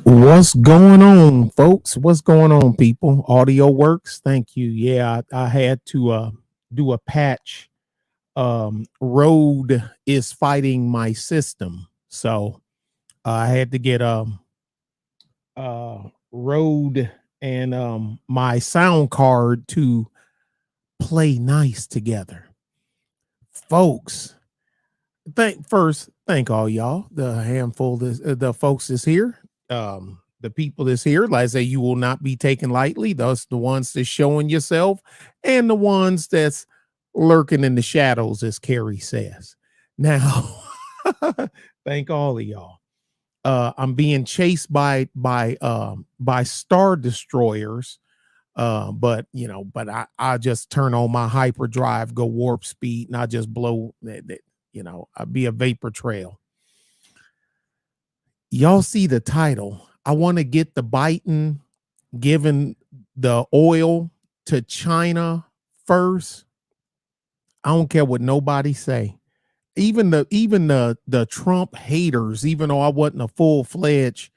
What's going on, folks? What's going on, people? Audio works. Thank you. Yeah, I had to do a patch. Rode is fighting my system, so I had to get Rode and my sound card to play nice together, folks. Thank all y'all, the handful, the folks that's here, the people that's here. Like I say, you will not be taken lightly. Those the ones that's showing yourself, and the ones that's lurking in the shadows, as Carrie says. Now, thank all of y'all. I'm being chased by star destroyers. But I just turn on my hyperdrive, go warp speed, and I just blow that. I'd be a vapor trail. Y'all see the title. I want to get the Biden giving the oil to China first. I don't care what nobody say. Even the Trump haters, even though I wasn't a full-fledged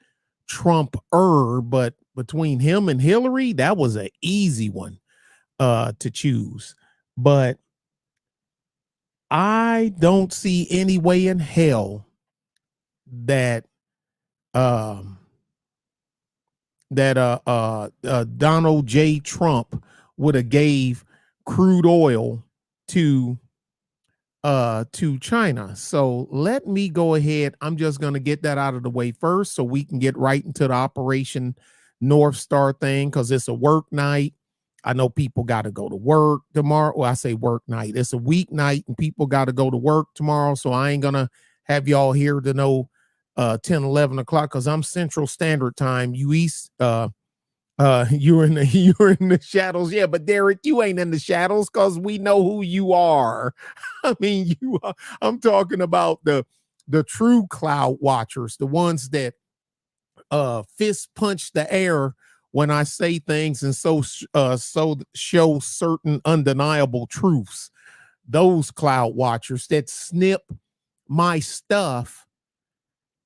Trump-er, but between him and Hillary, that was an easy one to choose. But I don't see any way in hell that Donald J. Trump would have gave crude oil to China. So let me go ahead. I'm just going to get that out of the way first so we can get right into the Operation Northstar thing, because it's a work night. I know people got to go to work tomorrow. Well, I say work night. It's a weeknight and people got to go to work tomorrow. So I ain't going to have y'all here to know 10, 11 o'clock because I'm Central Standard Time. You East, you're in the shadows. Yeah, but Derek, you ain't in the shadows because we know who you are. I mean, you are. I'm talking about the true cloud watchers, the ones that fist punch the air when I say things and so show certain undeniable truths. Those cloud watchers that snip my stuff.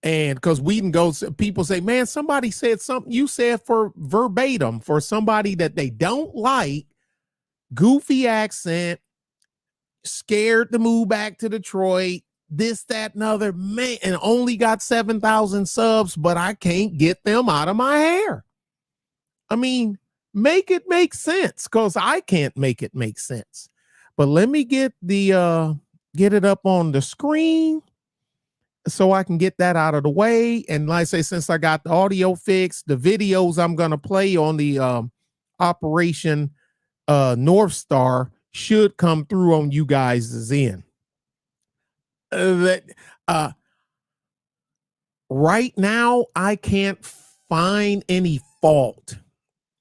And because we can go, people say, man, somebody said something you said for verbatim for somebody that they don't like, goofy accent, scared to move back to Detroit, this, that, and other, man, and only got 7,000 subs, but I can't get them out of my hair. I mean, make it make sense, because I can't make it make sense. But let me get it up on the screen so I can get that out of the way. And like I say, since I got the audio fixed, the videos I'm going to play on the Operation Northstar should come through on you guys' end. Right now, I can't find any fault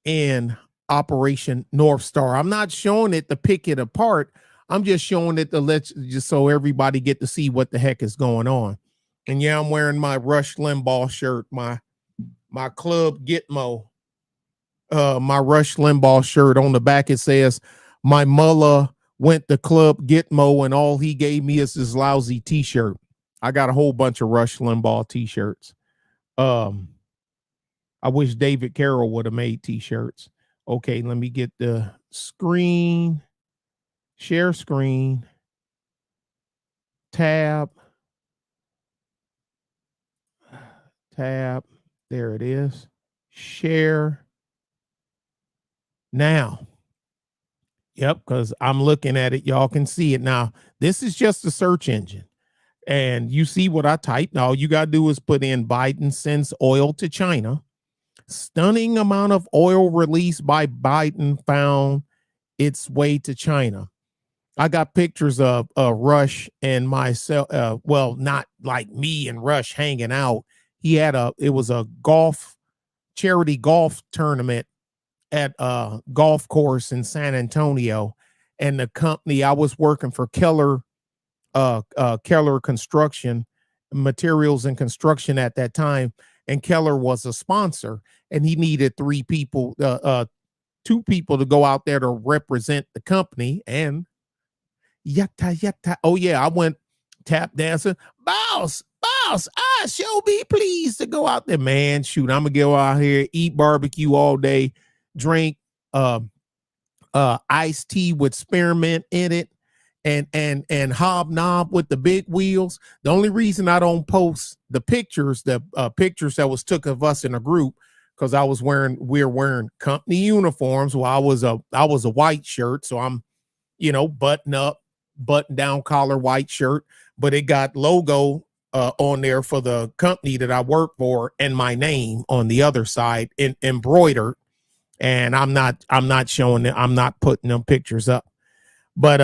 in Operation Northstar. I'm not showing it to pick it apart. I'm just showing it to just so everybody get to see what the heck is going on. And yeah, I'm wearing my Rush Limbaugh shirt, my Club Gitmo, my Rush Limbaugh shirt. On the back it says, my mullah went to Club Gitmo and all he gave me is his lousy t-shirt. I got a whole bunch of Rush Limbaugh t-shirts. I wish David Carroll would have made t-shirts. Okay, let me get the screen, share screen, tab, there it is, share now. Yep, because I'm looking at it, y'all can see it now. This is just a search engine, and you see what I typed. Now all you gotta do is put in Biden sends oil to China. Stunning amount of oil released by Biden found its way to China. I got pictures of Rush and myself. Well, not like me and Rush hanging out. It was a charity golf tournament at a golf course in San Antonio. And the company, I was working for Keller Construction, Materials and Construction at that time. And Keller was a sponsor, and he needed 2 people to go out there to represent the company. And yatta. Oh yeah, I went tap dancing. Boss, boss, I sure be pleased to go out there, man. Shoot, I'm gonna go out here, eat barbecue all day, drink iced tea with spearmint in it, and hobnob with the big wheels. The only reason I don't post the pictures that was took of us in a group, because we're wearing company uniforms. Well, I was a white shirt, so I'm, button up, button down collar white shirt, but it got logo on there for the company that I work for and my name on the other side embroidered. And I'm not showing it. I'm not putting them pictures up. But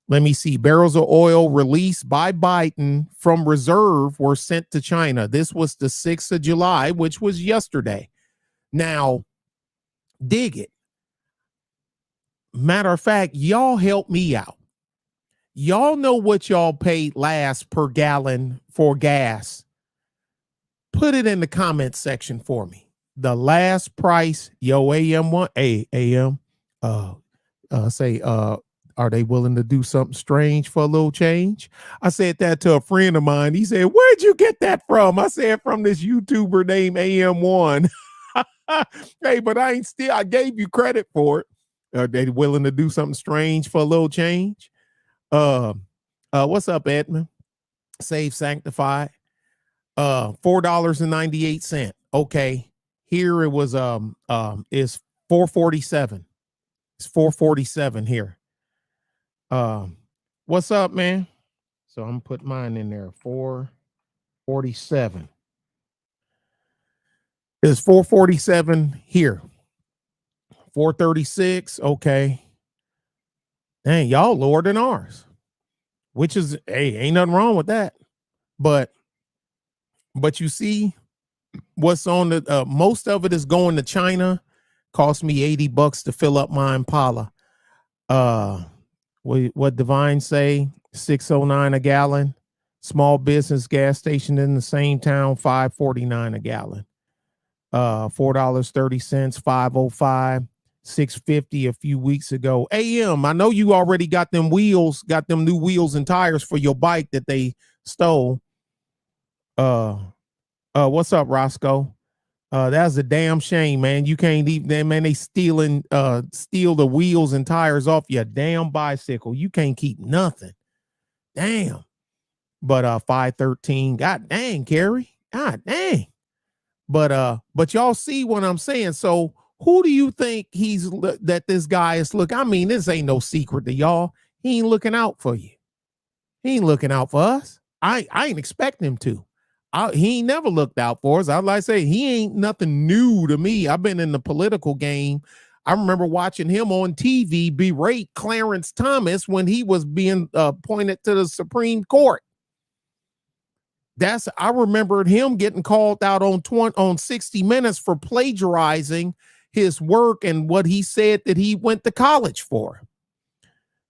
let me see. Barrels of oil released by Biden from reserve were sent to China. This was the 6th of July, which was yesterday. Now, dig it. Matter of fact, y'all help me out. Y'all know what y'all paid last per gallon for gas. Put it in the comment section for me. The last price, yo, AM1, AM, are they willing to do something strange for a little change? I said that to a friend of mine. He said, where'd you get that from? I said, from this YouTuber named AM1. Hey, but I gave you credit for it. Are they willing to do something strange for a little change? What's up, Edmund? Save Sanctified. $4.98. Okay. Here it was is 447. It's 447 here. What's up, man? So I'm putting mine in there. 447. It's 447 here. 436. Okay. Dang, y'all lower than ours. Which is, hey, ain't nothing wrong with that. But you see what's on the most of it is going to China. Cost me $80 to fill up my Impala. What Divine say? $6.09 a gallon. Small business gas station in the same town, $5.49 a gallon. $4.30, $5.05, $6.50 a few weeks ago. AM, I know you already got them new wheels and tires for your bike that they stole. What's up, Roscoe? That's a damn shame, man. You can't even, man, they steal the wheels and tires off your damn bicycle. You can't keep nothing. Damn. But 513, god dang, Carrie. God dang. But y'all see what I'm saying. So who do you think that this guy is looking? I mean, this ain't no secret to y'all. He ain't looking out for you. He ain't looking out for us. I ain't expecting him to. He ain't never looked out for us. I'd like to say he ain't nothing new to me. I've been in the political game. I remember watching him on TV berate Clarence Thomas when he was being appointed to the Supreme Court. I remembered him getting called out on 60 Minutes for plagiarizing his work and what he said that he went to college for.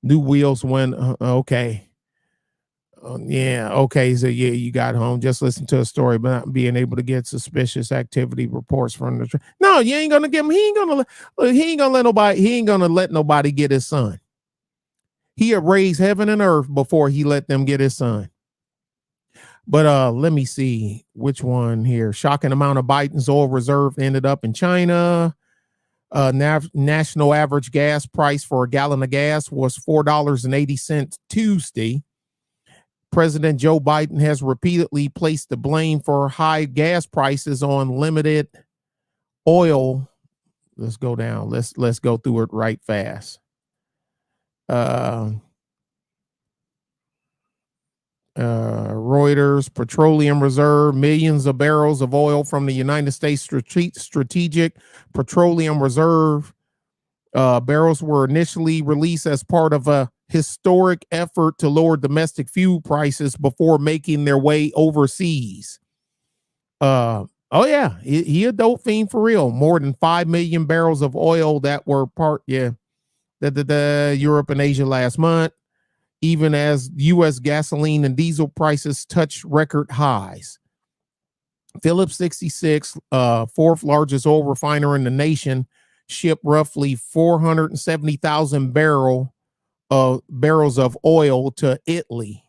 New wheels went, okay. Yeah, okay. So yeah, you got home. Just listen to a story about not being able to get suspicious activity reports from the. No, you ain't gonna give him. He ain't gonna let nobody get his son. He had raised heaven and earth before he let them get his son. But let me see which one here. Shocking amount of Biden's oil reserve ended up in China. National average gas price for a gallon of gas was $4.80 Tuesday. President Joe Biden has repeatedly placed the blame for high gas prices on limited oil. Let's go down. Let's go through it right fast. Reuters, petroleum reserve, millions of barrels of oil from the United States Strategic Petroleum Reserve. Barrels were initially released as part of a historic effort to lower domestic fuel prices before making their way overseas. Oh yeah, he a dope fiend for real. More than 5 million barrels of oil that were the Europe and Asia last month, even as U.S. gasoline and diesel prices touched record highs. Phillips 66, fourth largest oil refiner in the nation, shipped roughly 470,000 barrels of oil to Italy.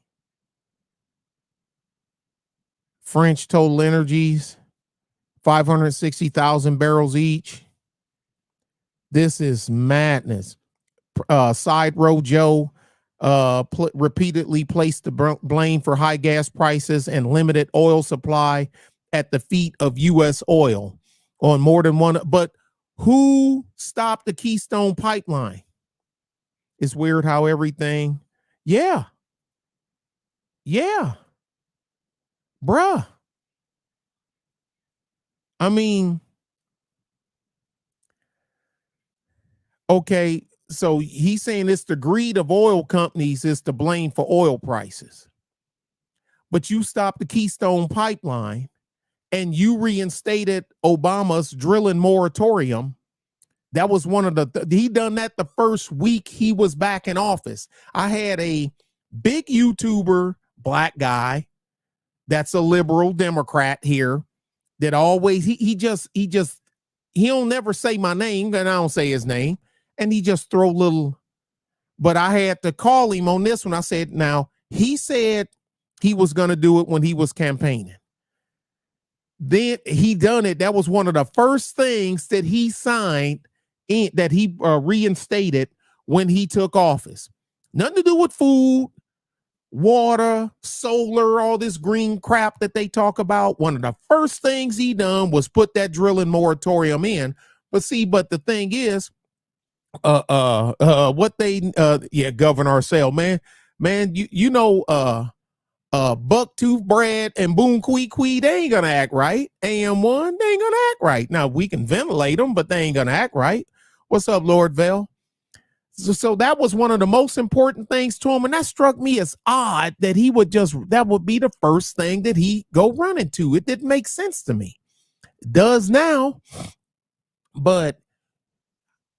French Total Energies, 560,000 barrels each. This is madness. Side Row Joe repeatedly placed the blame for high gas prices and limited oil supply at the feet of U.S. oil on more than one. But who stopped the Keystone Pipeline? It's weird how everything. Yeah. Bruh. I mean, okay, so he's saying it's the greed of oil companies is to blame for oil prices. But you stopped the Keystone Pipeline and you reinstated Obama's drilling moratorium. That was one of he done that the first week he was back in office. I had a big YouTuber, black guy, that's a liberal Democrat here, that always, he don't never say my name, and I don't say his name, and he just throw little, but I had to call him on this one. I said, now, he said he was going to do it when he was campaigning. Then he done it. That was one of the first things that he signed in, that he reinstated when he took office. Nothing to do with food, water, solar, all this green crap that they talk about. One of the first things he done was put that drilling moratorium in. But see, but the thing is, what they govern ourselves, man, you know, Buck Tooth Brad and Boom Quee, they ain't gonna act right. AM1, they ain't gonna act right. Now we can ventilate them, but they ain't gonna act right. What's up, Lord Vell? So that was one of the most important things to him, and that struck me as odd that he would that would be the first thing that he go running to. It didn't make sense to me. It does now, but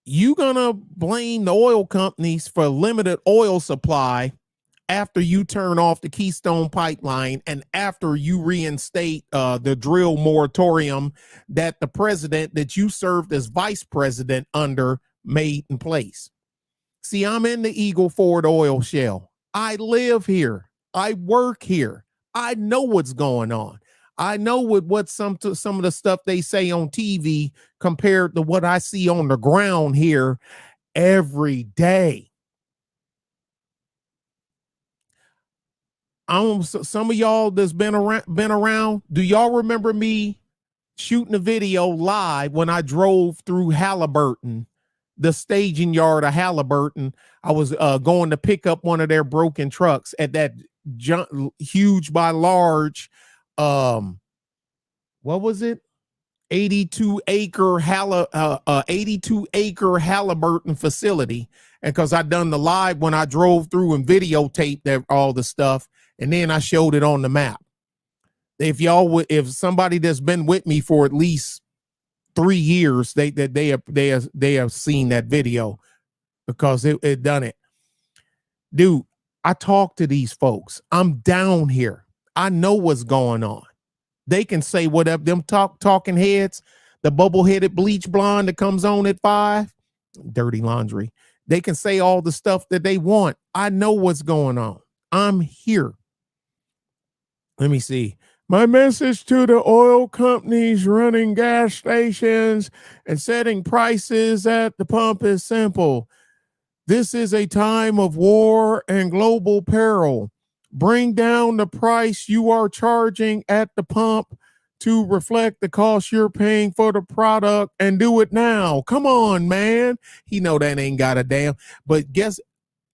you gonna blame the oil companies for limited oil supply after you turn off the Keystone Pipeline and after you reinstate the drill moratorium that the president that you served as vice president under made in place. See, I'm in the Eagle Ford oil shale. I live here. I work here. I know what's going on. I know what some of the stuff they say on TV compared to what I see on the ground here every day. Some of y'all that's been around, do y'all remember me shooting a video live when I drove through Halliburton, the staging yard of Halliburton? I was going to pick up one of their broken trucks at that huge by large, what was it? 82 acre Halliburton facility. And because I done the live when I drove through and videotaped that all the stuff, and then I showed it on the map. If somebody that's been with me for at least 3 years, they have seen that video because it done it. Dude, I talk to these folks. I'm down here. I know what's going on. They can say whatever, them talking heads, the bubble-headed bleach blonde that comes on at 5, dirty laundry. They can say all the stuff that they want. I know what's going on. I'm here. Let me see. My message to the oil companies running gas stations and setting prices at the pump is simple. This is a time of war and global peril. Bring down the price you are charging at the pump to reflect the cost you're paying for the product, and do it now. Come on, man. He know that ain't got a damn. But guess,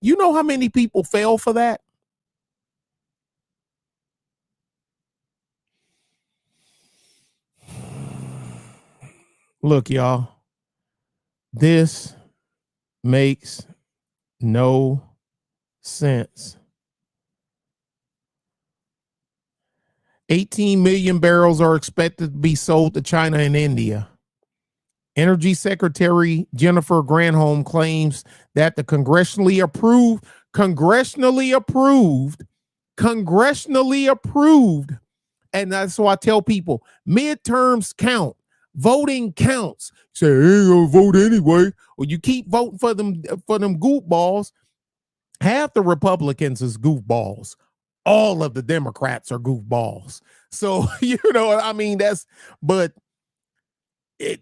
you know how many people fell for that? Look, y'all, this makes no sense. 18 million barrels are expected to be sold to China and India. Energy Secretary Jennifer Granholm claims that the congressionally approved, and that's why I tell people midterms count. Voting counts. Say, hey, you'll vote anyway. Or you keep voting for them goofballs. Half the Republicans is goofballs. all of the Democrats are goofballs. So, you know, I mean, but it,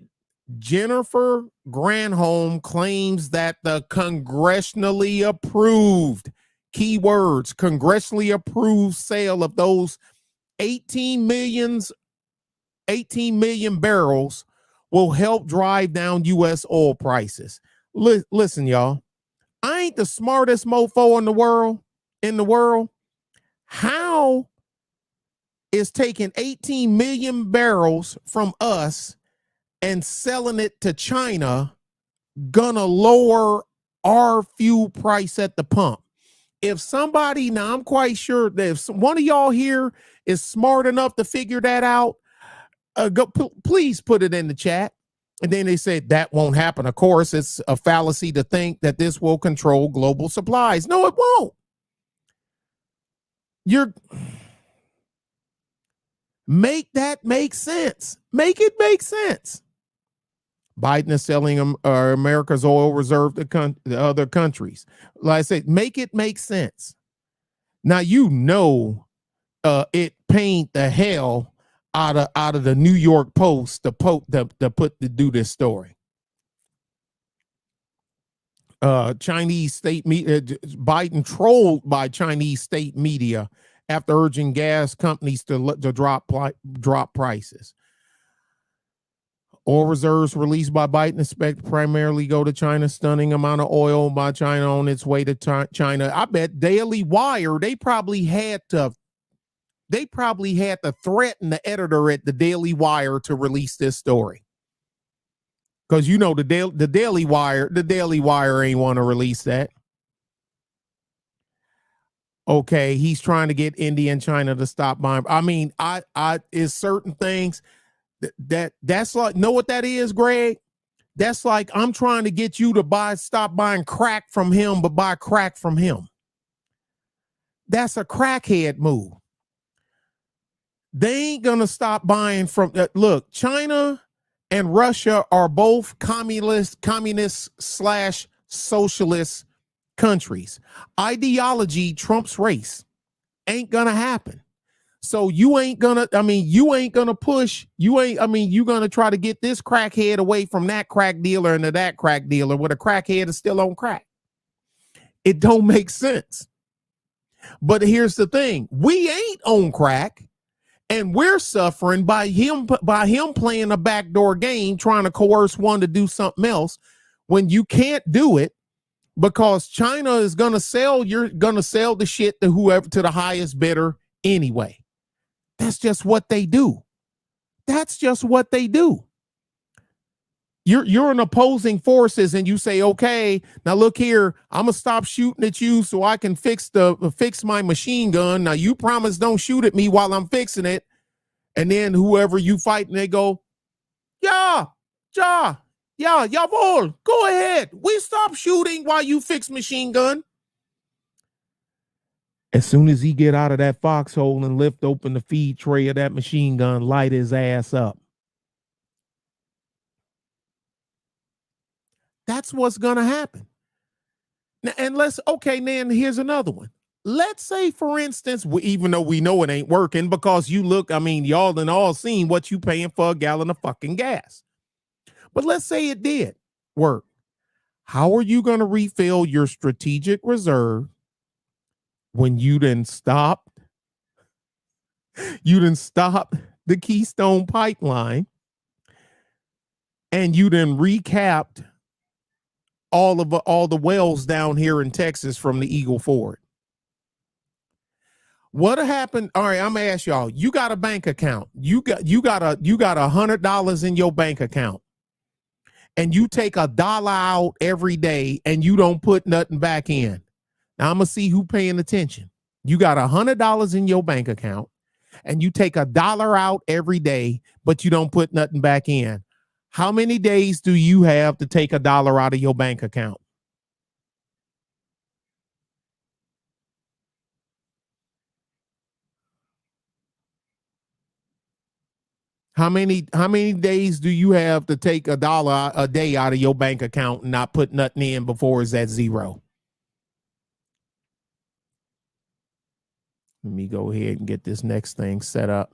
Jennifer Granholm claims that the congressionally approved, keywords, congressionally approved sale of those 18 million barrels will help drive down U.S. oil prices. Listen, y'all, I ain't the smartest mofo in the world. How is taking 18 million barrels from us and selling it to China gonna lower our fuel price at the pump? If somebody, now I'm quite sure that if one of y'all here is smart enough to figure that out, please put it in the chat. And then they said that won't happen. Of course, it's a fallacy to think that this will control global supplies. No, it won't. Make that make sense. Make it make sense. Biden is selling America's oil reserve to other countries. Like I said, make it make sense. Now, you know, it pained the hell out of the New York Post to do this story. Chinese state media, Biden trolled by Chinese state media after urging gas companies to drop prices. Oil reserves released by Biden expect primarily go to China. Stunning amount of oil by China on its way to China. I bet Daily Wire, they probably had to threaten the editor at the Daily Wire to release this story. Because you know the Daily Wire ain't want to release that. Okay, he's trying to get India and China to stop buying. I mean, I is certain things that's like, know what that is, Greg? That's like I'm trying to get you to stop buying crack from him, but buy crack from him. That's a crackhead move. They ain't gonna stop buying from. Look, China and Russia are both communist / socialist countries. Ideology trumps race. Ain't gonna happen. So you ain't gonna push. You're gonna try to get this crackhead away from that crack dealer into that crack dealer where the crackhead is still on crack. It don't make sense. But here's the thing: we ain't on crack. And we're suffering by him playing a backdoor game, trying to coerce one to do something else when you can't do it because China is going to sell. You're going to sell the shit to whoever, to the highest bidder anyway. That's just what they do. That's just what they do. You're in opposing forces and you say, okay, now look here, I'm gonna stop shooting at you so I can fix my machine gun. Now you promise don't shoot at me while I'm fixing it. And then whoever you fight, and they go, yeah, jawohl, go ahead. We stop shooting while you fix machine gun. As soon as he get out of that foxhole and lift open the feed tray of that machine gun, light his ass up. That's what's going to happen. Now, and then here's another one. Let's say, for instance, even though we know it ain't working because y'all done all seen what you paying for a gallon of fucking gas. But let's say it did work. How are you going to refill your strategic reserve when you didn't stop the Keystone Pipeline and you done recapped all the wells down here in Texas from the Eagle Ford? What happened? All right, I'm gonna ask y'all. You got a bank account. You got $100 in your bank account, and you take $1 out every day, and you don't put nothing back in. Now I'm gonna see who paying attention. You got $100 in your bank account, and you take $1 out every day, but you don't put nothing back in. How many days do you have to take $1 out of your bank account? How many days do you have to take $1 a day out of your bank account and not put nothing in before it's at zero? Let me go ahead and get this next thing set up.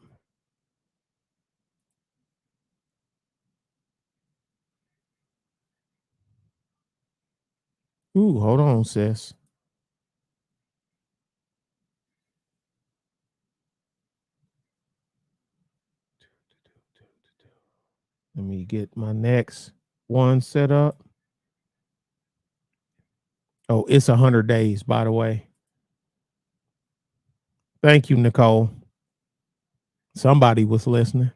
Ooh, hold on, sis. Let me get my next one set up. Oh, it's 100 days, by the way. Thank you, Nicole. Somebody was listening.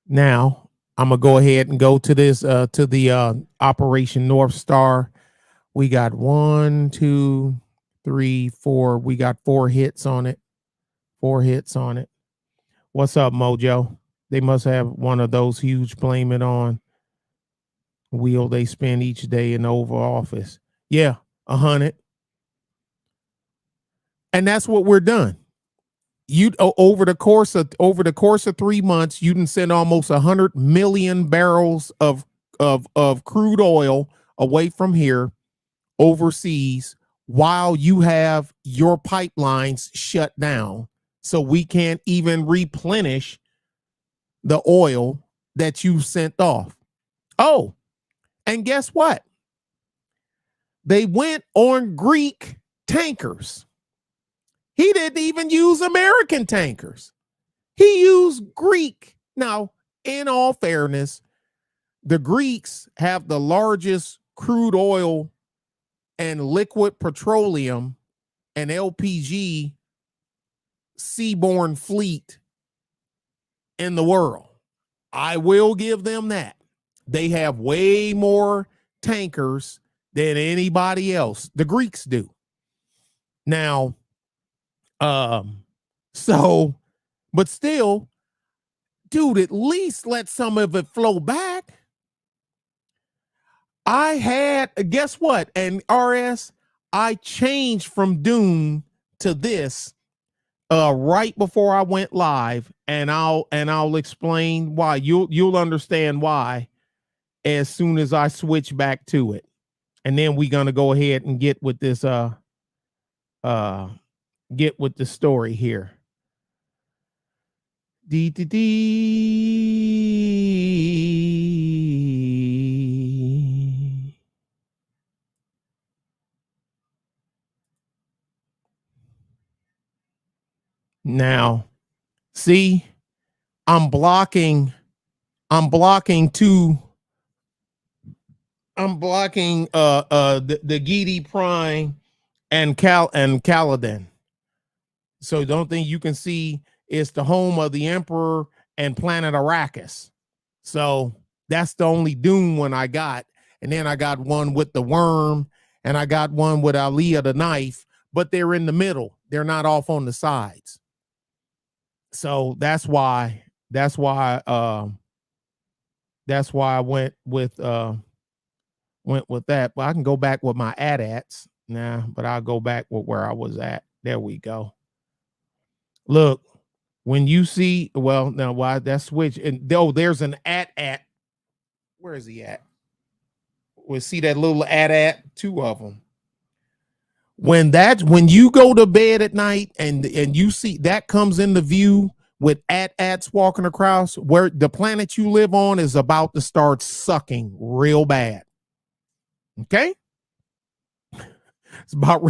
Now, I'm gonna go ahead and go to this to the Operation Northstar. We got 1, 2, 3, 4. We got 4 hits on it. 4 hits on it. What's up, Mojo? They must have one of those huge blame it on wheel they spend each day in the Oval Office. Yeah, 100. And that's what we're done. You over the course of 3 months, you can send almost 100 million barrels of crude oil away from here overseas while you have your pipelines shut down, so we can't even replenish the oil that you sent off. Oh, and guess what? They went on Greek tankers. He didn't even use American tankers. He used Greek. Now, in all fairness, the Greeks have the largest crude oil and liquid petroleum and LPG seaborne fleet in the world. I will give them that. They have way more tankers than anybody else. The Greeks do. Now, so, but still, dude, at least let some of it flow back. I had, guess what? And RS, I changed from Dune to this right before I went live, and I'll explain why. You'll understand why as soon as I switch back to it. And then we're gonna go ahead and get with this get with the story here. Now, see, I'm blocking two. I'm blocking the Gedi Prime and Caladan. So don't think you can see it's the home of the Emperor and planet Arrakis. So that's the only Dune one I got. And then I got one with the worm, and I got one with Aliyah the knife, but they're in the middle. They're not off on the sides. So that's why I went with that. But I can go back with my AT-ATs. Nah, but I'll go back with where I was at. There we go. Look, when you see, well, now why that switch, and there's an AT-AT. Where is he at? We see that little AT-AT, 2 of them. When you go to bed at night and you see that comes into view with AT-ATs walking across, where the planet you live on is about to start sucking real bad. Okay? It's about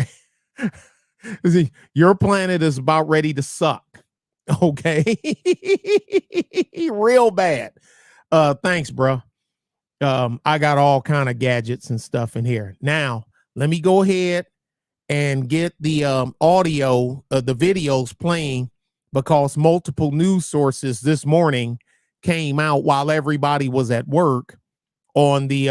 your planet is about ready to suck. Okay? Real bad. Thanks, bro. I got all kind of gadgets and stuff in here. Now, let me go ahead and get the audio of the videos playing, because multiple news sources this morning came out while everybody was at work on the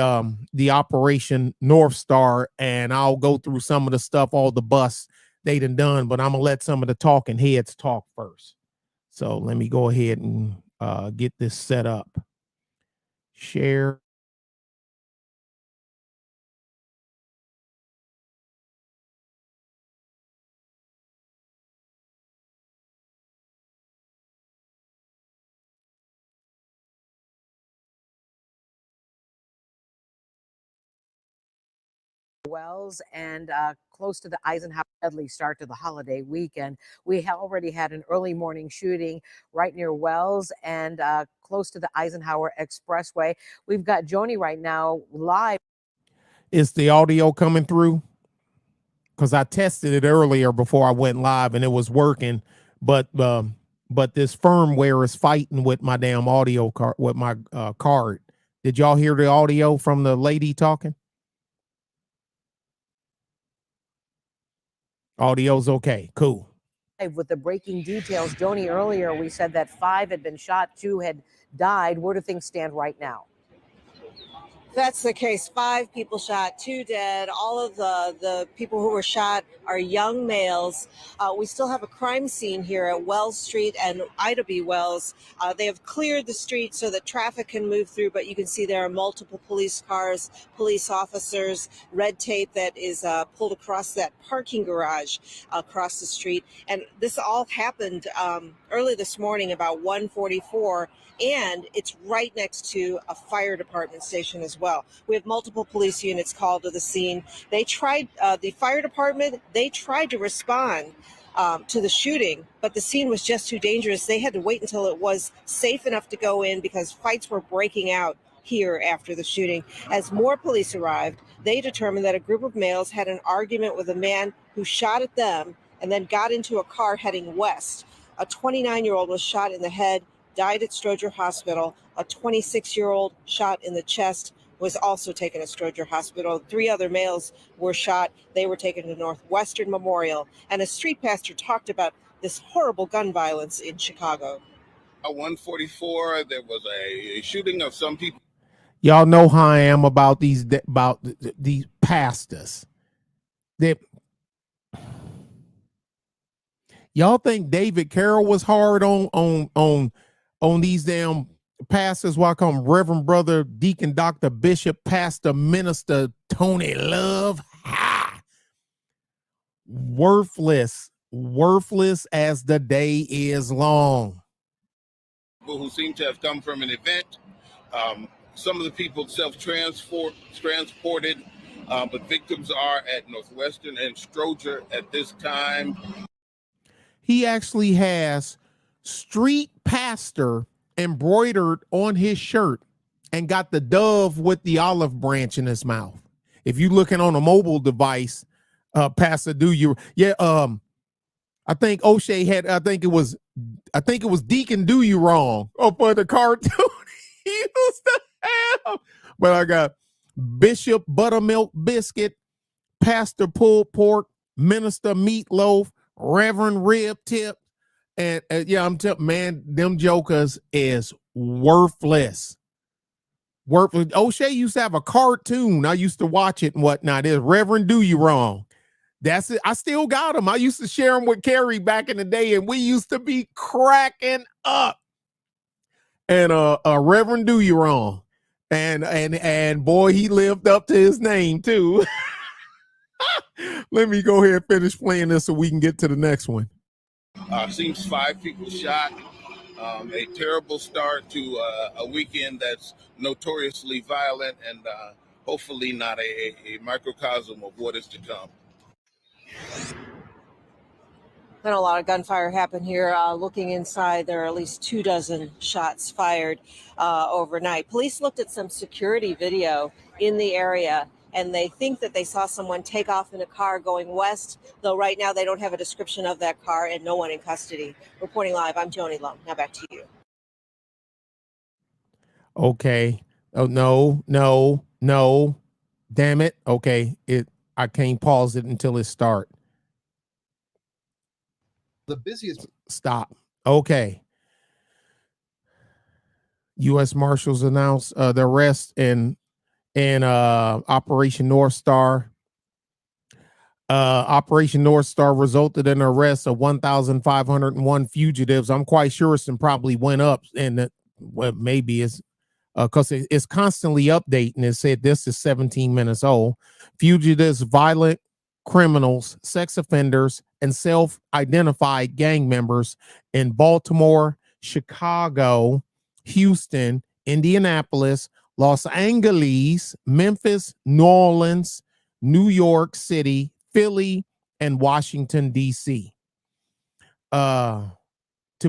Operation Northstar, and I'll go through some of the stuff, all the busts they done, but I'm gonna let some of the talking heads talk first. So let me go ahead and get this set up. Share. Wells and close to the Eisenhower deadly start to the holiday weekend. We already had an early morning shooting right near Wells and close to the Eisenhower Expressway. We've got Joni right now live. Is the audio coming through? Because I tested it earlier before I went live and it was working, but this firmware is fighting with my damn audio card, with my card. Did y'all hear the audio from the lady talking? Audio's okay. Cool. With the breaking details, Joni, earlier we said that 5 had been shot, 2 had died. Where do things stand right now? That's the case. 5 people shot, 2 dead. All of the people who were shot are young males. We still have a crime scene here at Wells Street and Ida B. Wells. They have cleared the street so that traffic can move through, but you can see there are multiple police cars, police officers, red tape that is pulled across that parking garage across the street. And this all happened early this morning about 1:44. And it's right next to a fire department station as well. We have multiple police units called to the scene. They tried, the fire department, they tried to respond to the shooting, but the scene was just too dangerous. They had to wait until it was safe enough to go in because fights were breaking out here after the shooting. As more police arrived, they determined that a group of males had an argument with a man who shot at them and then got into a car heading west. A 29-year-old was shot in the head, died at Stroger Hospital. A 26-year-old shot in the chest was also taken to Stroger Hospital. 3 other males were shot. They were taken to Northwestern Memorial. And a street pastor talked about this horrible gun violence in Chicago. At 1:44, there was a shooting of some people. Y'all know how I am about these pastors. Y'all think David Carroll was hard on these damn pastors? Why come Reverend Brother Deacon Dr. Bishop Pastor Minister Tony Love? Ha! Worthless as the day is long. People who seem to have come from an event. Some of the people self-transported, but victims are at Northwestern and Stroger at this time. He actually has street pastor embroidered on his shirt and got the dove with the olive branch in his mouth. If you're looking on a mobile device, Pastor, I think O'Shea had, I think it was Deacon Do You Wrong for the cartoon he used to have. But I got Bishop Buttermilk Biscuit, Pastor Pulled Pork, Minister Meatloaf, Reverend Rib Tip, and yeah, I'm telling man, them jokers is worthless. O'Shea used to have a cartoon. I used to watch it and whatnot. It's Reverend Do You Wrong. That's it. I still got them. I used to share them with Carrie back in the day, and we used to be cracking up. And Reverend Do You Wrong, and boy, he lived up to his name too. Let me go ahead and finish playing this so we can get to the next one. Seems 5 people shot. A terrible start to a weekend that's notoriously violent and hopefully not a microcosm of what is to come. Been a lot of gunfire happen here. Looking inside, there are at least 24 shots fired overnight. Police looked at some security video in the area, and they think that they saw someone take off in a car going west, though right now they don't have a description of that car and no one in custody. Reporting live, I'm Joni Lum. Now back to you. Okay. Oh, no. Damn it. Okay. I can't pause it until it starts. The busiest. Stop. Okay. U.S. Marshals announced the arrest in Operation Northstar. Operation Northstar resulted in the arrest of 1,501 fugitives. I'm quite sure some probably went up, and well, maybe it's because it's constantly updating. It said this is 17 minutes old. Fugitives, violent criminals, sex offenders, and self-identified gang members in Baltimore, Chicago, Houston, Indianapolis, Los Angeles, Memphis, New Orleans, New York City, Philly, and Washington, D.C. To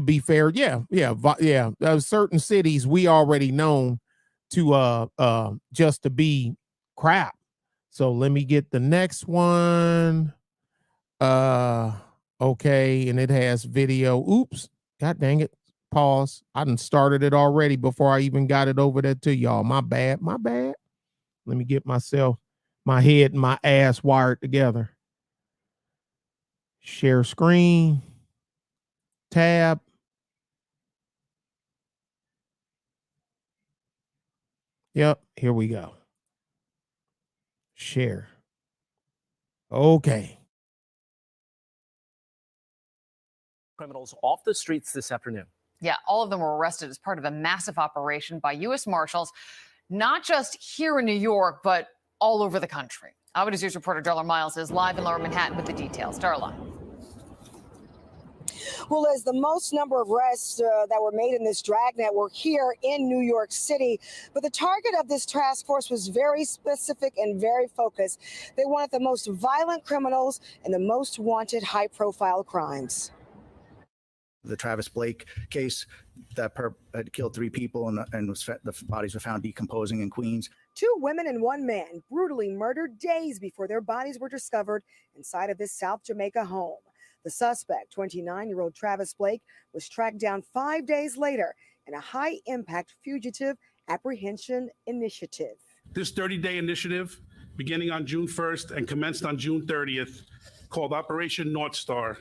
be fair, certain cities we already known to just to be crap. So let me get the next one. Okay, and it has video. Oops, god dang it. Pause. I done started it already before I even got it over there to y'all. My bad. Let me get my head and my ass wired together. Share screen. Tab. Yep, here we go. Share. Okay. Criminals off the streets this afternoon. Yeah, all of them were arrested as part of a massive operation by U.S. Marshals, not just here in New York, but all over the country. Eyewitness News reporter Darla Miles is live in Lower Manhattan with the details. Darla. Well, as the most number of arrests that were made in this dragnet were here in New York City. But the target of this task force was very specific and very focused. They wanted the most violent criminals and the most wanted high-profile crimes. The Travis Blake case that had killed 3 people and the bodies were found decomposing in Queens. 2 women and 1 man brutally murdered days before their bodies were discovered inside of this South Jamaica home. The suspect, 29-year-old Travis Blake, was tracked down 5 days later in a high-impact fugitive apprehension initiative. This 30-day initiative, beginning on June 1st and commenced on June 30th, called Operation Northstar,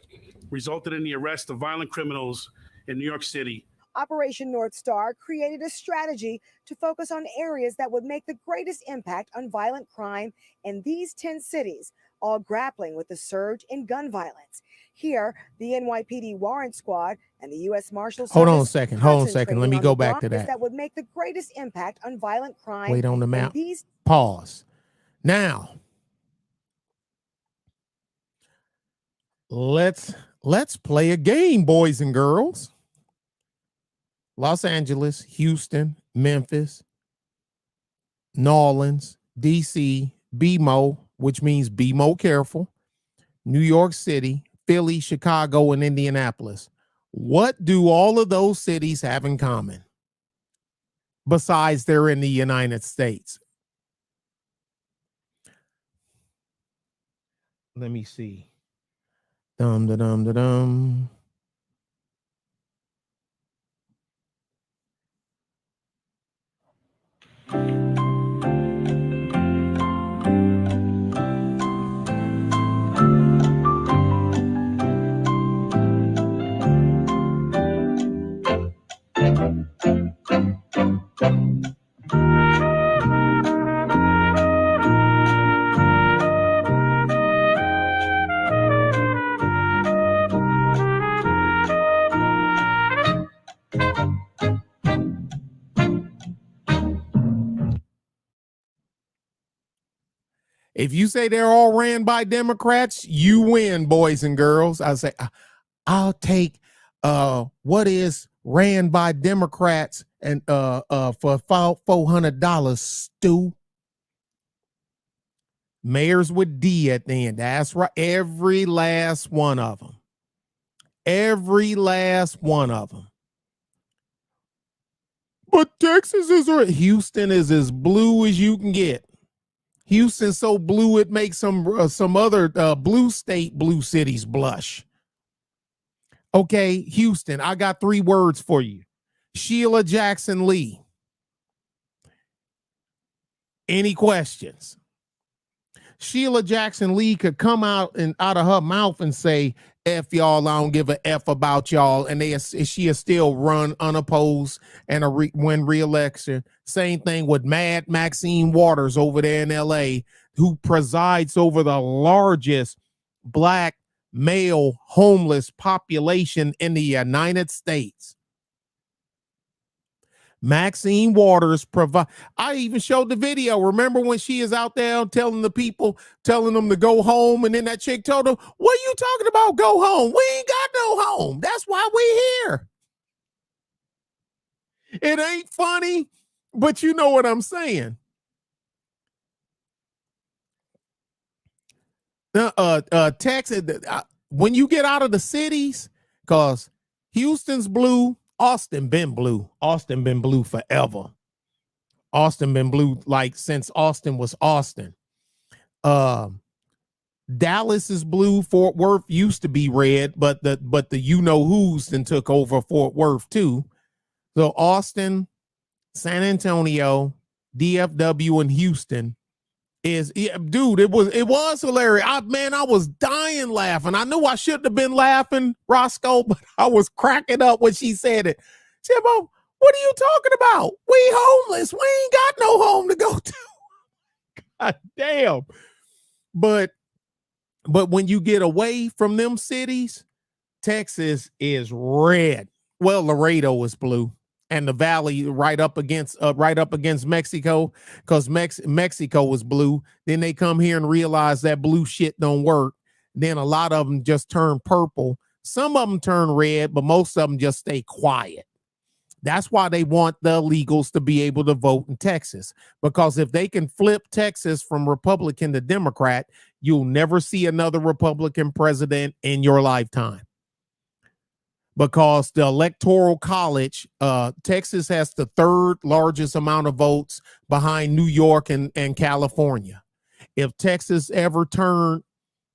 resulted in the arrest of violent criminals in New York City. Operation Northstar created a strategy to focus on areas that would make the greatest impact on violent crime in these 10 cities, all grappling with the surge in gun violence. Here, the NYPD Warrant Squad and the U.S. Marshals Hold on a second. Let me go back to that. That would make the greatest impact on violent crime. Wait on the map. Pause. Now, let's play a game, boys and girls. Los Angeles, Houston, Memphis, New Orleans, DC, BMO, which means be more careful, New York City, Philly, Chicago, and Indianapolis. What do all of those cities have in common? Besides they're in the United States. Let me see. Dum-da-dum-da-dum. If you say they're all ran by Democrats, you win, boys and girls. I say, I'll take what is ran by Democrats and for $400, Stu. Mayors with D at the end. That's right. Every last one of them. Every last one of them. But Texas is right. Houston is as blue as you can get. Houston's so blue it makes some other blue cities blush. Okay, Houston, I got 3 words for you. Sheila Jackson Lee. Any questions? Sheila Jackson Lee could come out of her mouth and say, F y'all, I don't give a F about y'all. And she is still run unopposed and win re-election. Same thing with Mad Maxine Waters over there in LA, who presides over the largest black male homeless population in the United States. Maxine Waters provide. I even showed the video. Remember when she is out there telling them to go home, and then that chick told her, "What are you talking about? Go home? We ain't got no home. That's why we here." It ain't funny, but you know what I'm saying. Texas, when you get out of the cities, because Houston's blue, Austin been blue. Austin been blue forever. Austin been blue like since Austin was Austin. Dallas is blue. Fort Worth used to be red, but the you know who's then took over Fort Worth too. So Austin, San Antonio, DFW, and Houston is, yeah, dude, it was hilarious. I was dying laughing. I knew I shouldn't have been laughing, Roscoe, but I was cracking up when she said it. She said, "Well, what are you talking about? We homeless. We ain't got no home to go to." God damn. But when you get away from them cities, Texas is red. Well, Laredo is blue. And the valley right up against Mexico, because Mexico was blue. Then they come here and realize that blue shit don't work. Then a lot of them just turn purple. Some of them turn red, but most of them just stay quiet. That's why they want the illegals to be able to vote in Texas, because if they can flip Texas from Republican to Democrat, you'll never see another Republican president in your lifetime. Because the Electoral College, Texas has the third largest amount of votes behind New York and California. If Texas ever turned,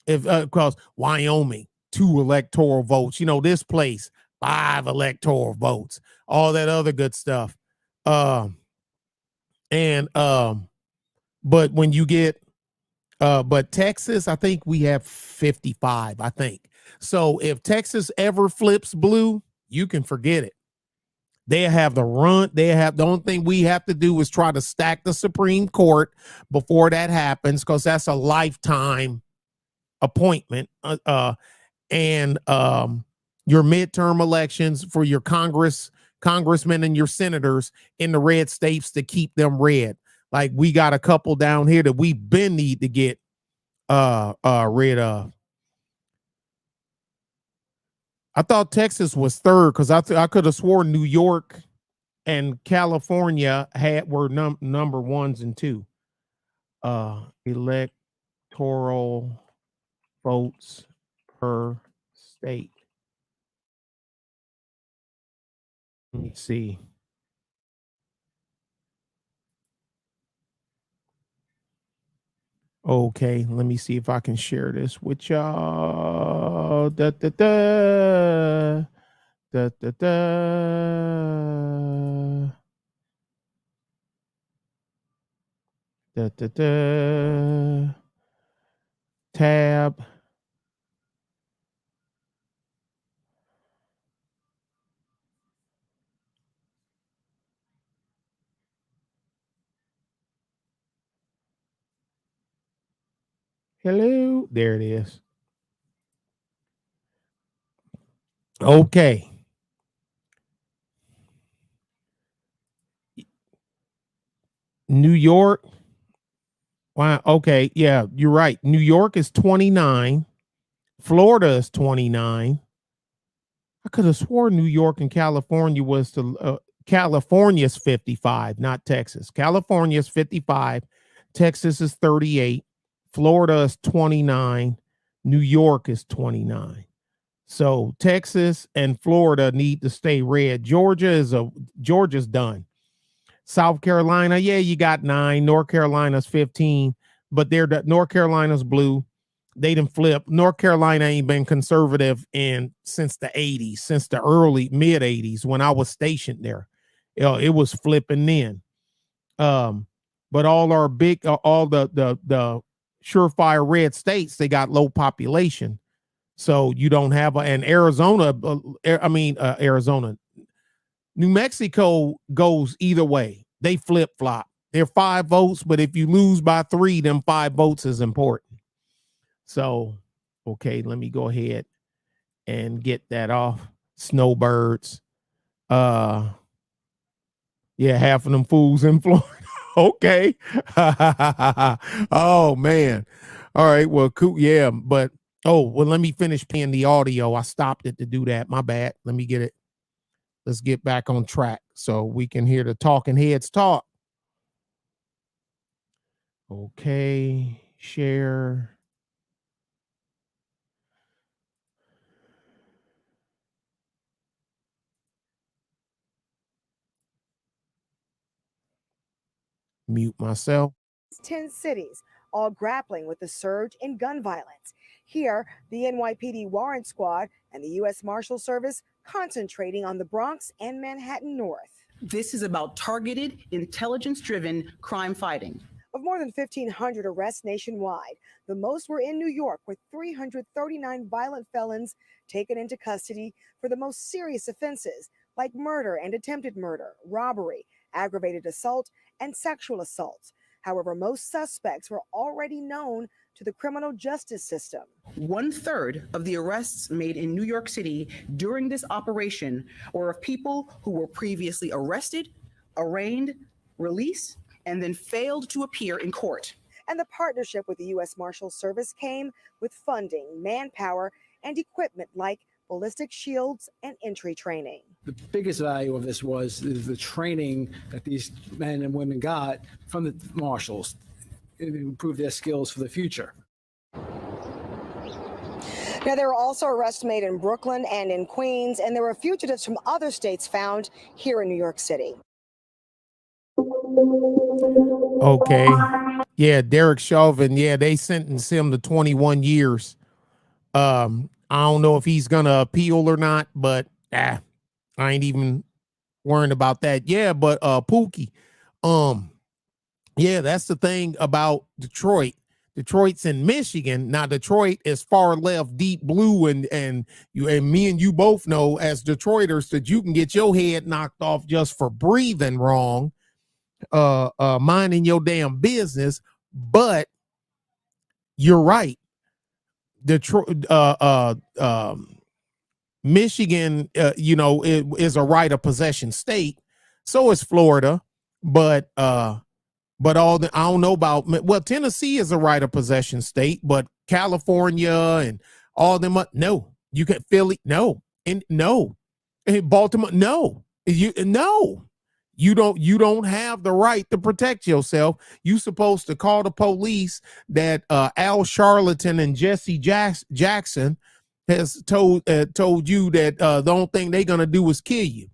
because Wyoming, 2 electoral votes, this place, 5 electoral votes, all that other good stuff. But when you get, but Texas, I think we have 55, I think. So if Texas ever flips blue, you can forget it. They have the run. The only thing we have to do is try to stack the Supreme Court before that happens, because that's a lifetime appointment. And your midterm elections for your congressmen and your senators in the red states to keep them red. Like we got a couple down here that we been need to get rid of. I thought Texas was third, because I could have sworn New York and California were number 1s and 2. Electoral votes per state. Let me see. Okay, let me see if I can share this with y'all. Da, da, da. Da, da, da. Da, da, da. Tab. Hello. There it is. Okay. New York. Wow. Okay. Yeah, you're right. New York is 29. Florida is 29. I could have sworn New York and California was California's 55, not Texas. California's 55. Texas is 38. Florida is 29. New York is 29. So Texas and Florida need to stay red. Georgia's done. South Carolina, yeah, you got 9. North Carolina's 15, but North Carolina's blue. They didn't flip. North Carolina ain't been conservative since the 80s, since the early mid 80s when I was stationed there. It was flipping then. But all our big, all the surefire red states, they got low population. So you don't have and Arizona, Arizona, New Mexico goes either way. They flip flop. They're 5 votes, but if you lose by 3, them 5 votes is important. So, okay, let me go ahead and get that off. Snowbirds. Yeah, half of them fools in Florida. Okay. Oh man. All right. Well, cool. Yeah, but let me finish playing the audio. I stopped it to do that. My bad. Let me get it. Let's get back on track so we can hear the talking heads talk. Okay, share. Mute myself. 10 cities, all grappling with the surge in gun violence. Here, the NYPD Warrant Squad and the U.S. Marshal Service concentrating on the Bronx and Manhattan North. This is about targeted, intelligence-driven crime fighting. Of more than 1,500 arrests nationwide, the most were in New York, with 339 violent felons taken into custody for the most serious offenses like murder and attempted murder, robbery, aggravated assault, and sexual assault. However, most suspects were already known to the criminal justice system. 1/3 of the arrests made in New York City during this operation were of people who were previously arrested, arraigned, released, and then failed to appear in court. And the partnership with the U.S. Marshal Service came with funding, manpower, and equipment like ballistic shields and entry training. The biggest value of this was the training that these men and women got from the marshals to improve their skills for the future. Now, there were also arrests made in Brooklyn and in Queens, and there were fugitives from other states found here in New York City. Okay. Yeah, Derek Chauvin. Yeah, they sentenced him to 21 years. I don't know if he's gonna appeal or not, but I ain't even worrying about that. Yeah, but Pookie, yeah, that's the thing about Detroit. Detroit's in Michigan. Now Detroit is far left, deep blue, and me and you both know as Detroiters that you can get your head knocked off just for breathing wrong, minding your damn business. But you're right. Detroit, Michigan, you know, it is a right of possession state. So is Florida, but I don't know about, well, Tennessee is a right of possession state, but California and all them, no. You can Philly, no, and no, and Baltimore, no. You don't have the right to protect yourself. You supposed to call the police that Al Charlatan and Jesse Jackson has told you that the only thing they're gonna do is kill you.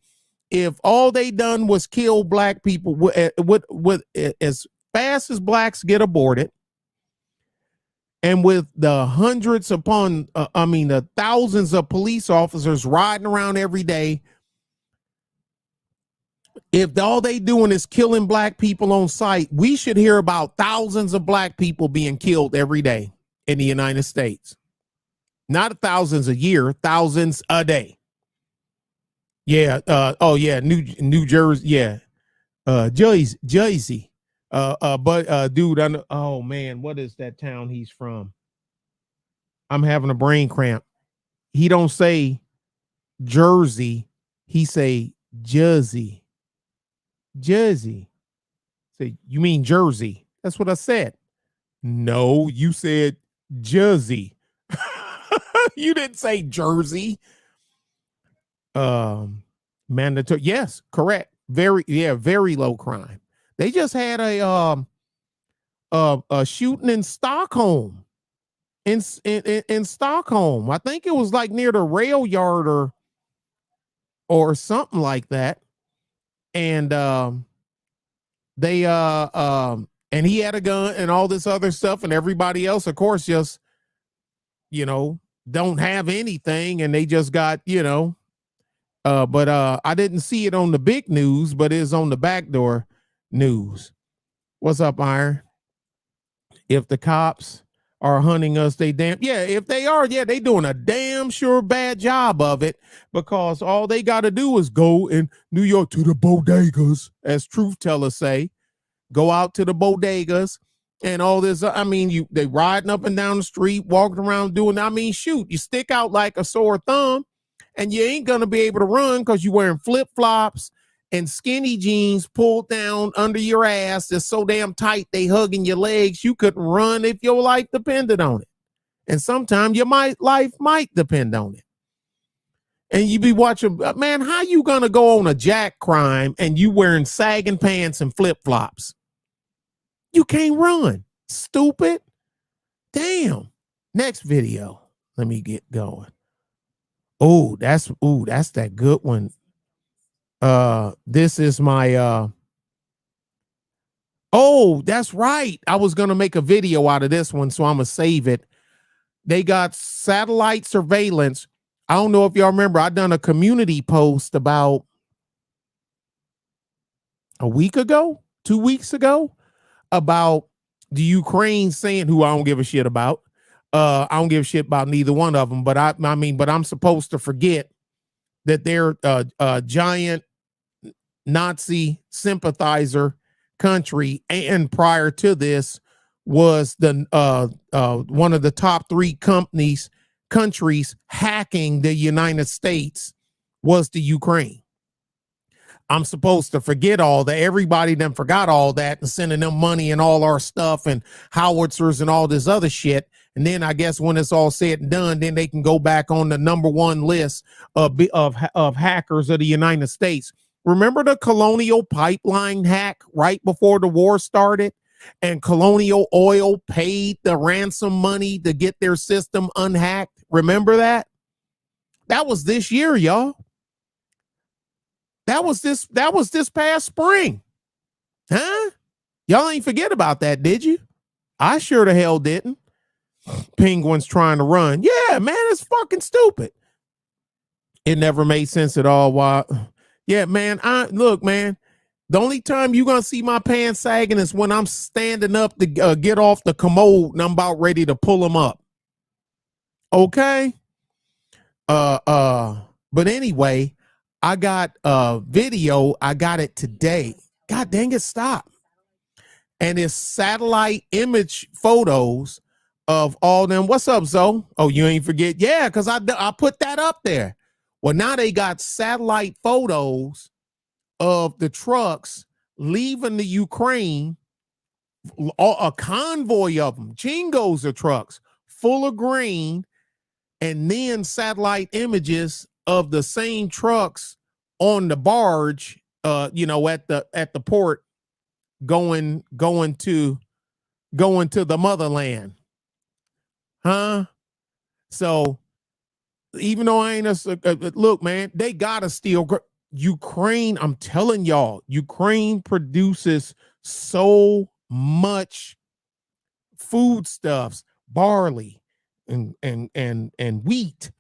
If all they done was kill black people with as fast as blacks get aborted, and with the hundreds upon the thousands of police officers riding around every day, if all they doing is killing black people on sight, we should hear about thousands of black people being killed every day in the United States. Not thousands a year, thousands a day. Yeah. Oh yeah. New Jersey. Yeah. Jersey. But dude, I know, oh man, what is that town he's from? I'm having a brain cramp. He don't say Jersey. He say Jersey. Jersey. Say, you mean Jersey? That's what I said. No, you said Jersey. You didn't say Jersey. Mandatory. Yes, correct. Very low crime. They just had a shooting in Stockholm. In Stockholm. I think it was like near the rail yard or something like that. And and he had a gun and all this other stuff, and everybody else, of course, just don't have anything, and they just got but I didn't see it on the big news, but it's on the backdoor news. What's up, Iron? If the cops are hunting us, if they are, they doing a damn sure bad job of it, because all they got to do is go in New York to the bodegas, as truth tellers say, go out to the bodegas and all this. They riding up and down the street, walking around doing, shoot, you stick out like a sore thumb, and you ain't going to be able to run because you're wearing flip-flops and skinny jeans pulled down under your ass that's so damn tight they hugging your legs you couldn't run if your life depended on it. And sometimes your life might depend on it. And you be watching, man, how you going to go on a jack crime and you wearing sagging pants and flip-flops? You can't run, stupid. Damn. Next video. Let me get going. Oh, that's that good one. This is my Oh, that's right. I was going to make a video out of this one, so I'm going to save it. They got satellite surveillance. I don't know if y'all remember, I done a community post about a week ago, 2 weeks ago, about the Ukraine saying, who I don't give a shit about. I don't give a shit about neither one of them, but but I'm supposed to forget that they're a giant Nazi sympathizer country, and prior to this was the one of the top 3 countries hacking the United States was the Ukraine. I'm supposed to forget all that. Everybody then forgot all that and sending them money and all our stuff and howitzers and all this other shit. And then I guess when it's all said and done, then they can go back on the #1 list of hackers of the United States. Remember the Colonial Pipeline hack right before the war started? And Colonial Oil paid the ransom money to get their system unhacked. Remember that? That was this year, y'all. That was this past spring. Huh? Y'all ain't forget about that, did you? I sure the hell didn't. Penguins trying to run. Yeah, man, it's fucking stupid. It never made sense at all. Why? Yeah, man. Look, man. The only time you're gonna see my pants sagging is when I'm standing up to get off the commode and I'm about ready to pull them up. Okay. But anyway, I got a video. I got it today. God dang it, stop. And it's satellite image photos of all them. What's up, Zoe? Oh, you ain't forget? Yeah, because I put that up there. Well, now they got satellite photos of the trucks leaving the Ukraine, a convoy of them, jingos of trucks full of grain, and then satellite images of the same trucks on the barge, at the port, going to the motherland. Huh? So even though I ain't look, man, they gotta steal Ukraine. I'm telling y'all, Ukraine produces so much foodstuffs, barley and wheat.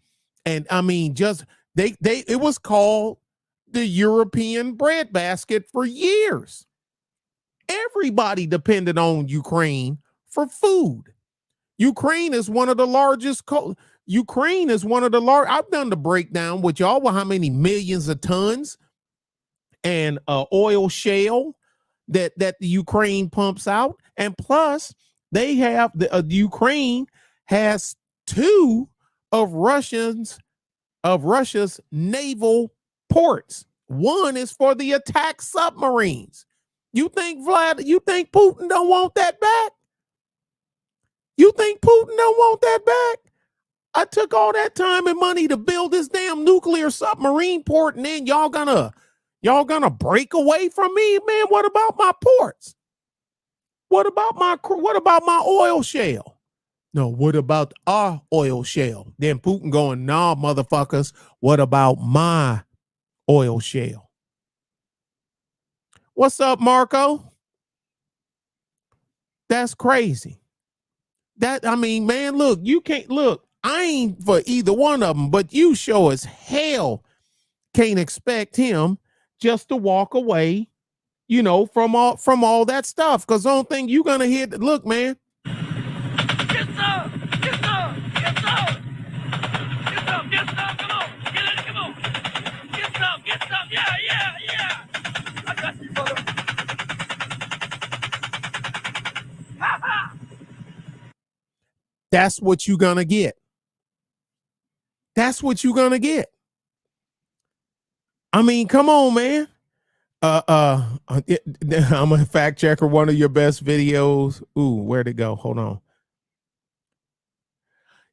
And I mean, just it was called the European breadbasket for years. Everybody depended on Ukraine for food. Ukraine is one of the largest. Ukraine is one of the large. I've done the breakdown with y'all with how many millions of tons and oil shale that the Ukraine pumps out, and plus they have the Ukraine has 2 of Russia's naval ports. One is for the attack submarines. You think Putin don't want that back? You think Putin don't want that back? I took all that time and money to build this damn nuclear submarine port, and then y'all gonna break away from me, man? What about my ports? What about my oil shale? No, what about our oil shale? Then Putin going, nah, motherfuckers, what about my oil shale? What's up, Marco? That's crazy. I mean, man, look, you can't look. I ain't for either one of them, but you sure as hell can't expect him just to walk away, from all that stuff. Because the only thing you're gonna hear, look, man. Get some, get some, get some, get some, get some, come on, get it, come on, get some, yeah. I got you, brother. Ha ha. That's what you're gonna get. That's what you're gonna get. I mean, come on, man. I'm a fact checker. One of your best videos. Ooh, where'd it go? Hold on.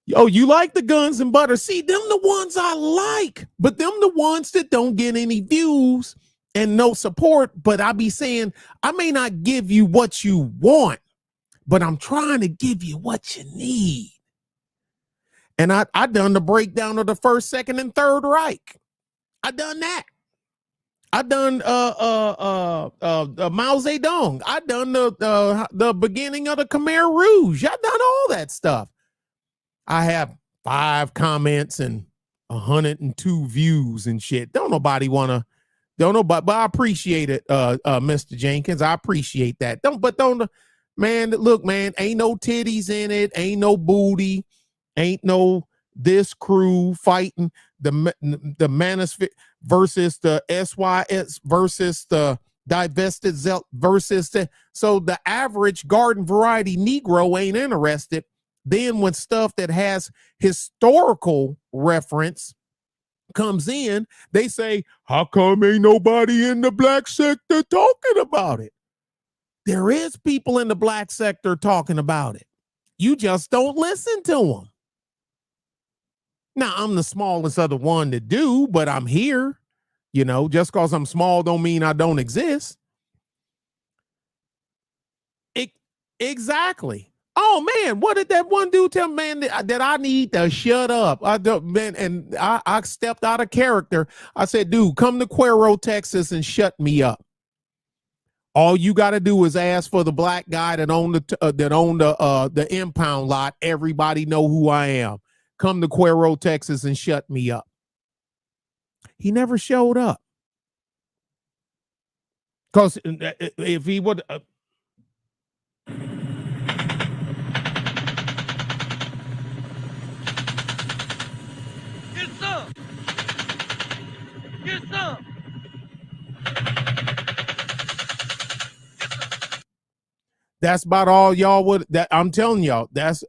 Yo, you like the guns and butter? See, them the ones I like, but them the ones that don't get any views and no support. But I be saying, I may not give you what you want, but I'm trying to give you what you need. And I done the breakdown of the First, Second, and Third Reich. I done that. I done Mao Zedong. I done the beginning of the Khmer Rouge. I done all that stuff. I have 5 comments and 102 views and shit. Don't nobody but I appreciate it, Mr. Jenkins. I appreciate that. Man, look, man, ain't no titties in it, ain't no booty, ain't no this crew fighting the Manosphere versus the SYS versus the divested versus so the average garden variety Negro ain't interested. Then when stuff that has historical reference comes in, they say, how come ain't nobody in the black sector talking about it? There is people in the black sector talking about it. You just don't listen to them. Now, I'm the smallest of the one to do, but I'm here. You know, just because I'm small don't mean I don't exist. Exactly. Oh man, what did that one dude tell me, man, that I need to shut up? I don't, man, and I stepped out of character. I said, dude, come to Cuero, Texas, and shut me up. All you got to do is ask for the black guy that owned the impound lot. Everybody know who I am. Come to Cuero, Texas, and shut me up. He never showed up. Because if he would. Get some! Get some! That's about all y'all would. That I'm telling y'all. That's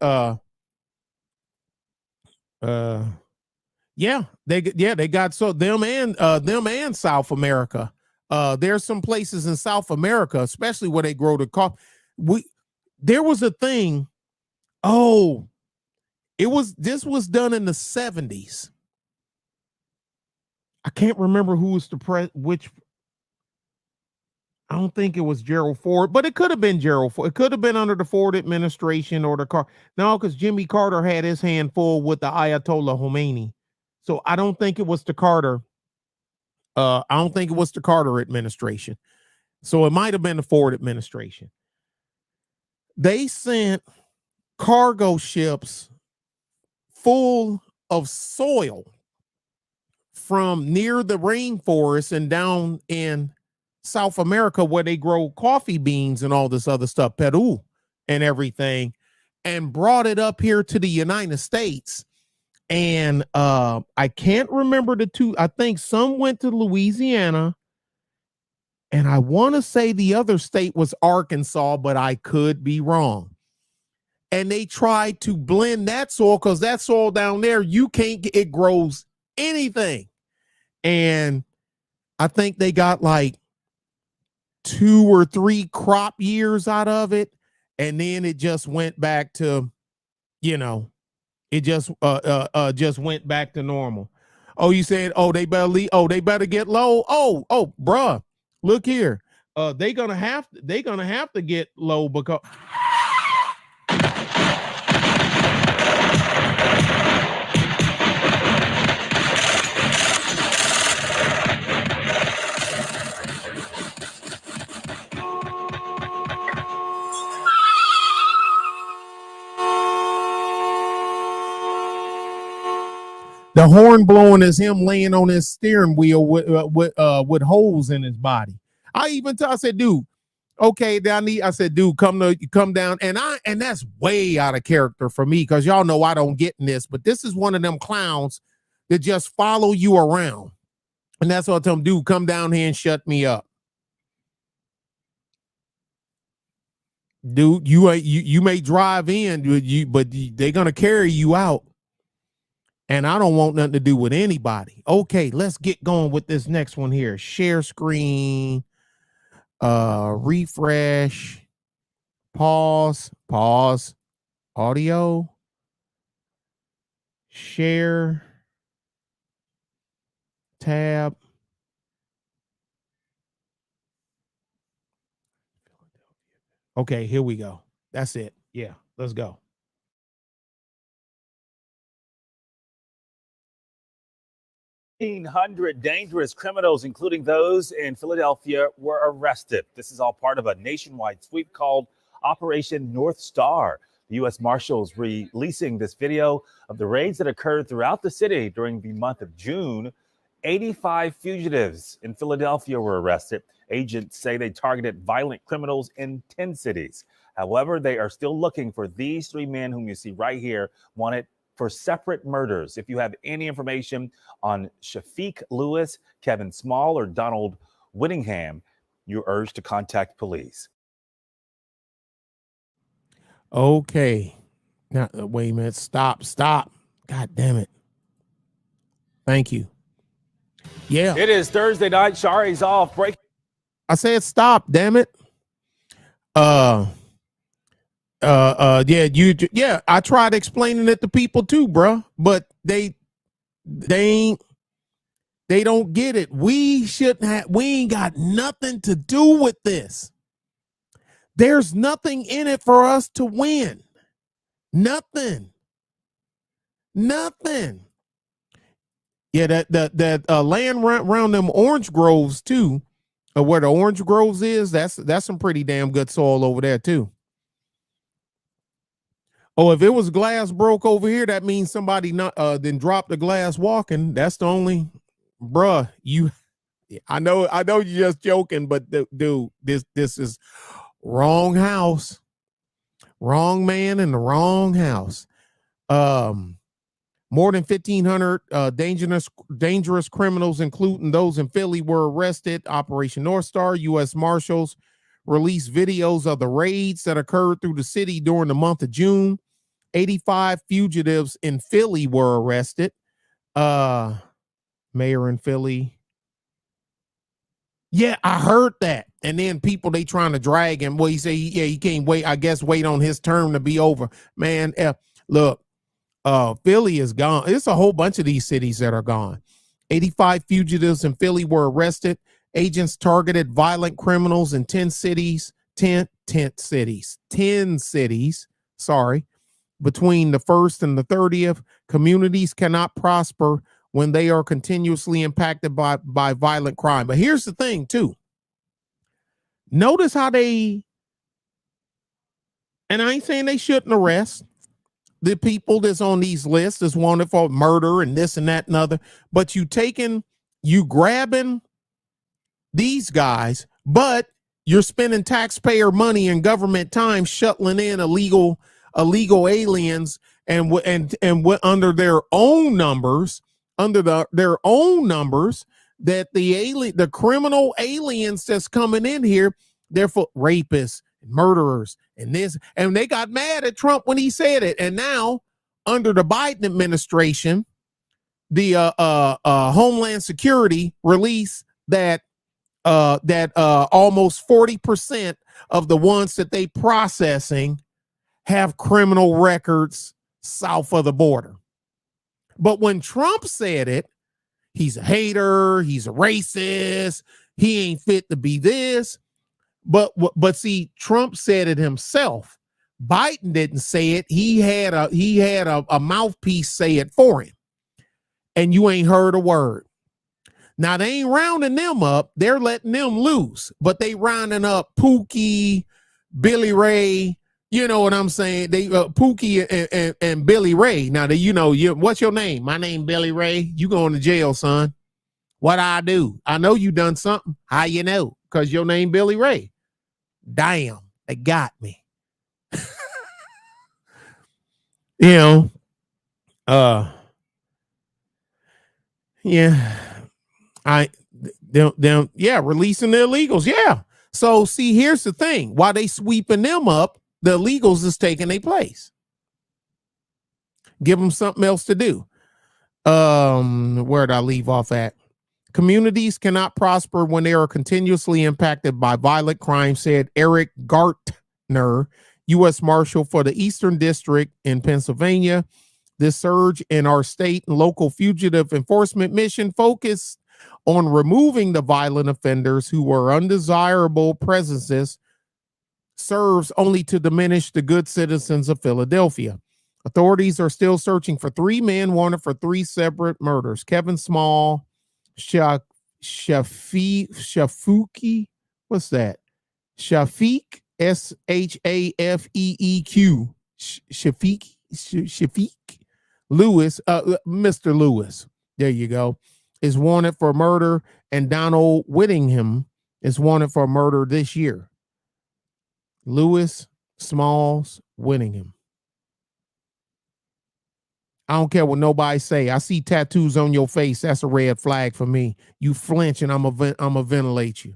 yeah, they got so them and South America. There's some places in South America, especially where they grow the coffee. There was a thing. Oh, this was done in the 70s. I can't remember who was which. I don't think it was Gerald Ford, but it could have been Gerald Ford. It could have been under the Ford administration or the car. No, because Jimmy Carter had his hand full with the Ayatollah Khomeini. So I don't think it was the Carter. I don't think it was the Carter administration. So it might have been the Ford administration. They sent cargo ships full of soil from near the rainforest and down in South America where they grow coffee beans and all this other stuff, Peru and everything, and brought it up here to the United States. And I can't remember the two. I think some went to Louisiana, and I want to say the other state was Arkansas, but I could be wrong. And they tried to blend that soil because that soil down there, it grows anything. And I think they got like 2 or 3 crop years out of it, and then it just went back to, it just went back to normal. Oh, you said, they better leave, they better get low. Oh, bruh, look here. They're gonna have to get low because the horn blowing is him laying on his steering wheel with holes in his body. I said, dude, okay, I said, dude, come down. And that's way out of character for me because y'all know I don't get in this, but this is one of them clowns that just follow you around. And that's what I tell him, dude, come down here and shut me up. Dude, you may drive in, but they're gonna carry you out. And I don't want nothing to do with anybody. Okay, let's get going with this next one here. Share screen, refresh, pause, audio, share, tab. Okay, here we go. That's it. Yeah, let's go. 1,500 dangerous criminals, including those in Philadelphia, were arrested. This is all part of a nationwide sweep called Operation Northstar. The U.S. Marshals releasing this video of the raids that occurred throughout the city during the month of June. 85 fugitives in Philadelphia were arrested. Agents say they targeted violent criminals in 10 cities. However, they are still looking for these 3 men whom you see right here, wanted for separate murders. If you have any information on Shafiq Lewis, Kevin Small, or Donald Whittingham, you're urged to contact police. Okay. Now, wait a minute. Stop. God damn it. Thank you. Yeah. It is Thursday night. Shari's off. Break. I said stop, damn it. Yeah, I tried explaining it to people too, bro, but they don't get it. We ain't got nothing to do with this. There's nothing in it for us to win. Nothing. Yeah, that land around them orange groves too, where the orange groves is, that's some pretty damn good soil over there too. Oh, if it was glass broke over here, that means somebody not then dropped the glass walking. That's the only, bruh. I know you're just joking, but dude, this is wrong house, wrong man in the wrong house. More than 1,500 dangerous criminals, including those in Philly, were arrested. Operation Northstar. U.S. Marshals released videos of the raids that occurred through the city during the month of June. 85 fugitives in Philly were arrested. Mayor in Philly. Yeah, I heard that. And then people, they trying to drag him. Well, he say, yeah, he can't wait. I guess wait on his term to be over. Man, look, Philly is gone. It's a whole bunch of these cities that are gone. 85 fugitives in Philly were arrested. Agents targeted violent criminals in 10 cities. 10 cities. Sorry. Between the 1st and the 30th, communities cannot prosper when they are continuously impacted by violent crime. But here's the thing, too. Notice how and I ain't saying they shouldn't arrest the people that's on these lists is wanted for murder and this and that and other, but you grabbing these guys, but you're spending taxpayer money and government time shuttling in illegal aliens and under their own numbers, their own numbers, that the criminal aliens that's coming in here, they're for rapists and murderers and this, and they got mad at Trump when he said it. And now under the Biden administration, the Homeland Security released that almost 40% of the ones that they processing have criminal records south of the border. But when Trump said it, he's a hater, he's a racist, he ain't fit to be this. But see, Trump said it himself. Biden didn't say it. He had a mouthpiece say it for him. And you ain't heard a word. Now they ain't rounding them up. They're letting them loose, but they rounding up Pookie, Billy Ray. You know what I'm saying? They Pookie and Billy Ray. Now what's your name? My name Billy Ray. You going to jail, son. What I do? I know you done something. How you know? Because your name Billy Ray. Damn, they got me. Yeah, releasing the illegals. Yeah. So see, here's the thing. While they sweeping them up, the illegals is taking their place. Give them something else to do. Where'd I leave off at? Communities cannot prosper when they are continuously impacted by violent crime, said Eric Gartner, U.S. Marshal for the Eastern District in Pennsylvania. This surge in our state and local fugitive enforcement mission focused on removing the violent offenders who are undesirable presences serves only to diminish the good citizens of Philadelphia. Authorities are still searching for 3 men wanted for 3 separate murders. Kevin Small, Shafuki. What's that? Shafiq, Shafeeq. Shafiq Lewis, Mr. Lewis. There you go. Is wanted for murder, and Donald Whittingham is wanted for murder this year. Lewis, Smalls, Whittingham. I don't care what nobody say. I see tattoos on your face. That's a red flag for me. You flinch, and I'm a ventilate you.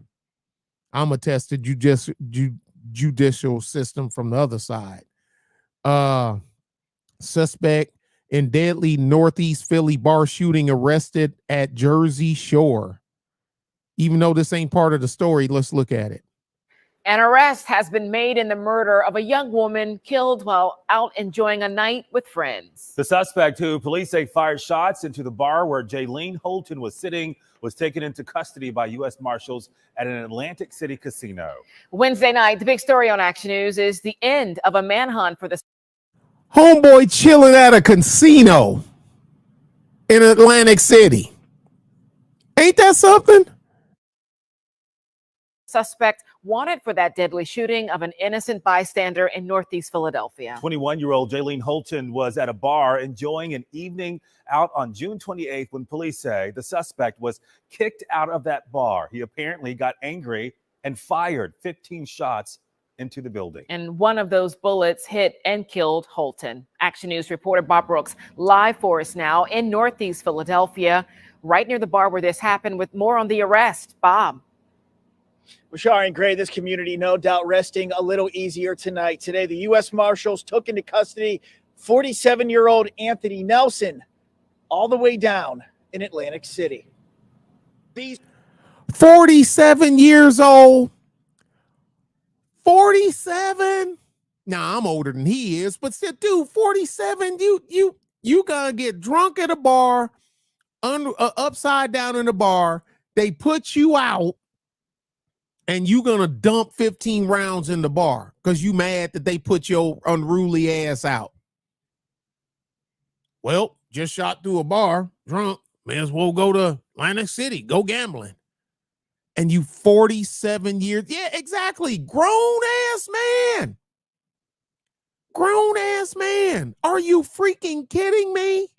I'm a test the judicial system from the other side. Suspect in deadly Northeast Philly bar shooting arrested at Jersey Shore. Even though this ain't part of the story, let's look at it. An arrest has been made in the murder of a young woman killed while out enjoying a night with friends. The suspect, who police say fired shots into the bar where Jaylene Holton was sitting, was taken into custody by U.S. Marshals at an Atlantic City casino. Wednesday night, the big story on Action News is the end of a manhunt for the Homeboy chilling at a casino in Atlantic City. Ain't that something? suspect wanted for that deadly shooting of an innocent bystander in Northeast Philadelphia. 21-year-old Jaylene Holton was at a bar enjoying an evening out on June 28th when police say the suspect was kicked out of that bar. He apparently got angry and fired 15 shots into the building. And one of those bullets hit and killed Holton. Action News reporter Bob Brooks live for us now in Northeast Philadelphia, right near the bar where this happened, with more on the arrest. Bob. Bashar and Gray, this community no doubt resting a little easier tonight. Today, the U.S. Marshals took into custody 47-year-old Anthony Nelson, all the way down in Atlantic City. These 47 years old. 47. Nah, I'm older than he is, but still, dude, 47. You gonna get drunk at a bar, upside down in the bar. They put you out, and you gonna dump 15 rounds in the bar because you mad that they put your unruly ass out. Well, just shot through a bar, drunk. May as well go to Atlantic City, go gambling. And you 47 years. Yeah, exactly. Grown ass man. Grown ass man. Are you freaking kidding me?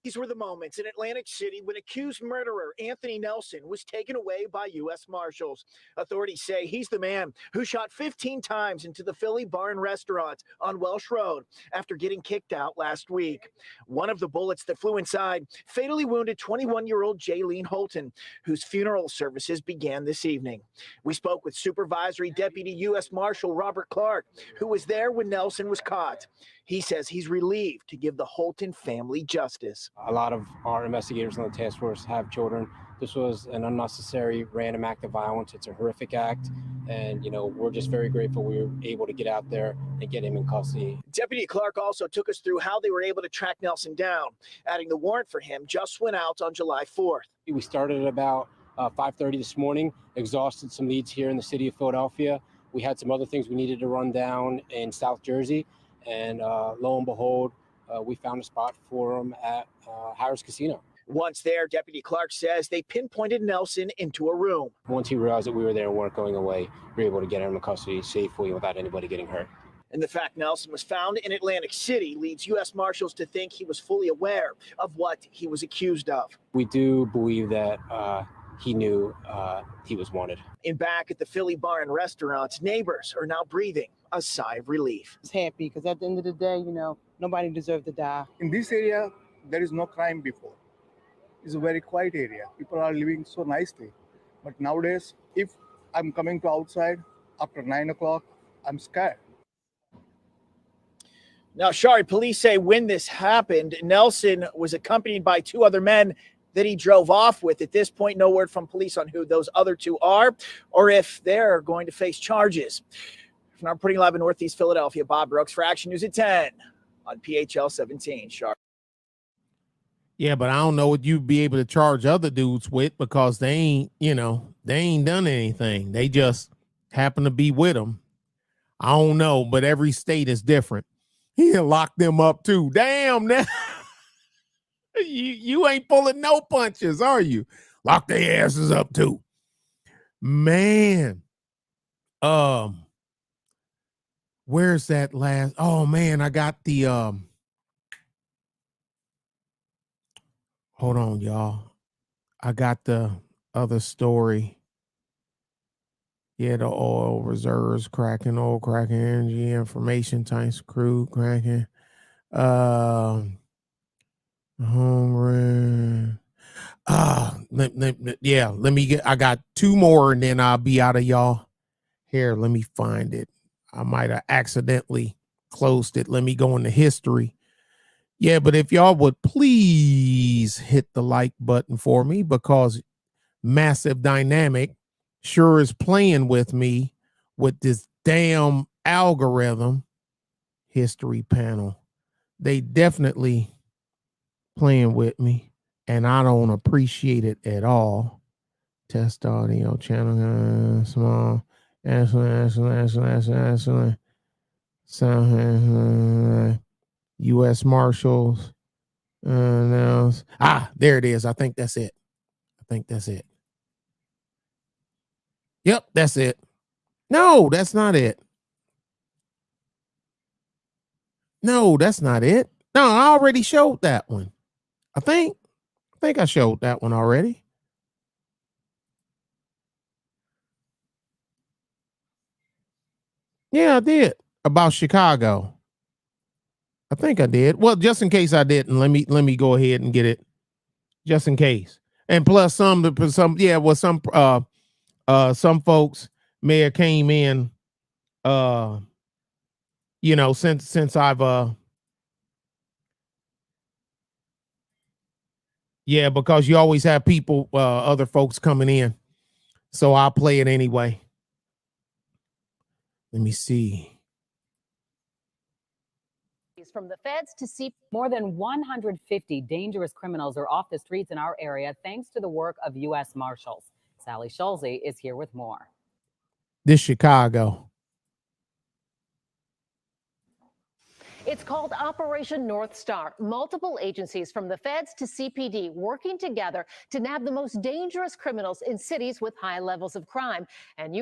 These were the moments in Atlantic City when accused murderer Anthony Nelson was taken away by U.S. Marshals. Authorities say he's the man who shot 15 times into the Philly bar and restaurant on Welsh Road after getting kicked out last week. One of the bullets that flew inside fatally wounded 21-year-old Jaylene Holton, whose funeral services began this evening. We spoke with Supervisory Deputy U.S. Marshal Robert Clark, who was there when Nelson was caught. He says he's relieved to give the Holton family justice. A lot of our investigators on the task force have children. This was an unnecessary random act of violence. It's a horrific act. And, we're just very grateful we were able to get out there and get him in custody. Deputy Clark also took us through how they were able to track Nelson down, adding the warrant for him just went out on July 4th. We started at about 5:30 this morning, exhausted some leads here in the city of Philadelphia. We had some other things we needed to run down in South Jersey. And lo and behold, we found a spot for him at Harris Casino. Once there, Deputy Clark says they pinpointed Nelson into a room. Once he realized that we were there and weren't going away, we were able to get him in custody safely without anybody getting hurt. And the fact Nelson was found in Atlantic City leads U.S. Marshals to think he was fully aware of what he was accused of. We do believe that he knew he was wanted. And back at the Philly bar and restaurant, neighbors are now breathing a sigh of relief. It's happy because at the end of the day, nobody deserved to die. In this area, there is no crime before. It's a very quiet area. People are living so nicely. But nowadays, if I'm coming to outside after 9 o'clock, I'm scared. Now, Shari, police say when this happened, Nelson was accompanied by two other men that he drove off with. At this point, no word from police on who those other two are or if they're going to face charges. From our reporting live in Northeast Philadelphia, Bob Brooks for Action News at 10 on PHL 17. Sharp. Yeah, but I don't know what you'd be able to charge other dudes with because they ain't, they ain't done anything. They just happen to be with them. I don't know, but every state is different. He locked them up too. Damn, now. you ain't pulling no punches, are you? Lock their asses up too. Man. Where's that last? Oh man, I got the hold on, y'all. I got the other story. Yeah, the oil reserves cracking, oil cracking, energy information tanks, crude cracking. Hungry. Let me get. I got two more, and then I'll be out of y'all. Here, let me find it. I might have accidentally closed it. Let me go into history. Yeah, but if y'all would please hit the like button for me, because Massive Dynamic sure is playing with me with this damn algorithm. History panel. They definitely playing with me, and I don't appreciate it at all. Test audio channel small. Sound U.S. Marshals. There it is. I think that's it. Yep, that's it. No, that's not it. No, that's not it. No, I already showed that one. I think I showed that one already. Yeah, I did. About Chicago. I think I did. Well, just in case I didn't, let me go ahead and get it. Just in case. And plus some folks may have came in since I've because you always have people other folks coming in. So I'll play it anyway. Let me see. From the feds to see more than 150 dangerous criminals are off the streets in our area thanks to the work of U.S. Marshals. Sally Schulze is here with more. This Chicago. It's called Operation Northstar. Multiple agencies from the feds to CPD working together to nab the most dangerous criminals in cities with high levels of crime. And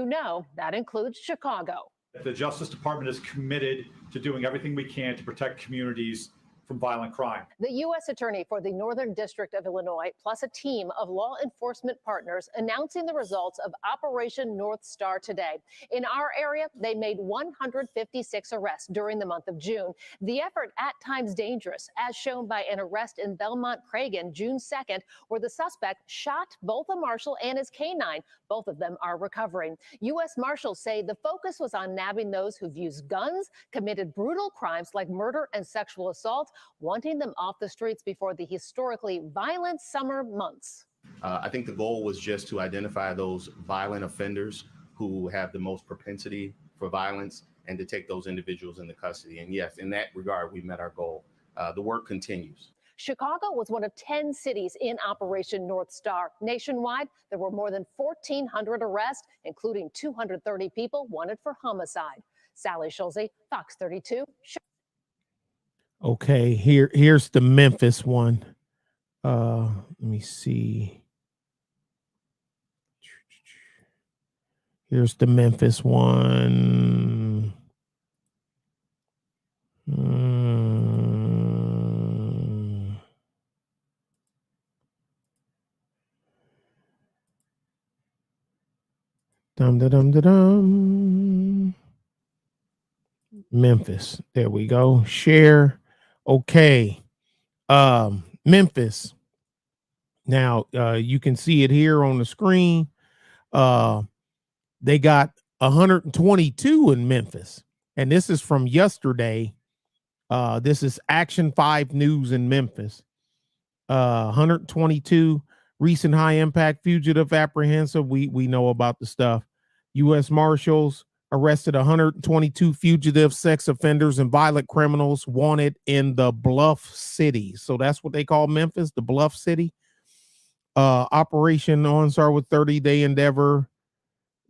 that includes Chicago. The Justice Department is committed to doing everything we can to protect communities from violent crime. The U.S. Attorney for the Northern District of Illinois, plus a team of law enforcement partners, announcing the results of Operation Northstar today. In our area, they made 156 arrests during the month of June. The effort at times dangerous, as shown by an arrest in Belmont Cragen June 2nd, where the suspect shot both a marshal and his canine. Both of them are recovering. U.S. Marshals say the focus was on nabbing those who've used guns, committed brutal crimes like murder and sexual assault, wanting them off the streets before the historically violent summer months. I think the goal was just to identify those violent offenders who have the most propensity for violence and to take those individuals into custody. And yes, in that regard, we met our goal. The work continues. Chicago was one of 10 cities in Operation Northstar. Nationwide, there were more than 1,400 arrests, including 230 people wanted for homicide. Sally Schulze, Fox 32. Okay, here's the Memphis one. Let me see. Here's the Memphis one. Dum. Memphis. There we go. Share. Okay. Memphis. Now you can see it here on the screen. They got 122 in Memphis. And this is from yesterday. This is Action 5 News in Memphis. 122 recent high impact fugitive apprehensive. We know about the stuff. U.S. Marshals arrested 122 fugitive sex offenders and violent criminals wanted in the Bluff City. So that's what they call Memphis, the Bluff City. Operation OnStar with 30-day endeavor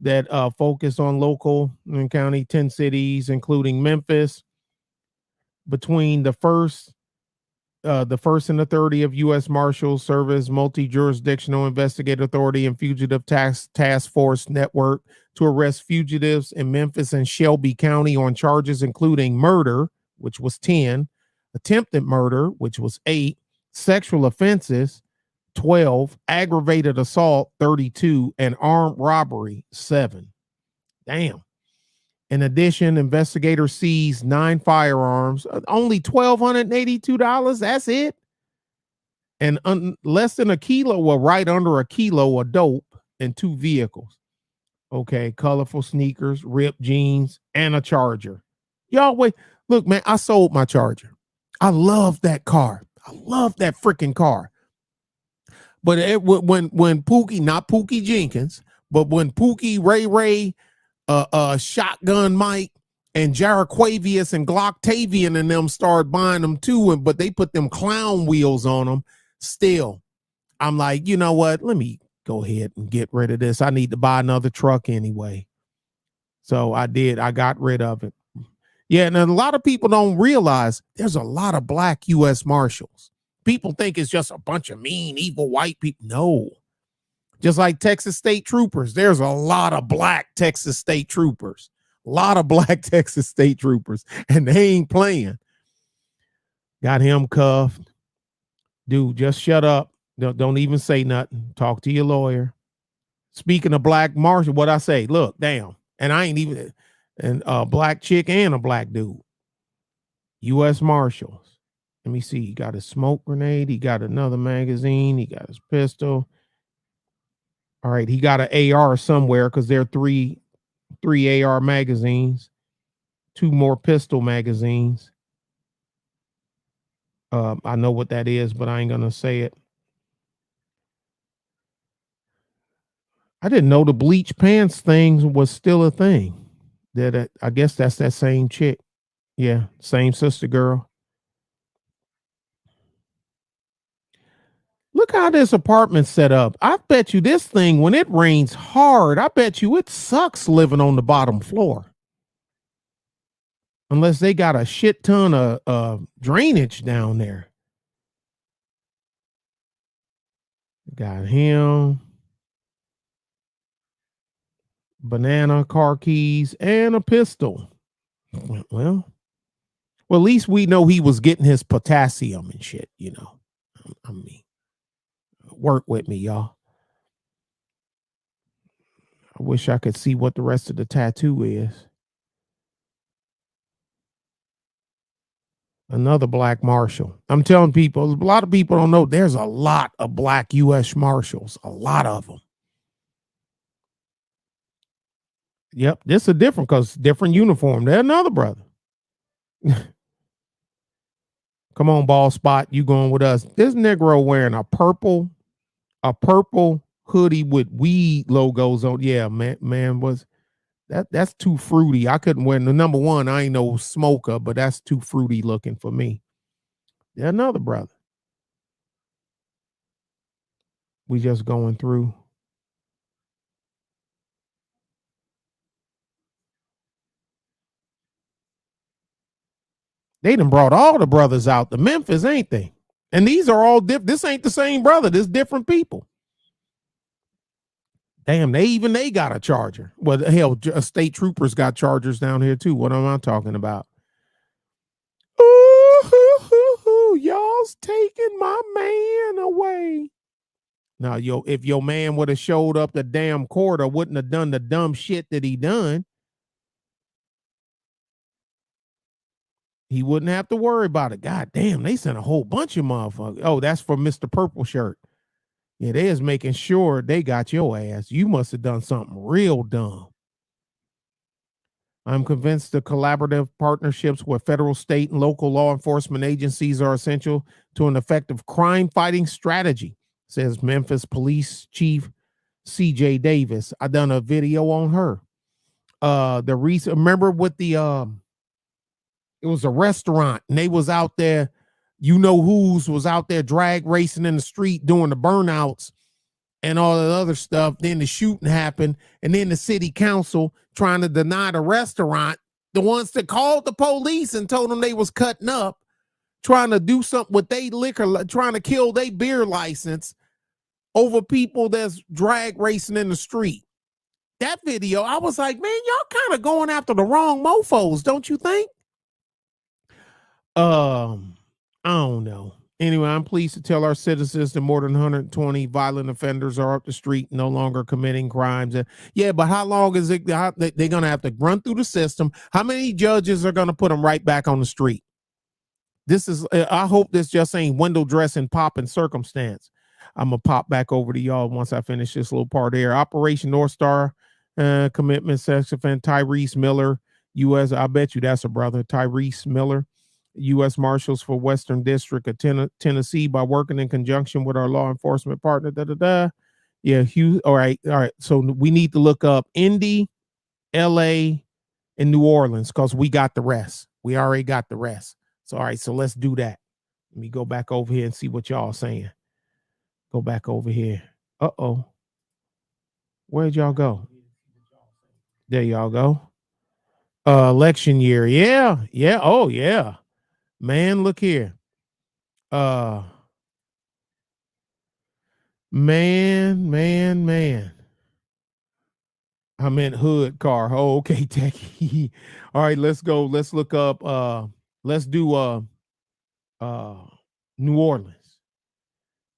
that focused on local and county 10 cities, including Memphis. Between the 1st the first and the 30 of U.S. Marshals Service multi-jurisdictional investigative authority and fugitive task force network to arrest fugitives in Memphis and Shelby County on charges including murder, which was 10, attempted murder, which was 8, sexual offenses, 12, aggravated assault, 32, and armed robbery, 7. Damn. In addition, investigators seized 9 firearms, only $1,282. That's it. And less than a kilo, or right under a kilo of dope, and 2 vehicles. Okay, colorful sneakers, ripped jeans, and a Charger. Y'all wait. Look, man, I sold my Charger. I love that car. I love that freaking car. But when Pookie, not Pookie Jenkins, but when Pookie, Ray, Shotgun Mike, and Jaraquavius and Glocktavian and them started buying them too, but they put them clown wheels on them. Still, I'm like, you know what? Let me go ahead and get rid of this. I need to buy another truck anyway. So I did. I got rid of it. Yeah, and a lot of people don't realize there's a lot of black U.S. Marshals. People think it's just a bunch of mean, evil white people. No. Just like Texas State Troopers, there's a lot of black Texas State Troopers. A lot of black Texas State Troopers, and they ain't playing. Got him cuffed. Dude, just shut up. Don't even say nothing. Talk to your lawyer. Speaking of black marshal, what I say? Look, damn. And I ain't even, and a black chick and a black dude. U.S. Marshals. Let me see. He got a smoke grenade. He got another magazine. He got his pistol. All right. He got an AR somewhere because there are three AR magazines. 2 more pistol magazines. I know what that is, but I ain't going to say it. I didn't know the bleach pants thing was still a thing. I guess that's that same chick. Yeah. Same sister girl. Look how this apartment's set up. I bet you this thing, when it rains hard, I bet you it sucks living on the bottom floor. Unless they got a shit ton of drainage down there. Got him. Banana, car keys, and a pistol. Well, at least we know he was getting his potassium and shit, you know. I mean, work with me, y'all. I wish I could see what the rest of the tattoo is. Another black marshal. I'm telling people, a lot of people don't know there's a lot of black U.S. Marshals. A lot of them. Yep, this is different because different uniform. There's another brother. Come on, ball spot. You going with us. This Negro wearing a purple hoodie with weed logos on. Yeah, man was that's too fruity. I couldn't wear the number one. I ain't no smoker, but that's too fruity looking for me. There's another brother. We just going through. They done brought all the brothers out to Memphis, ain't they? And these are all different. This ain't the same brother. This different people. Damn, they got a Charger. Well, hell, state troopers got Chargers down here too. What am I talking about? Ooh, y'all's taking my man away. Now, if your man would have showed up the damn court or wouldn't have done the dumb shit that he done, he wouldn't have to worry about it. God damn, they sent a whole bunch of motherfuckers. Oh, that's for Mr. Purple Shirt. Yeah, they is making sure they got your ass. You must have done something real dumb. I'm convinced the collaborative partnerships with federal, state, and local law enforcement agencies are essential to an effective crime-fighting strategy, says Memphis Police Chief C.J. Davis. I done a video on her. Remember with the it was a restaurant and they was out there, you know who's was out there drag racing in the street doing the burnouts and all that other stuff. Then the shooting happened, and then the city council trying to deny the restaurant, the ones that called the police and told them they was cutting up, trying to do something with they liquor, trying to kill their beer license over people that's drag racing in the street. That video, I was like, man, y'all kind of going after the wrong mofos, don't you think? I don't know. Anyway, I'm pleased to tell our citizens that more than 120 violent offenders are up the street, no longer committing crimes. Yeah, but how long is it? They're going to have to run through the system. How many judges are going to put them right back on the street? This is, I hope this just ain't window dressing, popping circumstance. I'm going to pop back over to y'all once I finish this little part here. Operation Northstar commitment sex offender Tyrese Miller, U.S. I bet you that's a brother, Tyrese Miller. U.S. Marshals for Western District of Tennessee by working in conjunction with our law enforcement partner. Yeah, Hugh. All right. So we need to look up Indy, L.A., and New Orleans because we got the rest. We already got the rest. So, all right. So let's do that. Let me go back over here and see what y'all saying. Go back over here. Uh-oh. Where'd y'all go? There y'all go. Election year. Yeah. Yeah. Oh, yeah. Man, look here. Man. I meant hood car. Oh, okay, techie. All right, let's go. Let's look up. Let's do New Orleans.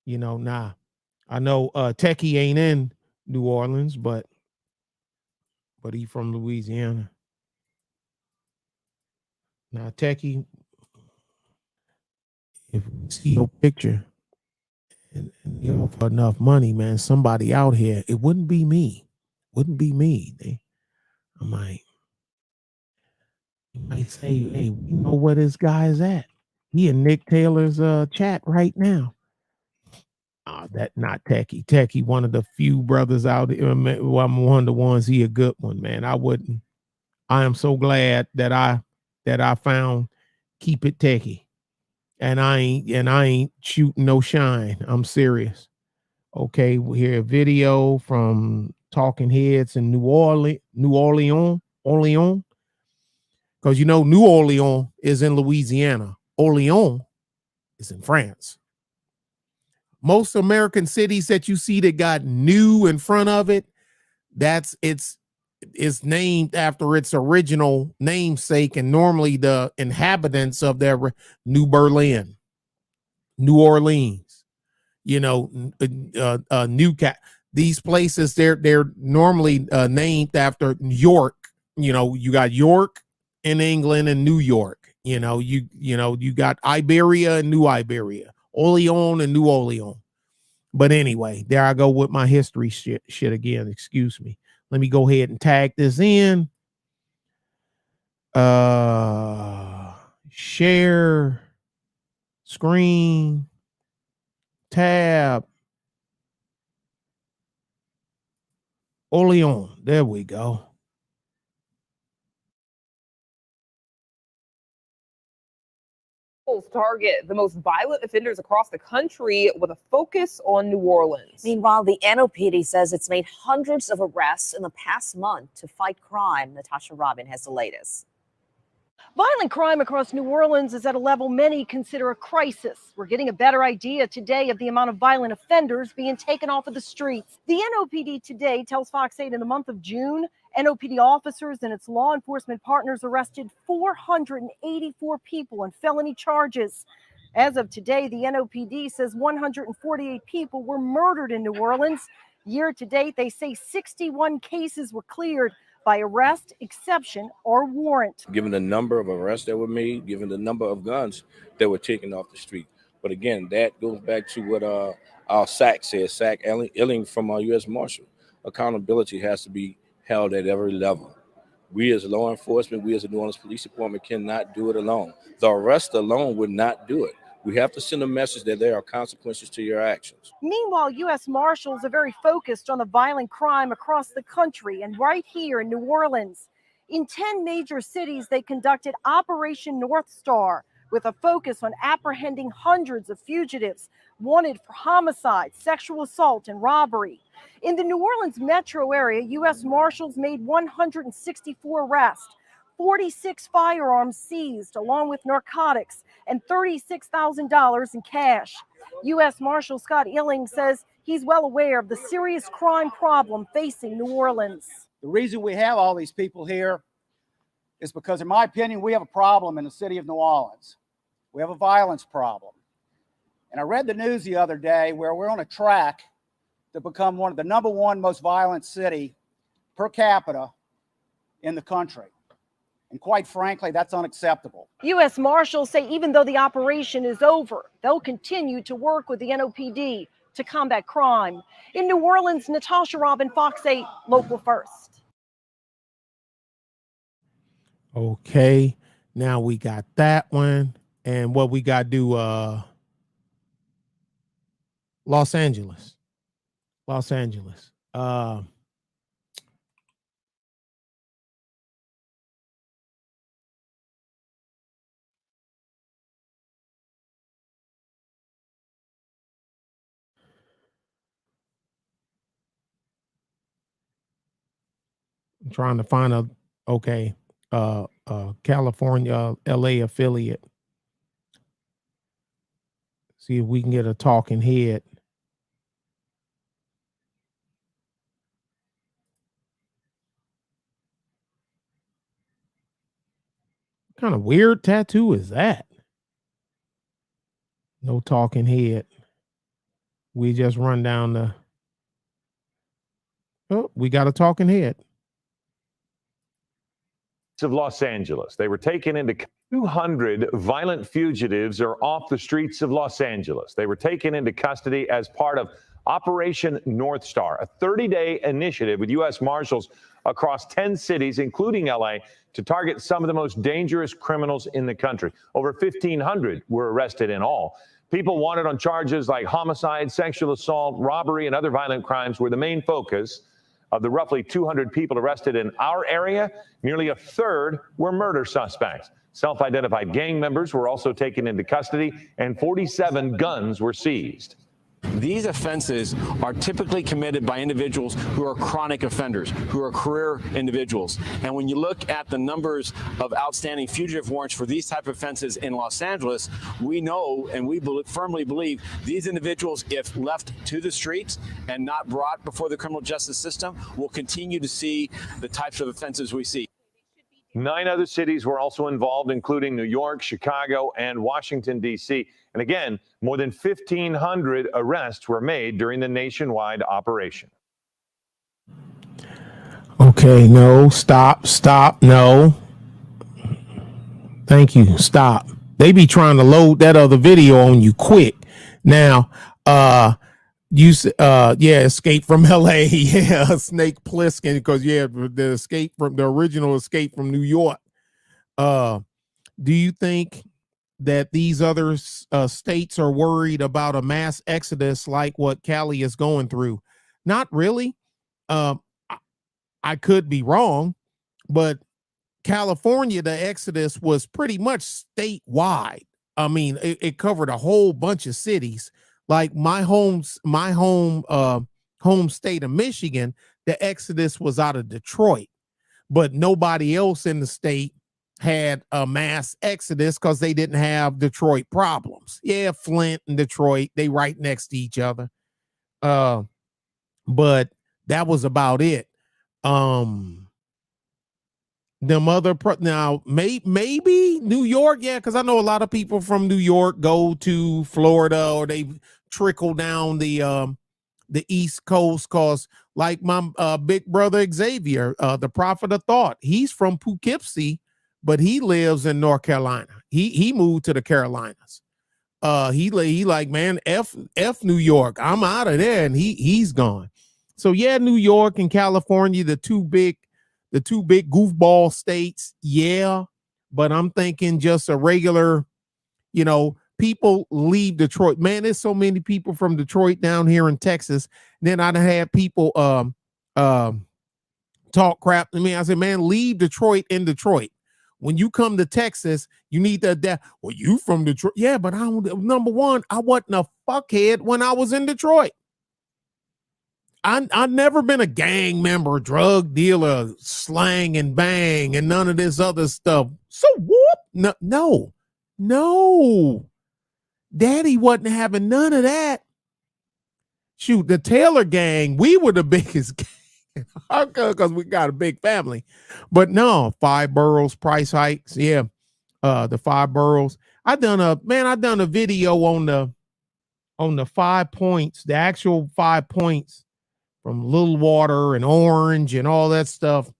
You know, I know techie ain't in New Orleans, but he from Louisiana. Now, techie, if you see your picture and you offer enough money, man, somebody out here, it wouldn't be me. Wouldn't be me. I might say, hey, we know where this guy is at. He in Nick Taylor's chat right now. That not Techie. Techie, one of the few brothers out here. Well, I'm one of the ones. He a good one, man. I am so glad that I found Keep It Techie. And I ain't shooting no shine. I'm serious. Okay, we hear a video from Talking Heads in New Orleans. Because you know New Orleans is in Louisiana. Orleans is in France. Most American cities that you see that got new in front of it, it's named after its original namesake, and normally the inhabitants of their New Berlin, New Orleans, you know, Newcastle. These places they're normally named after York. You know, you got York in England and New York. You know, you got Iberia and New Iberia, Orleans and New Orleans. But anyway, there I go with my history shit again. Excuse me. Let me go ahead and tag this in. Share screen tab. Orleans. There we go. Target the most violent offenders across the country with a focus on New Orleans. Meanwhile, the NOPD says it's made hundreds of arrests in the past month to fight crime. Natasha Robin has the latest. Violent crime across New Orleans is at a level many consider a crisis. We're getting a better idea today of the amount of violent offenders being taken off of the streets. The NOPD today tells Fox 8 in the month of June, NOPD officers and its law enforcement partners arrested 484 people on felony charges. As of today, the NOPD says 148 people were murdered in New Orleans. Year to date, they say 61 cases were cleared by arrest, exception, or warrant. Given the number of arrests that were made, given the number of guns that were taken off the street. But again, that goes back to what our SAC says, SAC Illing from our U.S. Marshal. Accountability has to be held at every level. We as law enforcement, we as the New Orleans Police Department cannot do it alone. The arrest alone would not do it. We have to send a message that there are consequences to your actions. Meanwhile, U.S. Marshals are very focused on the violent crime across the country and right here in New Orleans. In 10 major cities, they conducted Operation Northstar with a focus on apprehending hundreds of fugitives wanted for homicide, sexual assault, and robbery. In the New Orleans metro area, U.S. Marshals made 164 arrests. 46 firearms seized, along with narcotics and $36,000 in cash. U.S. Marshal Scott Illing says he's well aware of the serious crime problem facing New Orleans. The reason we have all these people here is because, in my opinion, we have a problem in the city of New Orleans. We have a violence problem. And I read the news the other day where we're on a track to become one of the #1 most violent city per capita in the country. And quite frankly, that's unacceptable. U.S. Marshals say even though the operation is over, they'll continue to work with the NOPD to combat crime. In New Orleans, Natasha Robin, Fox 8, Local First. Okay, now we got that one. And what we got to do, Los Angeles. I'm trying to find a California LA affiliate. See if we can get a talking head. What kind of weird tattoo is that? No talking head. We just run down the. Oh, we got a talking head. Of Los Angeles. They were taken into 200 violent fugitives are off the streets of Los Angeles. They were taken into custody as part of Operation Northstar, a 30-day initiative with U.S. Marshals across 10 cities, including L.A., to target some of the most dangerous criminals in the country. Over 1,500 were arrested in all. People wanted on charges like homicide, sexual assault, robbery, and other violent crimes were the main focus. Of the roughly 200 people arrested in our area, nearly a third were murder suspects. Self-identified gang members were also taken into custody, and 47 guns were seized. These offenses are typically committed by individuals who are chronic offenders, who are career individuals. And when you look at the numbers of outstanding fugitive warrants for these type of offenses in Los Angeles, we know and we firmly believe these individuals, if left to the streets and not brought before the criminal justice system, will continue to see the types of offenses we see. 9 other cities were also involved, including New York, Chicago, and Washington, D.C. And again, more than 1,500 arrests were made during the nationwide operation. Okay, no, stop, no. Thank you, stop. They be trying to load that other video on you quick. Now, Escape from LA. Yeah, Snake Plissken, because the original Escape from New York. Do you think that these other states are worried about a mass exodus like what Cali is going through? Not really. I could be wrong, but California, the exodus was pretty much statewide. I mean, it covered a whole bunch of cities. Like my home state of Michigan, the exodus was out of Detroit, but nobody else in the state had a mass exodus because they didn't have Detroit problems. Yeah, Flint and Detroit, they right next to each other. But that was about it. Now maybe New York, yeah, because I know a lot of people from New York go to Florida or they trickle down the East Coast, cause like my big brother Xavier, the prophet of thought, he's from Poughkeepsie, but he lives in North Carolina. He moved to the Carolinas. He like, man, F New York, I'm out of there, and he's gone. So yeah, New York and California, the two big goofball states, yeah, but I'm thinking just a regular, people leave Detroit. Man, there's so many people from Detroit down here in Texas. Then I'd have people talk crap to me. I said, man, leave Detroit in Detroit. When you come to Texas, you need to adapt. Well, you from Detroit? Yeah, but number one, I wasn't a fuckhead when I was in Detroit. I've never been a gang member, drug dealer, slang and bang, and none of this other stuff. So whoop, no. Daddy wasn't having none of that. Shoot, the Taylor gang, we were the biggest gang because we got a big family. But no, 5 boroughs, price hikes. Yeah, the 5 boroughs. I done a video on the 5 points, the actual 5 points from Little Water and Orange and all that stuff.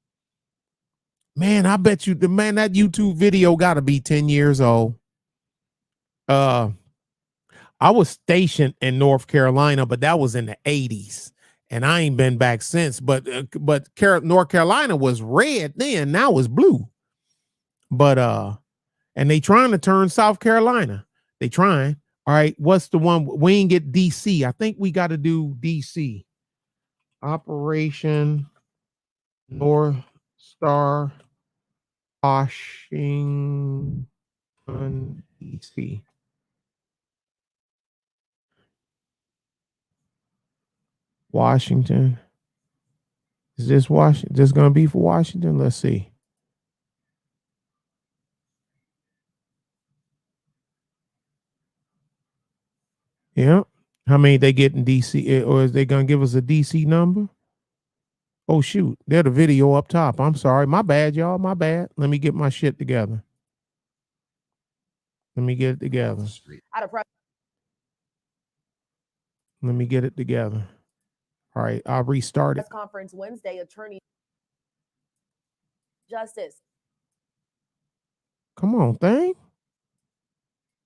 Man, I bet you that YouTube video got to be 10 years old. I was stationed in North Carolina, but that was in the 80s, and I ain't been back since. But North Carolina was red then, now it's blue. But and they trying to turn South Carolina. They trying. All right, what's the one? We ain't get DC. I think we got to do DC. Operation Northstar, Washington, DC. Washington. Is this Washington? This going to be for Washington? Let's see. Yeah. How many they get in DC? Or is they going to give us a DC number? Oh, shoot. There's the video up top. I'm sorry. My bad, y'all. My bad. Let me get my shit together. Let me get it together. Let me get it together. All right, I'll restart it. Press conference Wednesday, Attorney Justice. Come on, thing.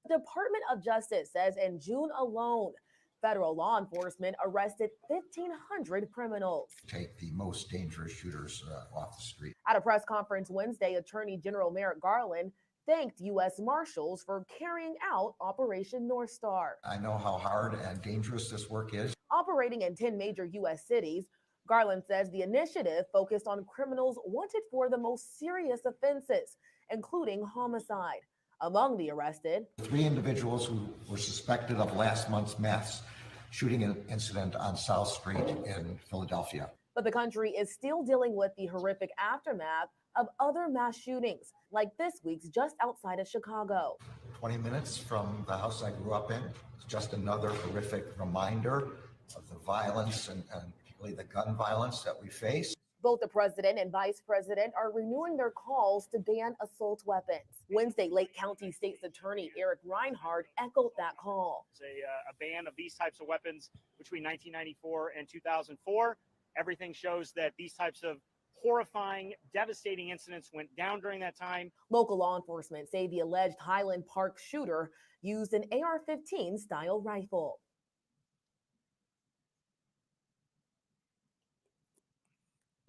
The Department of Justice says in June alone, federal law enforcement arrested 1,500 criminals. Take the most dangerous shooters off the street. At a press conference Wednesday, Attorney General Merrick Garland thanked U.S. Marshals for carrying out Operation Northstar. I know how hard and dangerous this work is. Operating in 10 major U.S. cities, Garland says the initiative focused on criminals wanted for the most serious offenses, including homicide. Among the arrested, 3 individuals who were suspected of last month's mass shooting incident on South Street in Philadelphia. But the country is still dealing with the horrific aftermath of other mass shootings, like this week's just outside of Chicago. 20 minutes from the house I grew up in. It's just another horrific reminder of the violence and particularly the gun violence that we face. Both the president and vice president are renewing their calls to ban assault weapons. Wednesday, Lake County State's Attorney Eric Reinhardt echoed that call. It's a ban of these types of weapons between 1994 and 2004. Everything shows that these types of horrifying, devastating incidents went down during that time. Local law enforcement say the alleged Highland Park shooter used an AR-15 style rifle.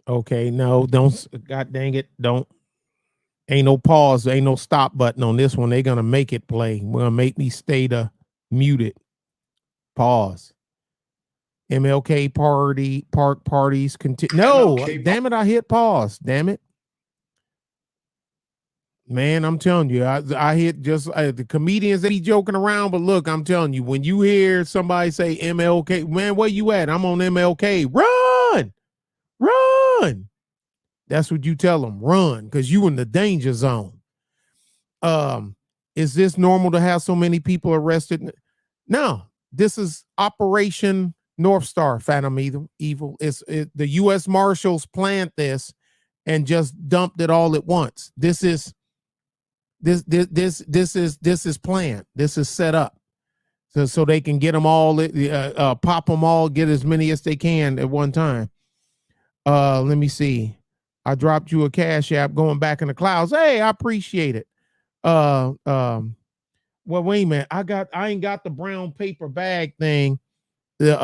Okay, no, don't. God dang it, don't. Ain't no pause, ain't no stop button on this one. They're gonna make it play. We're gonna make me stay muted. Pause. MLK park parties continue. No, damn it, I hit pause. Damn it. Man, I'm telling you, I hit just the comedians, they be joking around, but look, I'm telling you, when you hear somebody say MLK, man, where you at? I'm on MLK. Run. That's what you tell them. Run, because you in the danger zone. Is this normal to have so many people arrested? No, this is Operation Northstar, Phantom Evil. The U.S. Marshals planned this and just dumped it all at once. This is planned. This is set up so they can get them all, pop them all, get as many as they can at one time. Let me see. I dropped you a Cash App going back in the clouds. Hey, I appreciate it. Well, wait a minute. I ain't got the brown paper bag thing. So,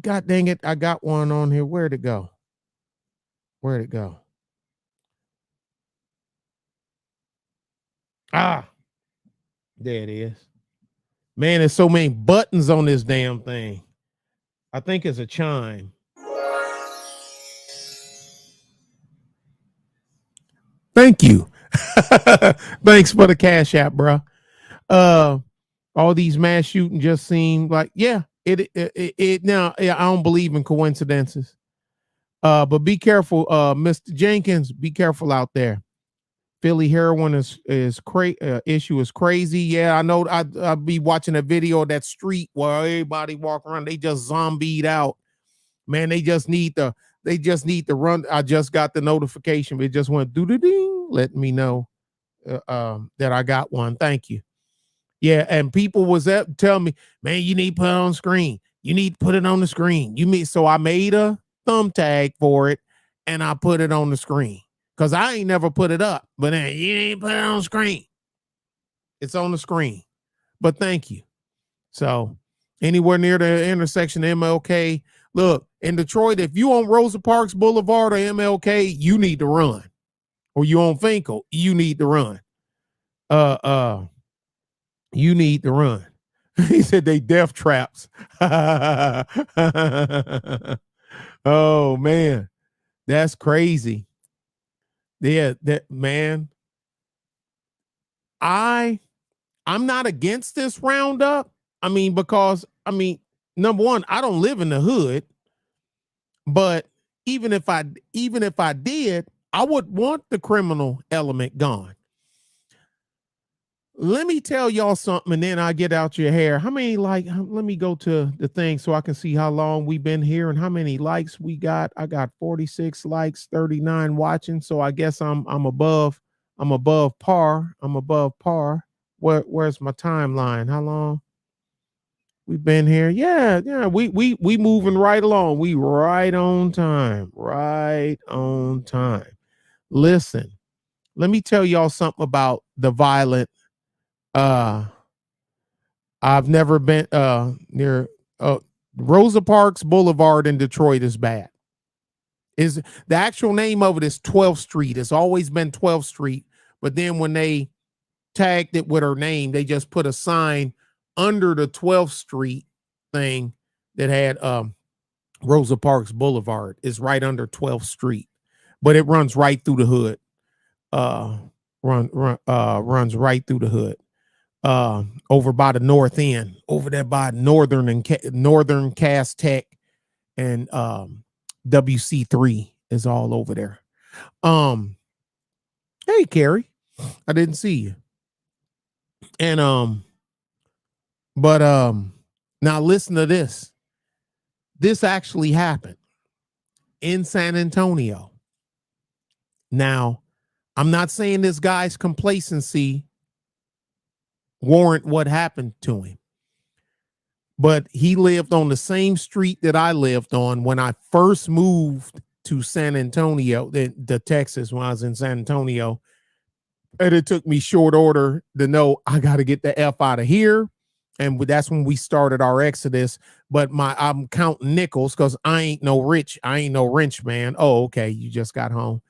God dang it, I got one on here. Where'd it go? Ah, there it is. Man, there's so many buttons on this damn thing. I think it's a chime. Thank you. Thanks for the Cash App, bro. All these mass shooting just seem like, yeah, Now I don't believe in coincidences. But be careful, Mr. Jenkins. Be careful out there. Philly heroin issue is crazy. Yeah, I know. I'll be watching a video of that street where everybody walk around. They just zombied out. Man, they just need to run. I just got the notification. It just went doo-doo-ding, let me know that I got one. Thank you. Yeah, and people was telling me, man, you need to put it on screen. You need to put it on the screen. So I made a thumbtack for it and I put it on the screen. Because I ain't never put it up. But then you ain't put it on the screen. It's on the screen. But thank you. So anywhere near the intersection of MLK, look, in Detroit, if you on Rosa Parks Boulevard or MLK, you need to run. Or you on Finkel, you need to run. You need to run. He said they death traps. Oh man, that's crazy. Yeah, that man. I'm not against this roundup. I mean, because number one, I don't live in the hood, but even if I did, I would want the criminal element gone. Let me tell y'all something, and then I get out your hair. How many let me go to the thing so I can see how long we've been here and how many likes we got. I got 46 likes, 39 watching. So I guess I'm above par. I'm above par. Where's my timeline? How long we've been here? Yeah. We moving right along. We right on time. Right on time. Listen, let me tell y'all something about the violent. I've never been near Rosa Parks Boulevard in Detroit is bad. Is the actual name of it is 12th Street. It's always been 12th Street, but then when they tagged it with her name, they just put a sign under the 12th Street thing that had Rosa Parks Boulevard is right under 12th Street, but it runs right through the hood. Runs right through the hood. Over by the north end, over there by Northern Cast Tech and WC3 is all over there. Hey Carrie, I didn't see you. And but now listen to this. This actually happened in San Antonio. Now, I'm not saying this guy's complacency warrant what happened to him, but he lived on the same street that I lived on when I first moved to San Antonio, the Texas, when I was in San Antonio. And it took me short order to know I got to get the F out of here. And that's when we started our exodus. But I'm counting nickels because I ain't no rich man. Oh, okay. You just got home.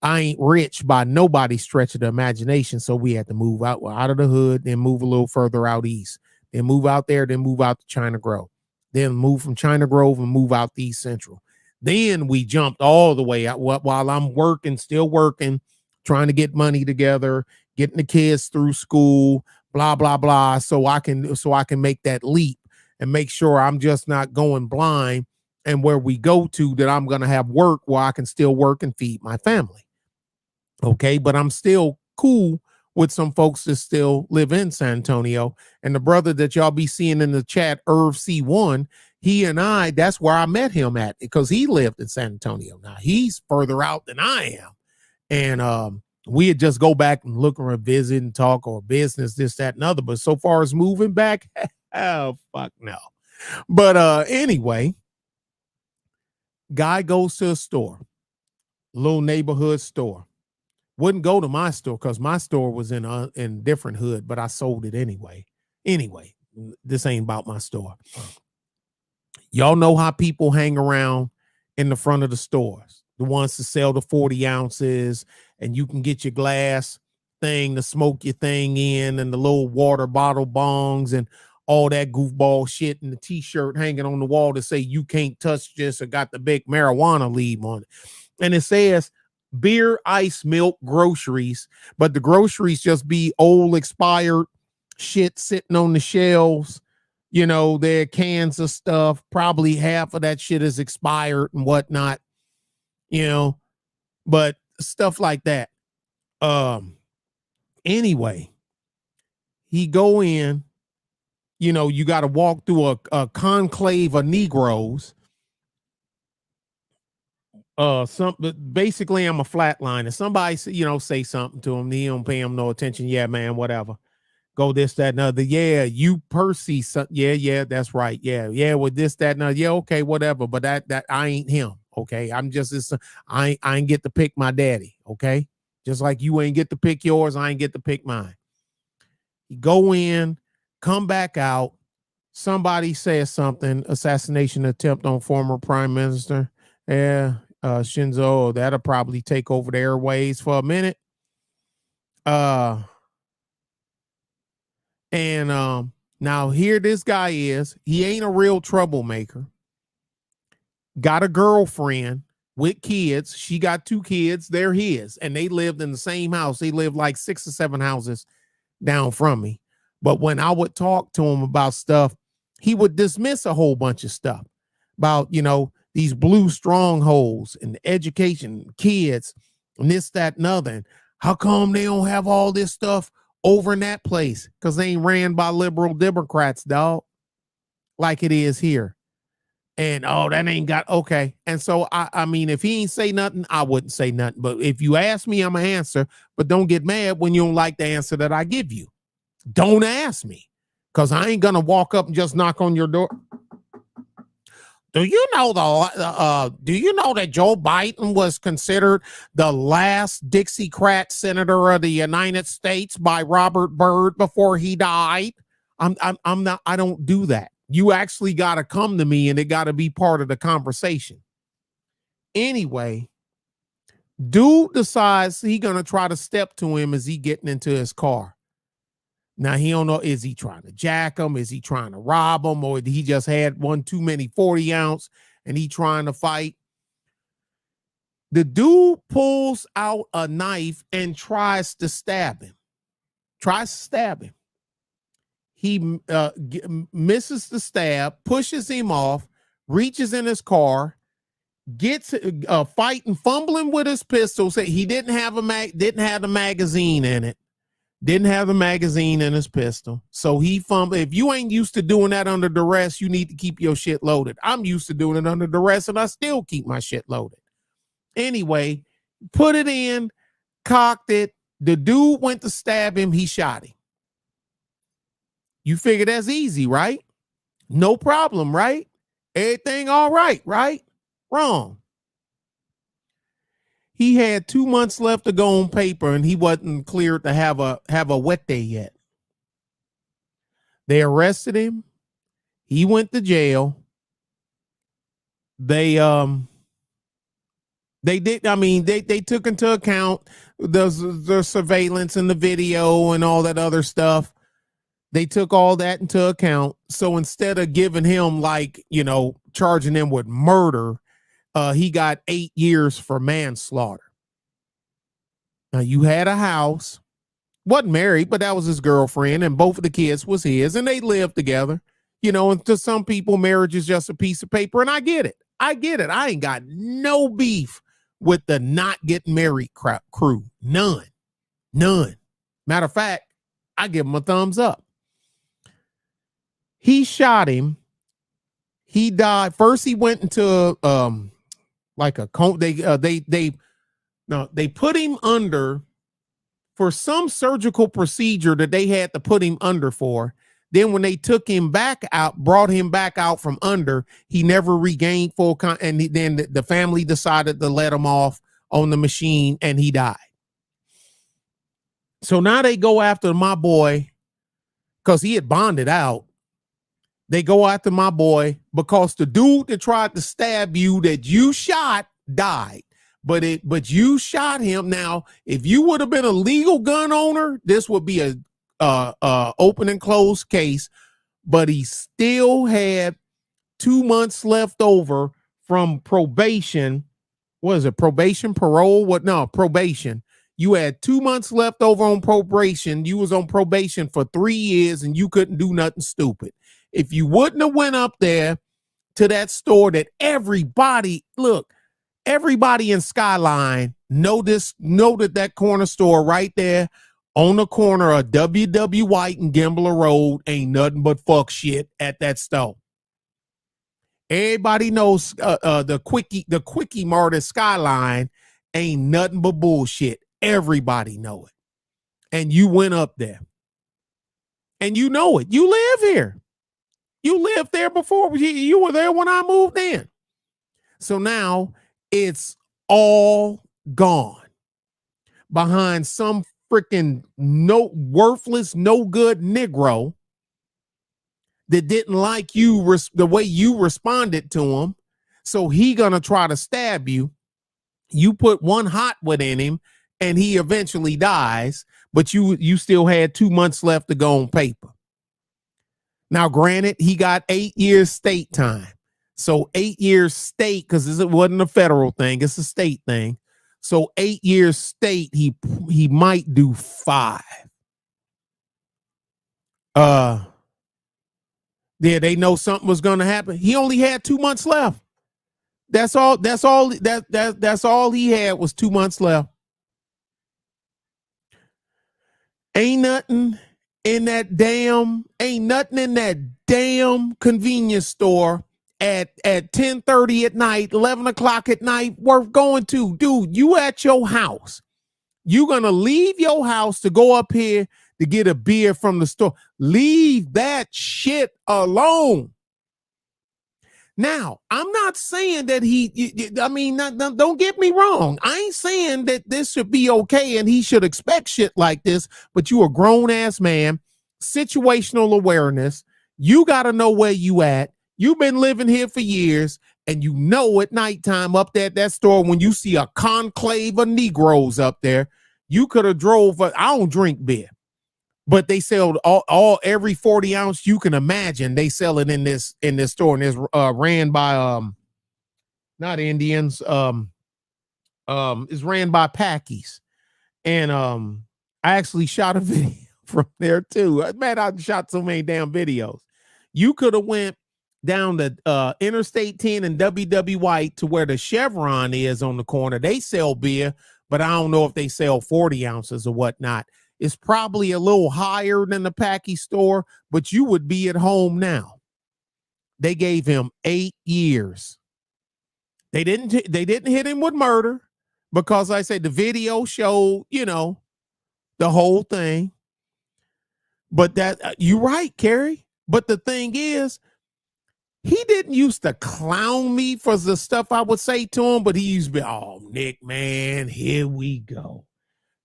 I ain't rich by nobody's stretch of the imagination. So we had to move out of the hood, then move a little further out east, then move out there, then move out to China Grove, then move from China Grove and move out to East Central. Then we jumped all the way out while I'm still working, trying to get money together, getting the kids through school, blah, blah, blah. So I can make that leap and make sure I'm just not going blind. And where we go to that I'm going to have work where I can still work and feed my family. Okay, but I'm still cool with some folks that still live in San Antonio. And the brother that y'all be seeing in the chat, Irv C1, he and I, that's where I met him at because he lived in San Antonio. Now he's further out than I am. And we had just go back and look or visit and talk or business, this, that, and other. But so far as moving back, oh, fuck no. But anyway, guy goes to a store, little neighborhood store. Wouldn't go to my store because my store was in a different hood, but I sold it anyway. Anyway, this ain't about my store. Y'all know how people hang around in the front of the stores, the ones that sell the 40 ounces, and you can get your glass thing to smoke your thing in, and the little water bottle bongs and all that goofball shit, and the t-shirt hanging on the wall to say you can't touch this or got the big marijuana leaf on it. And it says beer, ice, milk, groceries, but the groceries just be old expired shit sitting on the shelves, You know, their cans of stuff. Probably half of that shit is expired and whatnot. You know, but stuff like that. Anyway, he go in. You know, you got to walk through a conclave of Negroes. Basically, I'm a flatliner. Somebody, say something to him. He don't pay him no attention. Yeah, man, whatever. Go this, that, and other. Yeah, you Percy. Yeah, that's right. Yeah, with this, that, and other. Yeah, okay, whatever. But that I ain't him. Okay, I'm just this. I ain't get to pick my daddy. Okay, just like you ain't get to pick yours, I ain't get to pick mine. You go in, come back out. Somebody says something. Assassination attempt on former prime minister. Yeah. Shinzo, that'll probably take over the airways for a minute. Now here this guy is. He ain't a real troublemaker. Got a girlfriend with kids. She got 2 kids. They're his. And they lived in the same house. They lived like 6 or 7 houses down from me. But when I would talk to him about stuff, he would dismiss a whole bunch of stuff about, these blue strongholds and education, kids, and this, that, and other. And how come they don't have all this stuff over in that place? Because they ain't ran by liberal Democrats, dog, like it is here. And, that ain't got, okay. And so, I mean, if he ain't say nothing, I wouldn't say nothing. But if you ask me, I'm going to answer. But don't get mad when you don't like the answer that I give you. Don't ask me, because I ain't going to walk up and just knock on your door. Do you know that Joe Biden was considered the last Dixiecrat senator of the United States by Robert Byrd before he died? I don't do that. You actually got to come to me, and it got to be part of the conversation. Anyway, dude decides he gonna try to step to him as he getting into his car. Now, he don't know, is he trying to jack him? Is he trying to rob him? Or he just had one too many 40 ounce and he trying to fight? The dude pulls out a knife and tries to stab him. He misses the stab, pushes him off, reaches in his car, gets fighting, fumbling with his pistol. Say he didn't have the magazine in it. Didn't have the magazine in his pistol. So he fumbled. If you ain't used to doing that under duress, you need to keep your shit loaded. I'm used to doing it under duress, and I still keep my shit loaded. Anyway, put it in, cocked it. The dude went to stab him. He shot him. You figure that's easy, right? No problem, right? Everything all right, right? Wrong. He had 2 months left to go on paper, and he wasn't cleared to have a wet day yet. They arrested him. He went to jail. They took into account the surveillance and the video and all that other stuff. They took all that into account. So instead of giving him charging him with murder, he got 8 years for manslaughter. Now, you had a house, wasn't married, but that was his girlfriend, and both of the kids was his, and they lived together. And to some people, marriage is just a piece of paper, and I get it. I ain't got no beef with the not getting married crew. None. Matter of fact, I give him a thumbs up. He shot him. He died. First, he went into like a coma. They put him under for some surgical procedure that they had to put him under for. Then when they took him back out, brought him back out from under, he never regained full and then the family decided to let him off on the machine, and he died. So now they go after my boy because he had bonded out. They go after my boy because the dude that tried to stab you that you shot died. But you shot him. Now, if you would have been a legal gun owner, this would be a open and closed case. But he still had 2 months left over from probation. What is it? Probation, parole? Probation. You had 2 months left over on probation. You was on probation for 3 years, and you couldn't do nothing stupid. If you wouldn't have went up there to that store that everybody in Skyline know that corner store right there on the corner of W.W. White and Gambler Road ain't nothing but fuck shit at that store. Everybody knows the quickie mart at Skyline ain't nothing but bullshit. Everybody know it. And you went up there. And you know it. You live here. You lived there before. You were there when I moved in. So now it's all gone behind some freaking worthless, no good Negro that didn't like you the way you responded to him. So he gonna try to stab you. You put one hot one in him and he eventually dies, but you still had 2 months left to go on paper. Now, granted, he got 8 years state time. So 8 years state, because it wasn't a federal thing, it's a state thing. So 8 years state, he might do 5. Yeah, they know something was gonna happen. He only had 2 months left. That's all he had was 2 months left. Ain't nothing in that damn convenience store at 10:30 at night, 11 o'clock at night worth going to. Dude, you at your house. You gonna leave your house to go up here to get a beer from the store. Leave that shit alone. Now, I'm not saying that don't get me wrong. I ain't saying that this should be okay and he should expect shit like this, but you a grown-ass man, situational awareness. You got to know where you at. You've been living here for years, and you know at nighttime up there at that store when you see a conclave of Negroes up there, you could have drove. I don't drink beer. But they sell every 40 ounce you can imagine. They sell it in this store, and it's ran by not Indians. It's ran by Packies, and I actually shot a video from there too. Man, I shot so many damn videos. You could have went down the Interstate 10 and W.W. White to where the Chevron is on the corner. They sell beer, but I don't know if they sell 40 ounces or whatnot. It's probably a little higher than the Packy store, but you would be at home now. They gave him 8 years. They didn't hit him with murder because I said the video showed, the whole thing. But that you're right, Carrie. But the thing is, he didn't used to clown me for the stuff I would say to him, but he used to be, oh, Nick, man, here we go.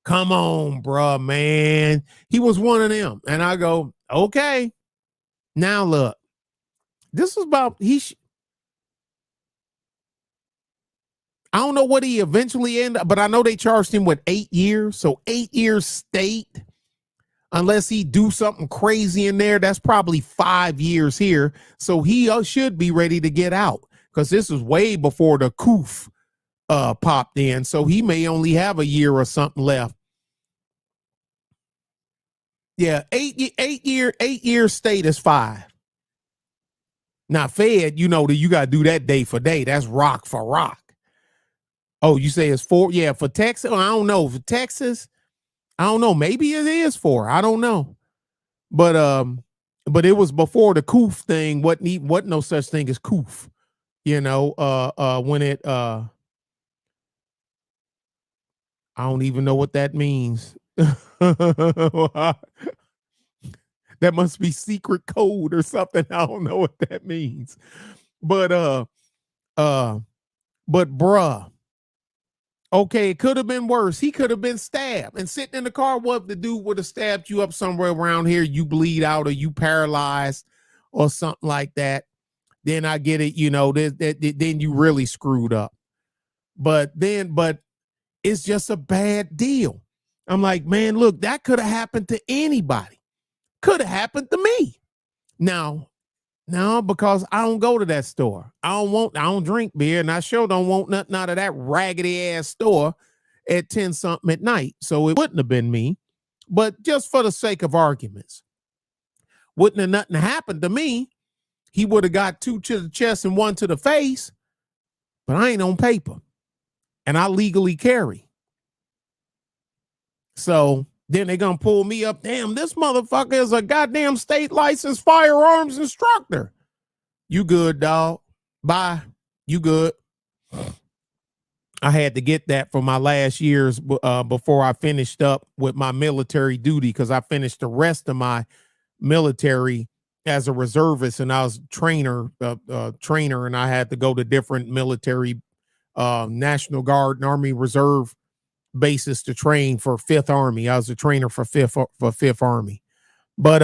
Come on, bruh, man. He was one of them. And I go, okay. Now, look, this is about, I don't know what he eventually ended up, but I know they charged him with 8 years. So 8 years state, unless he do something crazy in there, that's probably 5 years here. So he should be ready to get out because this is way before the coof popped in. So he may only have a year or something left. Yeah, 8 year state is 5. Now, Fed, you got to do that day for day. That's rock for rock. Oh, you say it's 4? Yeah, for Texas, I don't know. For Texas, I don't know. Maybe it is 4. I don't know. But it was before the coof thing. Wasn't no such thing as coof. When it I don't even know what that means. That must be secret code or something. I don't know what that means. But bruh, okay, it could have been worse. He could have been stabbed and sitting in the car. What if the dude would have stabbed you up somewhere around here, you bleed out or you paralyzed or something like that? Then I get it, then you really screwed up. But it's just a bad deal. I'm like, man, look, that could have happened to anybody. Could have happened to me. No, because I don't go to that store. I don't drink beer, and I sure don't want nothing out of that raggedy ass store at 10 something at night. So it wouldn't have been me. But just for the sake of arguments, wouldn't have nothing happened to me. he would have got 2 to the chest and 1 to the face, but I ain't on paper. And I legally carry. So then they're going to pull me up. Damn, this motherfucker is a goddamn state licensed firearms instructor. You good, dog. Bye. You good. I had to get that for my last years before I finished up with my military duty, because I finished the rest of my military as a reservist, and I was trainer, and I had to go to different military, National Guard and Army Reserve bases to train for 5th Army. I was a trainer for 5th Army, but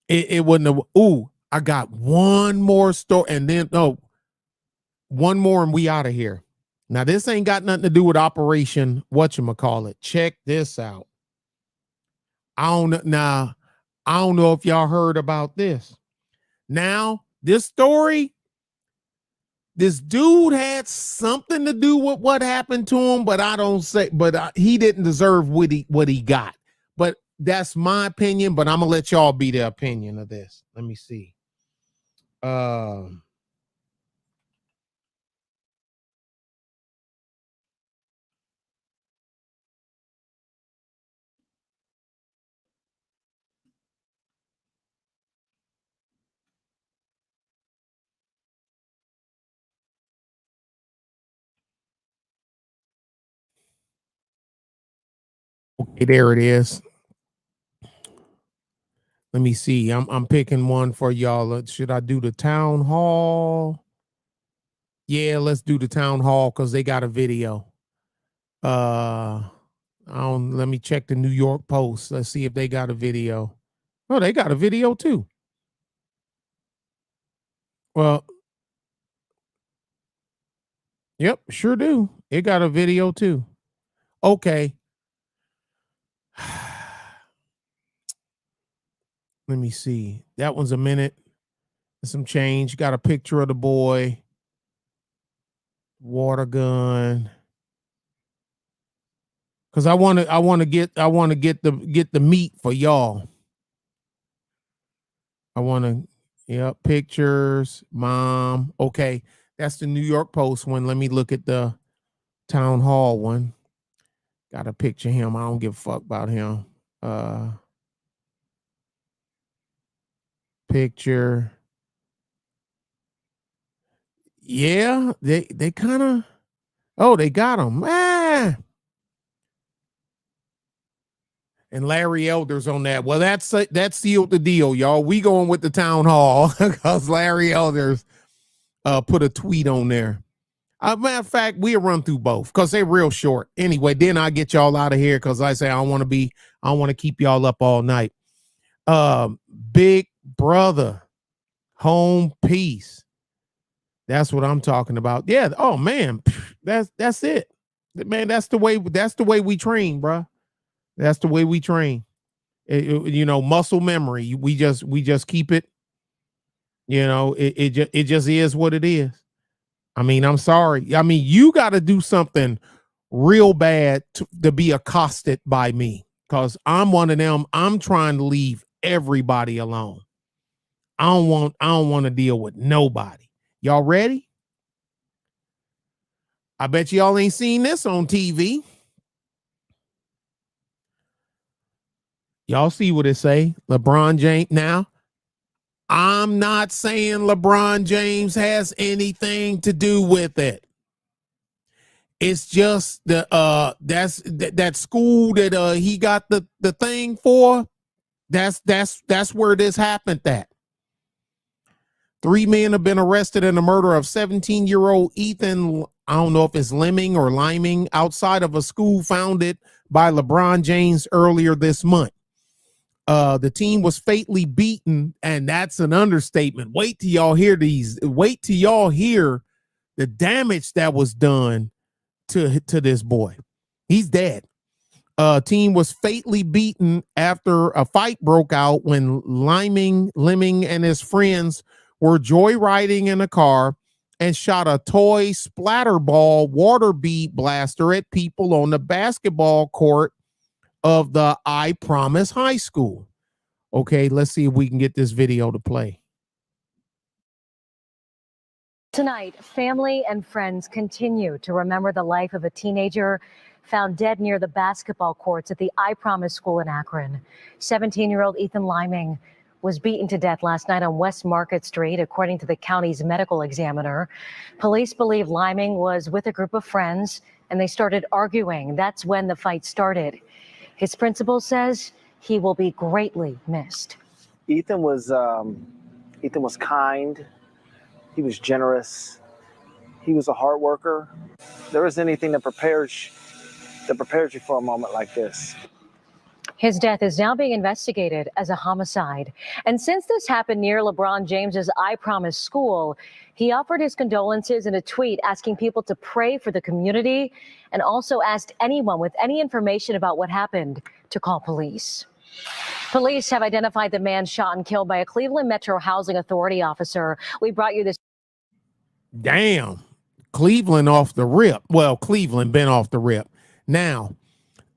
it wouldn't have. Ooh, I got one more story, and then one more, and we out of here. Now, this ain't got nothing to do with Operation whatchamacallit. Check this out. I don't know if y'all heard about this. Now, this story, this dude had something to do with what happened to him, but he didn't deserve what he got. But that's my opinion, but I'm gonna let y'all be the opinion of this. Let me see. Okay, there it is. Let me see. I'm picking one for y'all. Should I do the town hall? Yeah, let's do the town hall because they got a video. Let me check the New York Post. Let's see if they got a video. Oh, they got a video too. Well, yep, sure do. It got a video too. Okay. Let me see. That one's a minute. Some change. Got a picture of the boy. Water gun. Cause I want to get the meat for y'all. I want to, yeah, pictures, mom. Okay, that's the New York Post one. Let me look at the town hall one. Got to picture him. I don't give a fuck about him. Picture. Yeah, they kind of. Oh, they got him. Ah. And Larry Elder's on that. Well, that sealed the deal, y'all. We going with the town hall because Larry Elder's put a tweet on there. Matter of fact, we'll run through both because they're real short. Anyway, then I get y'all out of here because I say I want to keep y'all up all night. Big Brother, home peace. That's what I'm talking about. Yeah. Oh man, that's it, man. That's the way we train, bro. That's the way we train. Muscle memory. We just keep it. It just is what it is. I mean, I'm sorry. I mean, you got to do something real bad to be accosted by me because I'm one of them. I'm trying to leave everybody alone. I don't want to deal with nobody. Y'all ready? I bet y'all ain't seen this on TV. Y'all see what it say? LeBron James. Now, I'm not saying LeBron James has anything to do with it. It's just that school that he got the thing for. That's where this happened at. 3 men have been arrested in the murder of 17-year-old Ethan. I don't know if it's Lemming or Liming outside of a school founded by LeBron James earlier this month. The team was fatally beaten, and that's an understatement. Wait till y'all hear the damage that was done to this boy. He's dead. Team was fatally beaten after a fight broke out when Lemming and his friends were joyriding in a car and shot a toy splatterball water bead blaster at people on the basketball court of the I Promise High School. Okay, let's see if we can get this video to play. Tonight, family and friends continue to remember the life of a teenager found dead near the basketball courts at the I Promise school in Akron. 17-year-old Ethan Liming was beaten to death last night on West Market Street, according to the county's medical examiner. Police believe Liming was with a group of friends and they started arguing. That's when the fight started. His principal says he will be greatly missed. Ethan was kind. He was generous. He was a hard worker. There isn't anything that prepares you for a moment like this. His death is now being investigated as a homicide. And since this happened near LeBron James's I Promise school, he offered his condolences in a tweet asking people to pray for the community and also asked anyone with any information about what happened to call police. Police have identified the man shot and killed by a Cleveland Metro Housing Authority officer. We brought you this. Damn. Cleveland off the rip. Well, Cleveland been off the rip. Now,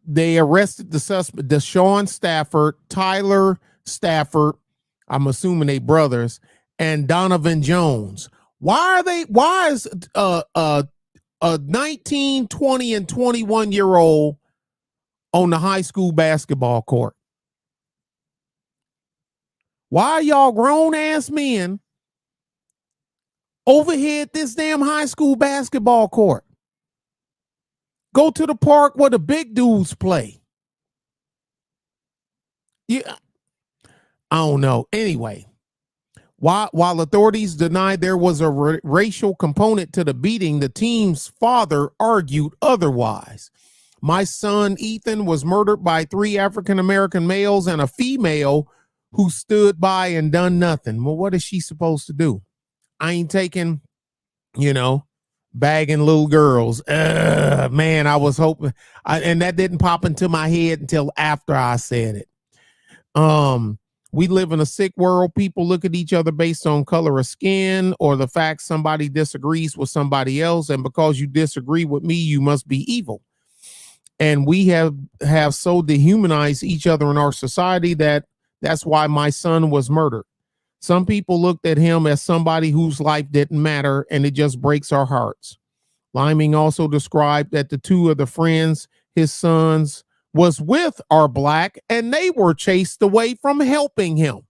they arrested the suspect, Deshaun Stafford, Tyler Stafford, I'm assuming they brothers, and Donovan Jones. Why is a 19, 20, and 21-year-old on the high school basketball court? Why are y'all grown-ass men over here at this damn high school basketball court? Go to the park where the big dudes play. Yeah, I don't know. Anyway, while authorities denied there was a racial component to the beating, the team's father argued otherwise. My son Ethan was murdered by 3 African-American males and a female who stood by and done nothing. Well, what is she supposed to do? I ain't taking, bagging little girls. Man, I was hoping, and that didn't pop into my head until after I said it. We live in a sick world. People look at each other based on color of skin or the fact somebody disagrees with somebody else, and because you disagree with me, you must be evil. And we have so dehumanized each other in our society that's why my son was murdered. Some people looked at him as somebody whose life didn't matter, and it just breaks our hearts. Liming also described that the 2 of the friends his sons was with are black, and they were chased away from helping him.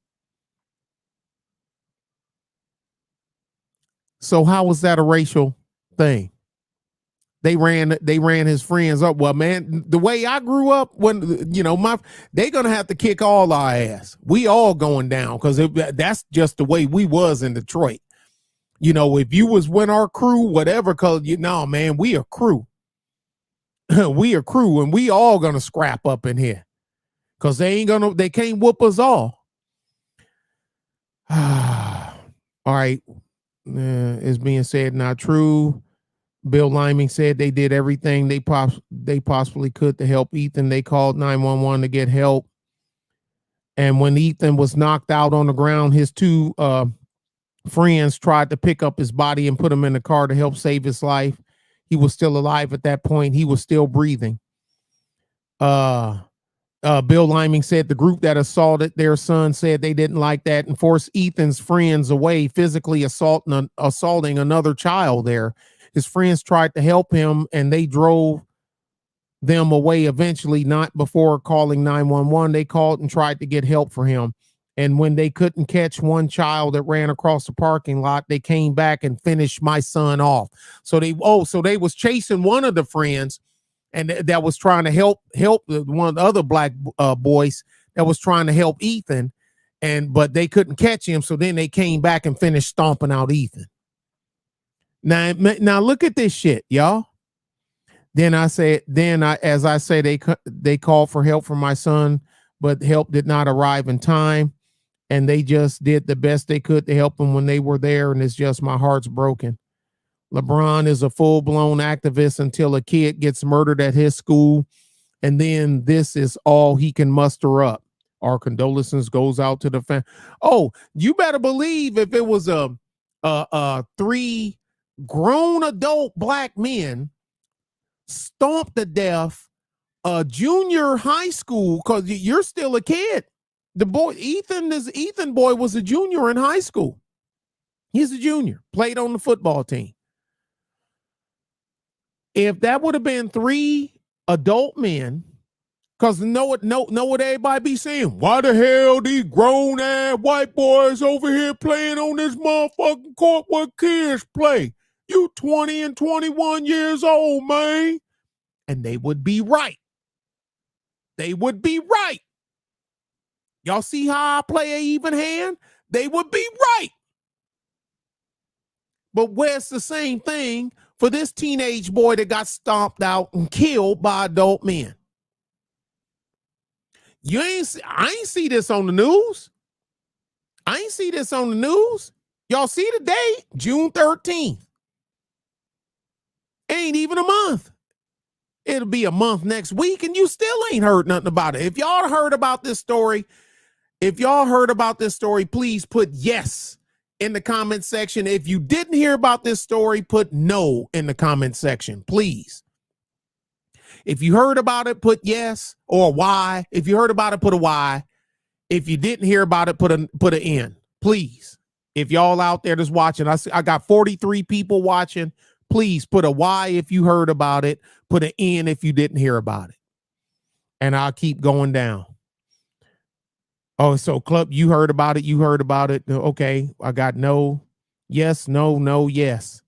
So how was that a racial thing? They ran his friends up. Well, man, the way I grew up, when they're gonna have to kick all our ass. We all going down because that's just the way we was in Detroit. If you was with our crew, whatever, because man, we a crew. We a crew, and we all gonna scrap up in here because they can't whoop us all. All right, it's being said not true. Bill Liming said they did everything they possibly could to help Ethan. They called 911 to get help. And when Ethan was knocked out on the ground, his 2 friends tried to pick up his body and put him in the car to help save his life. He was still alive at that point. He was still breathing. Bill Liming said the group that assaulted their son said they didn't like that and forced Ethan's friends away, physically assaulting another child there. His friends tried to help him, and they drove them away eventually, not before calling 911. They called and tried to get help for him. And when they couldn't catch one child that ran across the parking lot, they came back and finished my son off. So they was chasing one of the friends, and that was trying to help one of the other black boys that was trying to help Ethan, but they couldn't catch him. So then they came back and finished stomping out Ethan. Now look at this shit, y'all. Then as I say, they called for help from my son, but help did not arrive in time. And they just did the best they could to help him when they were there. And it's just, my heart's broken. LeBron is a full-blown activist until a kid gets murdered at his school. And then this is all he can muster up. Our condolences goes out to the family. Oh, you better believe if it was a 3 grown adult black men stomped to death a junior high school, because you're still a kid. The boy Ethan boy was a junior in high school. He's a junior, played on the football team. If that would have been 3 adult men, because know what everybody be saying, why the hell these grown ass white boys over here playing on this motherfucking court where kids play? You 20 and 21 years old, man. And they would be right. They would be right. Y'all see how I play an even hand? They would be right. But where's the same thing for this teenage boy that got stomped out and killed by adult men? I ain't see this on the news. I ain't see this on the news. Y'all see the date, June 13th. Ain't even a month. It'll be a month next week, and you still ain't heard nothing about it. If y'all heard about this story, please put yes in the comment section. If you didn't hear about this story, put no in the comment section, please. If you heard about it, put yes or Y. If you heard about it, put a Y. If you didn't hear about it, put an N, please. If y'all out there that's watching, I got 43 people watching. Please put a Y if you heard about it. Put an N if you didn't hear about it. And I'll keep going down. Oh, so Club, you heard about it. You heard about it. Okay. I got no, yes, no, no, yes.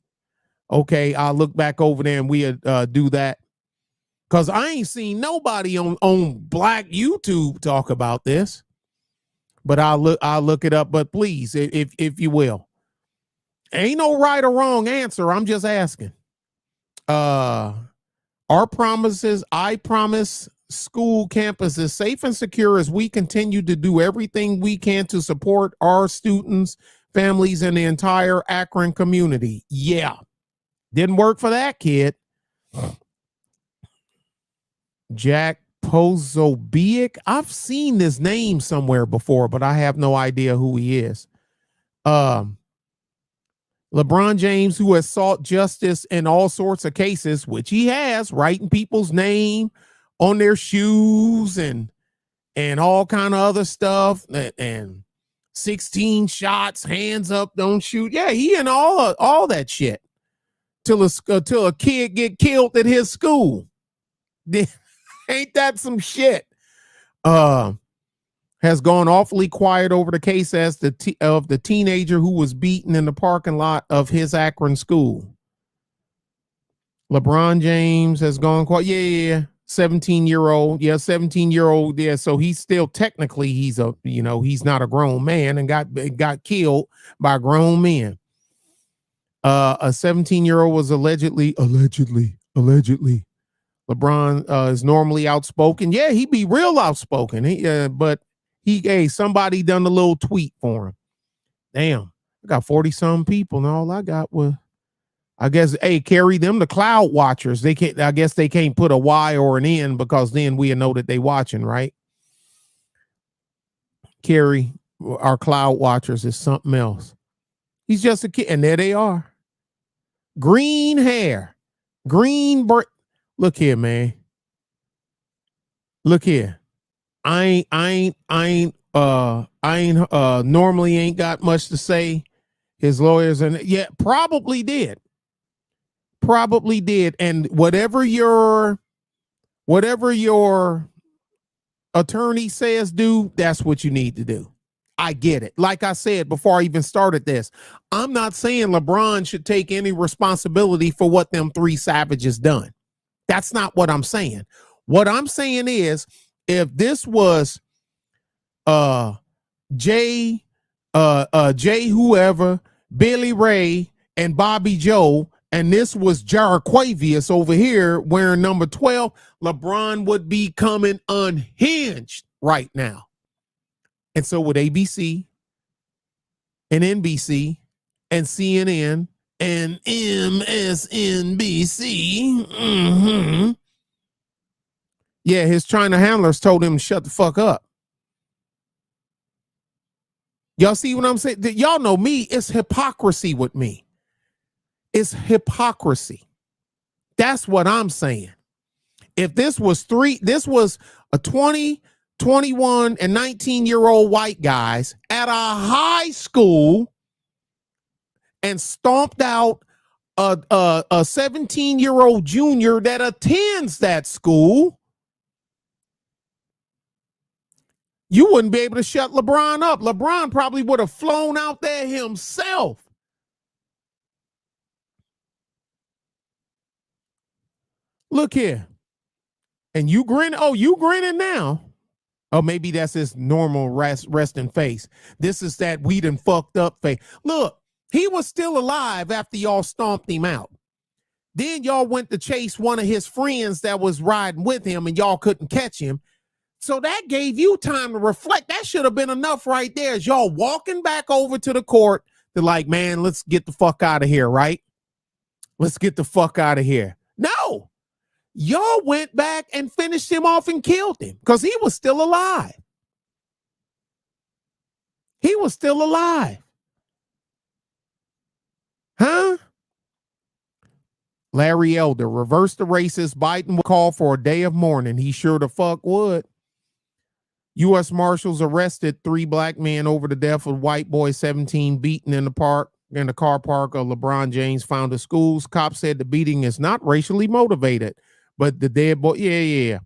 Okay. I'll look back over there and we'll do that. Because I ain't seen nobody on Black YouTube talk about this. But I'll look it up. But please, if you will. Ain't no right or wrong answer. I'm just asking. Our promises, I promise school campus is safe and secure as we continue to do everything we can to support our students, families, and the entire Akron community. Yeah. Didn't work for that kid. Jack Pozobiec. I've seen this name somewhere before, but I have no idea who he is. LeBron James, who has sought justice in all sorts of cases, which he has, writing people's name on their shoes and all kind of other stuff, and 16 shots, hands up, don't shoot. Yeah, he and all that shit till a kid get killed at his school. Ain't that some shit? Has gone awfully quiet over the case as of the teenager who was beaten in the parking lot of his Akron school. LeBron James has gone quiet. Yeah. 17-year-old. Yeah, 17-year-old. Yeah, so he's still technically he's not a grown man and got killed by grown men. A 17-year-old was allegedly. LeBron is normally outspoken. Yeah, he be real outspoken. But somebody done a little tweet for him. Damn, I got 40-some people, and all I got was, I guess, carry them to cloud watchers. I guess they can't put a Y or an N because then we know that they watching, right? Carry our cloud watchers is something else. He's just a kid, and there they are. Green hair, look here, man. Look here. I ain't normally ain't got much to say. His lawyers probably did. And whatever your attorney says do, that's what you need to do. I get it. Like I said before I even started this, I'm not saying LeBron should take any responsibility for what them 3 savages done. That's not what I'm saying. What I'm saying is, if this was Jay whoever, Billy Ray, and Bobby Joe, and this was Jaraquavius over here wearing number 12, LeBron would be coming unhinged right now. And so would ABC and NBC and CNN and MSNBC. Mm-hmm. Yeah, his China handlers told him to shut the fuck up. Y'all see what I'm saying? Y'all know me. It's hypocrisy with me. It's hypocrisy. That's what I'm saying. If this was a 20, 21, and 19-year-old white guys at a high school and stomped out a 17-year-old junior that attends that school, you wouldn't be able to shut LeBron up. LeBron probably would have flown out there himself. Look here. And you grin. Oh, you grinning now. Oh, maybe that's his normal resting face. This is that we done fucked up face. Look, he was still alive after y'all stomped him out. Then y'all went to chase one of his friends that was riding with him and y'all couldn't catch him. So that gave you time to reflect. That should have been enough right there as y'all walking back over to the court. They're like, man, let's get the fuck out of here, right? Let's get the fuck out of here. No. Y'all went back and finished him off and killed him because he was still alive. He was still alive. Huh? Larry Elder, reverse the racist. Biden would call for a day of mourning. He sure the fuck would. U.S. Marshals arrested 3 black men over the death of white boy 17 beaten in the car park of LeBron James founded schools. Cops said the beating is not racially motivated. But the dead boy, yeah.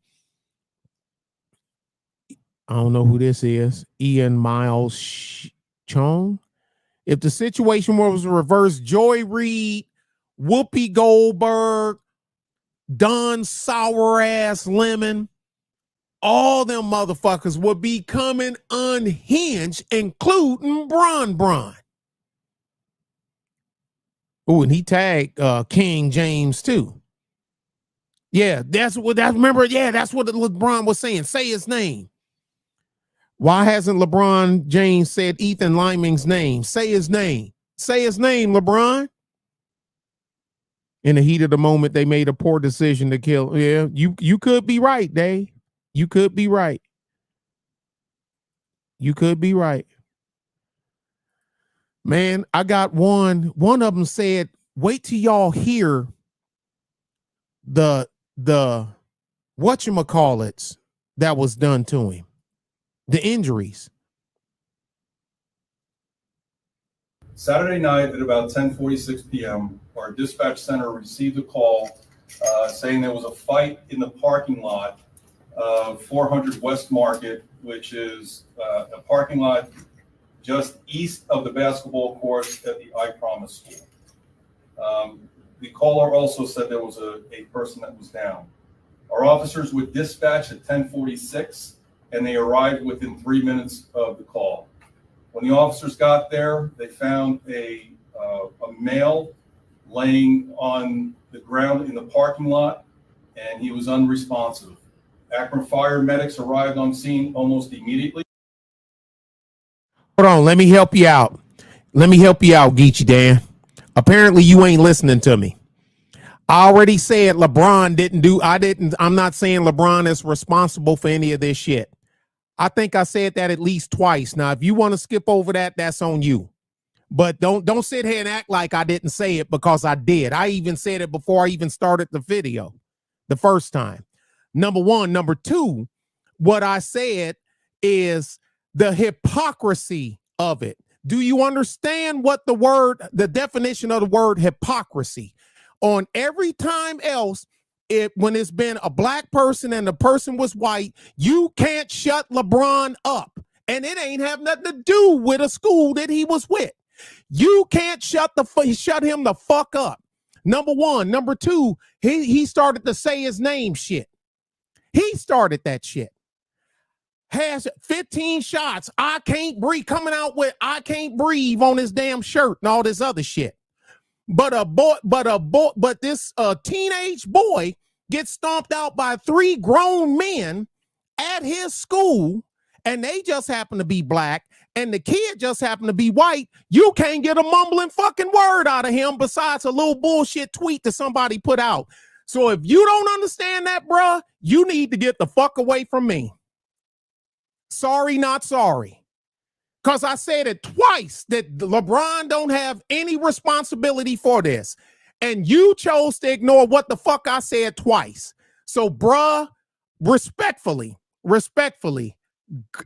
I don't know who this is. Ian Miles Chong. If the situation was reversed, Joy Reid, Whoopi Goldberg, Don Sour Ass Lemon, all them motherfuckers would be coming unhinged, including Bron. Oh, and he tagged King James too. Yeah, that's what LeBron was saying. Say his name. Why hasn't LeBron James said Ethan Liming's name? Say his name. Say his name, LeBron. In the heat of the moment, they made a poor decision to kill. Yeah, you could be right, Dave. You could be right. You could be right. Man, I got one. One of them said, wait till y'all hear the whatchamacallits that was done to him. The injuries. Saturday night at about 10:46 p.m., our dispatch center received a call saying there was a fight in the parking lot of 400 West Market, which is a parking lot just east of the basketball courts at the I Promise School. The caller also said there was a person that was down. Our officers would dispatch at 10:46, and they arrived within 3 minutes of the call. When the officers got there, they found a male laying on the ground in the parking lot, and he was unresponsive. Akron fire medics arrived on scene almost immediately. Hold on, let me help you out. Let me help you out, Geechee Dan. Apparently you ain't listening to me. I already said LeBron I'm not saying LeBron is responsible for any of this shit. I think I said that at least twice. Now, if you want to skip over that, that's on you. But don't sit here and act like I didn't say it, because I did. I even said it before I even started the video the first time. Number one. Number two, what I said is the hypocrisy of it. Do you understand what the definition of the word hypocrisy? On every time else, when it's been a black person and the person was white, you can't shut LeBron up. And it ain't have nothing to do with a school that he was with. You can't shut him the fuck up. Number one. Number two, he started to say his name shit. He started that shit. Has 15 shots. I can't breathe. Coming out with I can't breathe on his damn shirt and all this other shit. But this teenage boy gets stomped out by 3 grown men at his school, and they just happen to be black, and the kid just happened to be white. You can't get a mumbling fucking word out of him besides a little bullshit tweet that somebody put out. So if you don't understand that, bruh, you need to get the fuck away from me. Sorry, not sorry. Because I said it twice that LeBron don't have any responsibility for this. And you chose to ignore what the fuck I said twice. So, bruh, respectfully,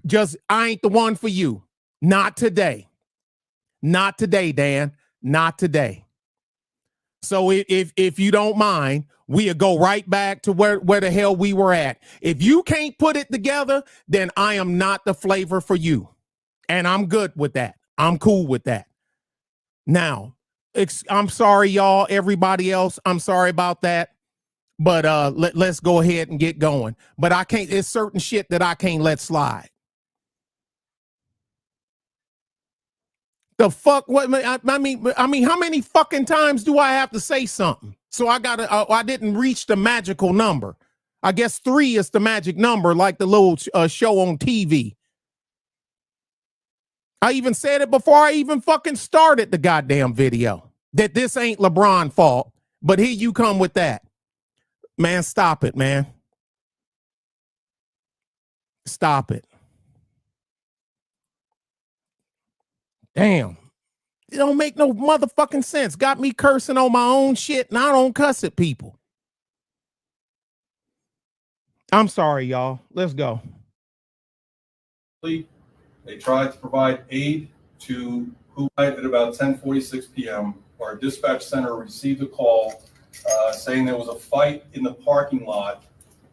just I ain't the one for you. Not today. Not today, Dan. Not today. So if you don't mind, we'll go right back to where the hell we were at. If you can't put it together, then I am not the flavor for you. And I'm good with that. I'm cool with that. Now, I'm sorry, y'all, everybody else. I'm sorry about that. But let's go ahead and get going. But I can't, it's certain shit that I can't let slide. The fuck? What? I mean, how many fucking times do I have to say something? So I didn't reach the magical number. I guess 3 is the magic number, like the little show on TV. I even said it before I even fucking started the goddamn video, that this ain't LeBron's fault. But here you come with that. Man, stop it, man. Stop it. Damn. It don't make no motherfucking sense. Got me cursing on my own shit, and I don't cuss at people. I'm sorry, y'all. Let's go. They tried to provide aid to who at about 10:46 p.m. Our dispatch center received a call saying there was a fight in the parking lot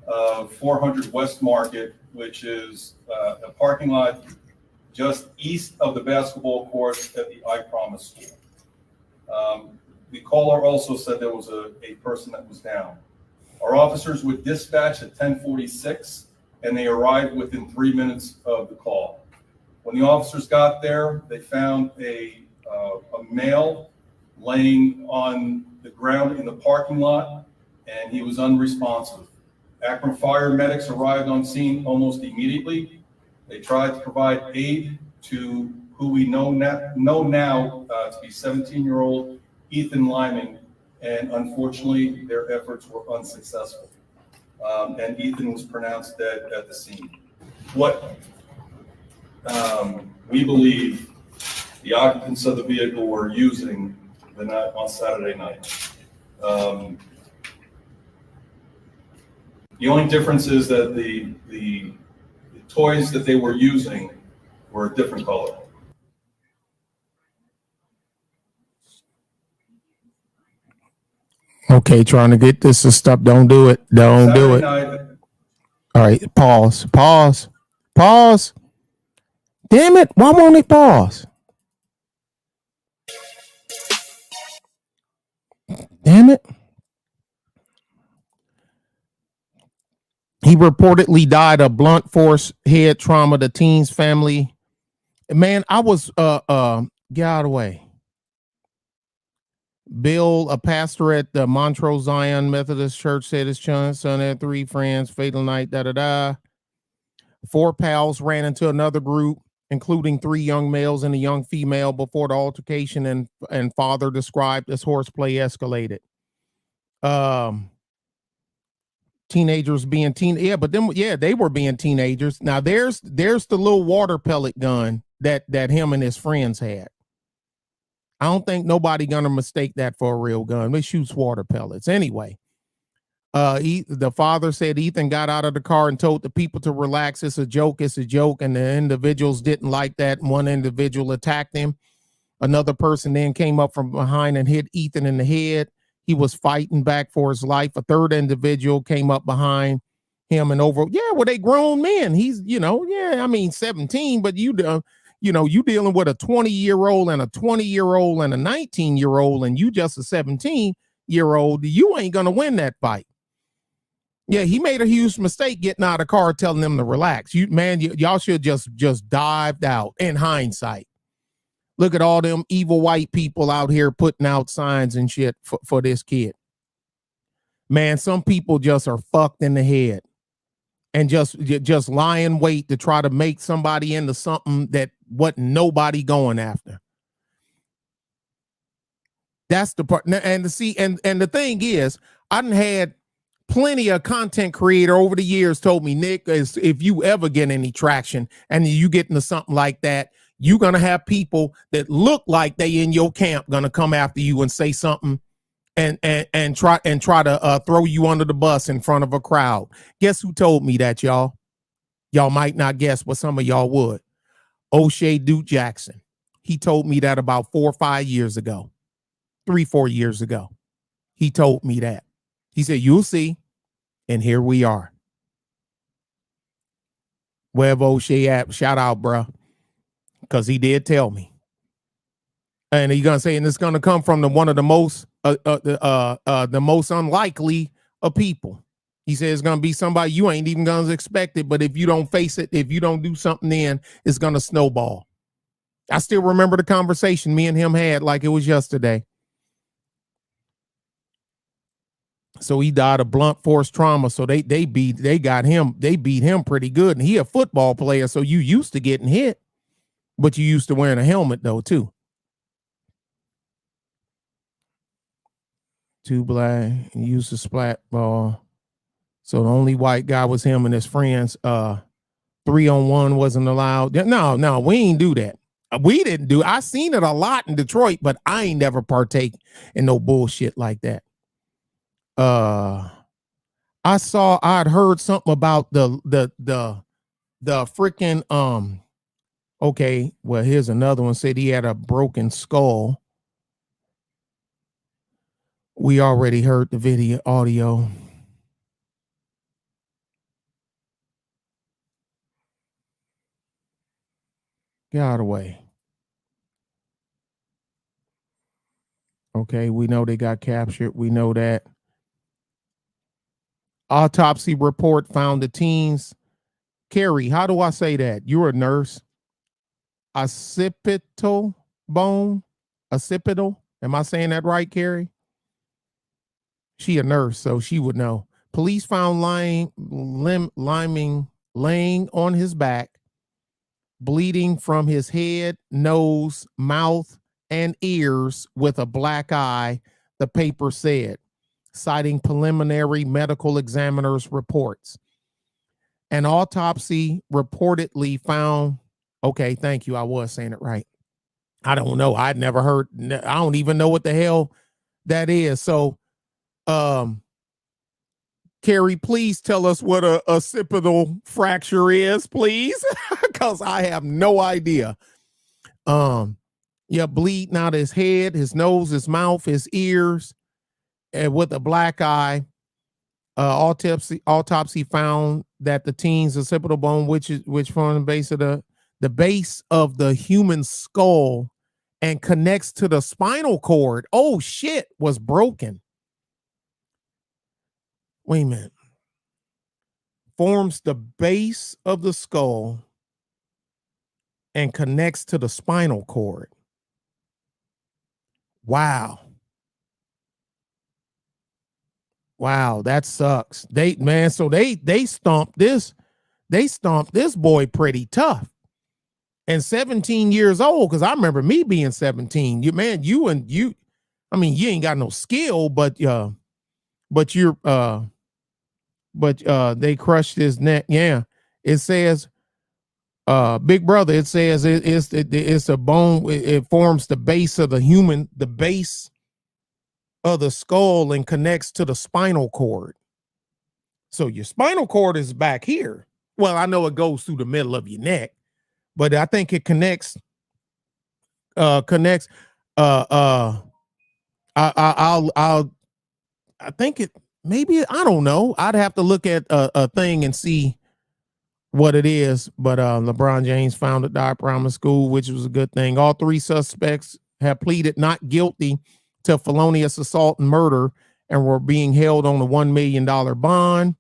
of 400 West Market, which is a parking lot just east of the basketball court at the I Promise School. The caller also said there was a person that was down. Our officers would dispatch at 10:46, and they arrived within 3 minutes of the call. When the officers got there, they found a male laying on the ground in the parking lot, and he was unresponsive. Akron fire medics arrived on scene almost immediately. They tried to provide aid to who we know now to be 17-year-old Ethan Liming, and unfortunately, their efforts were unsuccessful. And Ethan was pronounced dead at the scene. What we believe the occupants of the vehicle were using the night on Saturday night. The only difference is that the toys that they were using were a different color. Okay, trying to get this to stop. Don't do it. Don't Saturday do it. night, All right, pause. Pause. Pause. Damn it. Why won't it pause? Damn it. He reportedly died of blunt force head trauma. The teen's family. Man, I was get out of the way. Bill, a pastor at the Montrose Zion Methodist Church, said his son had 3 friends, fatal night, da-da-da. 4 pals ran into another group, including 3 young males and a young female, before the altercation and father described as horseplay escalated. Teenagers being they were being teenagers. Now there's the little water pellet gun that him and his friends had. I don't think nobody gonna mistake that for a real gun. It shoots water pellets anyway. The father said Ethan got out of the car and told the people to relax. It's a joke, and the individuals didn't like that. One individual attacked him. Another person then came up from behind and hit Ethan in the head. He was fighting back for his life. A third individual came up behind him and they grown men. He's, 17, but you dealing with a 20-year-old and a 20-year-old and a 19-year-old, and you just a 17-year-old. You ain't gonna win that fight. Yeah, he made a huge mistake getting out of the car, telling them to relax. Y'all should just dived out. In hindsight, look at all them evil white people out here putting out signs and shit for this kid. Man, some people just are fucked in the head and just lie in wait to try to make somebody into something that wasn't nobody going after. That's the part. And the thing is, I done had plenty of content creator over the years told me, Nick, if you ever get any traction and you get into something like that, you're gonna have people that look like they in your camp gonna come after you and say something and try to throw you under the bus in front of a crowd. Guess who told me that, y'all? Y'all might not guess, but some of y'all would. O'Shea Duke Jackson. He told me that about 4 or 5 years ago. 3-4 years ago. He told me that. He said, you'll see. And here we are. Wherever O'Shea at, shout out, bro. Because he did tell me. And he's gonna say, and it's gonna come from one of the most the most unlikely of people. He said it's gonna be somebody you ain't even gonna expect it, but if you don't face it, if you don't do something, then it's gonna snowball. I still remember the conversation me and him had like it was yesterday. So he died of blunt force trauma. So they beat him pretty good. And he a football player, so you used to getting hit, but you used to wearing a helmet though too. Two black, he used to splat ball. So the only white guy was him and his friends. 3-on-1 wasn't allowed. No, we ain't do that. We didn't do. I seen it a lot in Detroit, but I ain't never partake in no bullshit like that. I'd heard something about the freaking okay, well, here's another one. Said he had a broken skull. We already heard the video audio. Get out of the way. Okay, we know they got captured. We know that. Autopsy report found the teens. Carrie, how do I say that? You're a nurse. Occipital bone? Occipital? Am I saying that right, Carrie? She a nurse, so she would know. Police found laying on his back, bleeding from his head, nose, mouth, and ears with a black eye, the paper said, citing preliminary medical examiner's reports. An autopsy reportedly found, okay, thank you, I was saying it right. I don't know, I'd never heard, I don't even know what the hell that is. So, Carrie, please tell us what a occipital fracture is, please, because I have no idea. Yeah, bleeding out his head, his nose, his mouth, his ears, and with a black eye. Autopsy found that the teen's occipital bone, which forms the base of the human skull and connects to the spinal cord. Oh shit, was broken. Wait a minute. Forms the base of the skull and connects to the spinal cord. Wow. Wow, that sucks. They stomped this. They stomped this boy pretty tough. And 17 years old, because I remember me being 17. You I mean, you ain't got no skill, but they crushed his neck. Yeah. It says Big Brother, it says it's a bone, it forms the base of the base of the skull and connects to the spinal cord. So your spinal cord is back here. Well, I know it goes through the middle of your neck, but I think it connects. I think it maybe, I don't know. I'd have to look at a thing and see what it is. But LeBron James found at the Promise School, which was a good thing. All three suspects have pleaded not guilty to felonious assault and murder and were being held on a $1 million bond.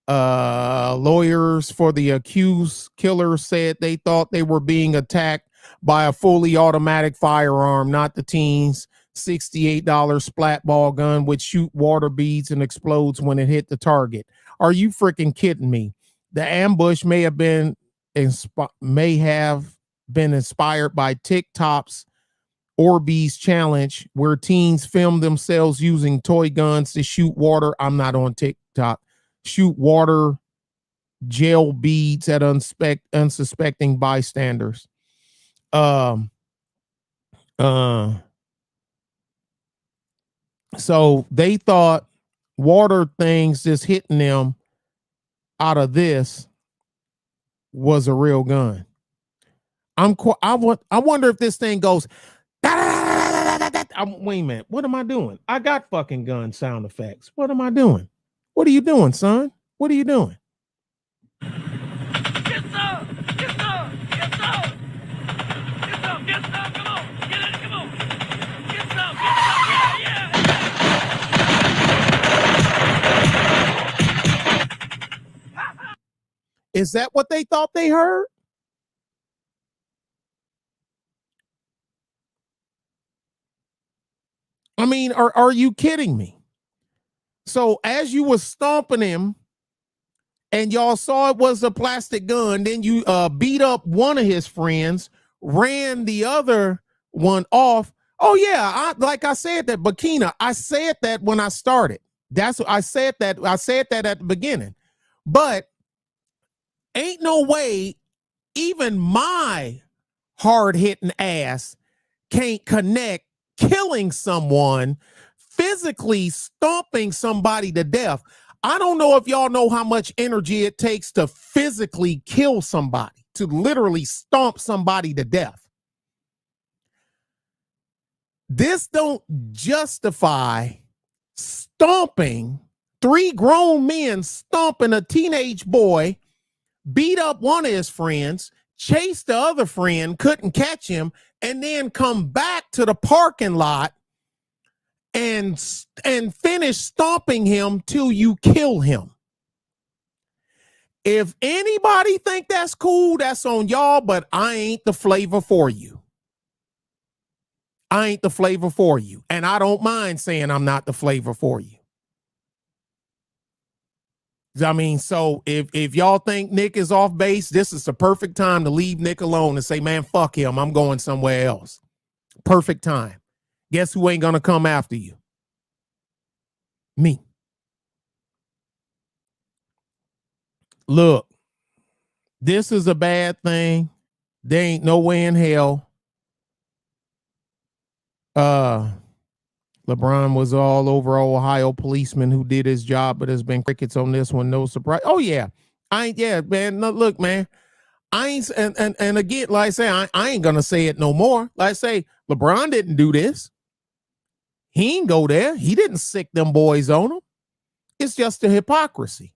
Lawyers for the accused killer said they thought they were being attacked by a fully automatic firearm, not the teen's $68 splat ball gun, which shoot water beads and explodes when it hit the target. Are you freaking kidding me? The ambush may have been inspired by TikTok's Orbeez challenge, where teens film themselves using toy guns to shoot water. I'm not on TikTok. Shoot water gel beads at unsuspecting bystanders. So they thought water things just hitting them out of this was a real gun. I wonder if this thing goes. wait a minute. What am I doing? I got fucking gun sound effects. What am I doing? What are you doing, son? What are you doing? Is that what they thought they heard? I mean, are you kidding me? So as you was stomping him and y'all saw it was a plastic gun, then you beat up one of his friends, ran the other one off. Oh yeah, like I said that, Bakina, I said that when I started. That's what I said that. I said that at the beginning. But ain't no way even my hard-hitting ass can't connect killing someone, physically stomping somebody to death. I don't know if y'all know how much energy it takes to physically kill somebody, to literally stomp somebody to death. This don't justify stomping, 3 grown men stomping a teenage boy, beat up one of his friends, chased the other friend, couldn't catch him, and then come back to the parking lot and finish stomping him till you kill him. If anybody think that's cool, that's on y'all, but I ain't the flavor for you. I ain't the flavor for you. And I don't mind saying I'm not the flavor for you. I mean, so if y'all think Nick is off base, this is the perfect time to leave Nick alone and say, man, fuck him. I'm going somewhere else. Perfect time. Guess who ain't going to come after you? Me. Look, this is a bad thing. There ain't no way in hell. LeBron was all over Ohio policeman who did his job, but there's been crickets on this one. No surprise. Oh yeah. Man. No, look, man. I ain't, and again, like I say, I ain't gonna say it no more. Like I say, LeBron didn't do this. He ain't go there. He didn't sick them boys on him. It's just a hypocrisy.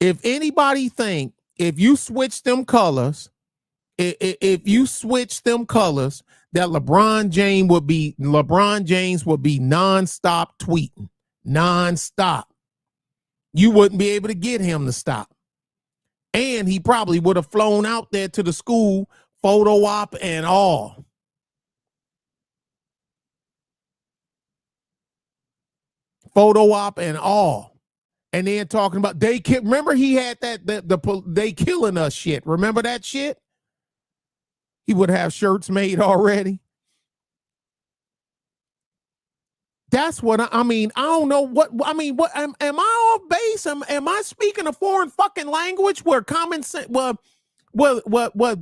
If anybody think, if you switch them colors, if you switch them colors, that LeBron James would be nonstop tweeting, nonstop. You wouldn't be able to get him to stop. And he probably would have flown out there to the school, photo op and all. Photo op and all. And then talking about remember he had that they killing us shit. Remember that shit? He would have shirts made already. That's what I mean. I don't know what I mean. What am I off base? Am I speaking a foreign fucking language where common sense? Well,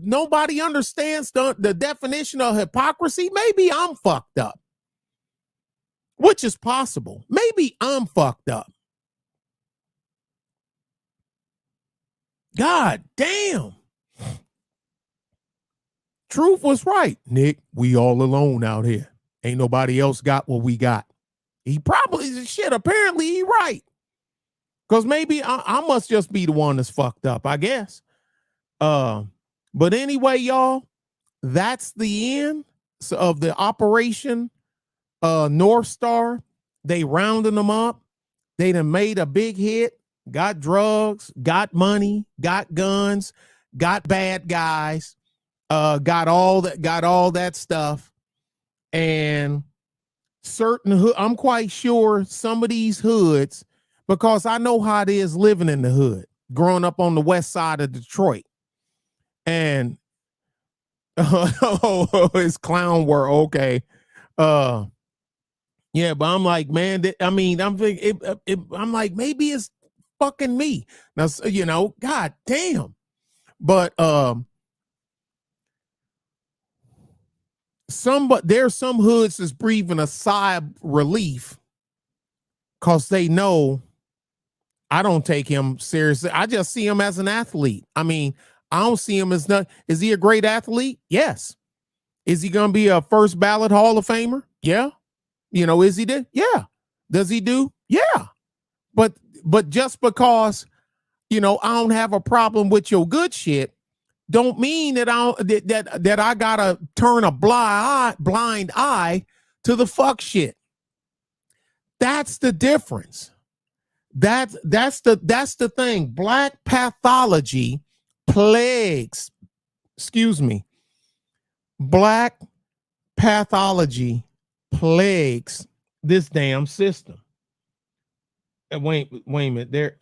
nobody understands the definition of hypocrisy. Maybe I'm fucked up, which is possible. Maybe I'm fucked up. God damn. Truth was right, Nick. We all alone out here. Ain't nobody else got what we got. He probably shit. Apparently he right. Because maybe I must just be the one that's fucked up, I guess. But anyway, y'all, that's the end of the Operation Northstar. They rounding them up. They done made a big hit, got drugs, got money, got guns, got bad guys, got all that stuff. And I'm quite sure some of these hoods, because I know how it is living in the hood, growing up on the west side of Detroit. And it's clown world. Okay. Yeah, but I'm like, man, I'm thinking, I'm like, maybe it's fucking me. Now, God damn. But there's some hoods that's breathing a sigh of relief because they know I don't take him seriously. I just see him as an athlete. I mean, I don't see him as is he a great athlete? Yes. Is he going to be a first ballot Hall of Famer? Yeah. You know, is he there? Yeah. Does he do? Yeah. But just because, you know, I don't have a problem with your good shit, don't mean that that I gotta turn a blind eye to the fuck shit. That's the difference. That's the thing. Black pathology plagues, black pathology plagues this damn system. Wait a minute.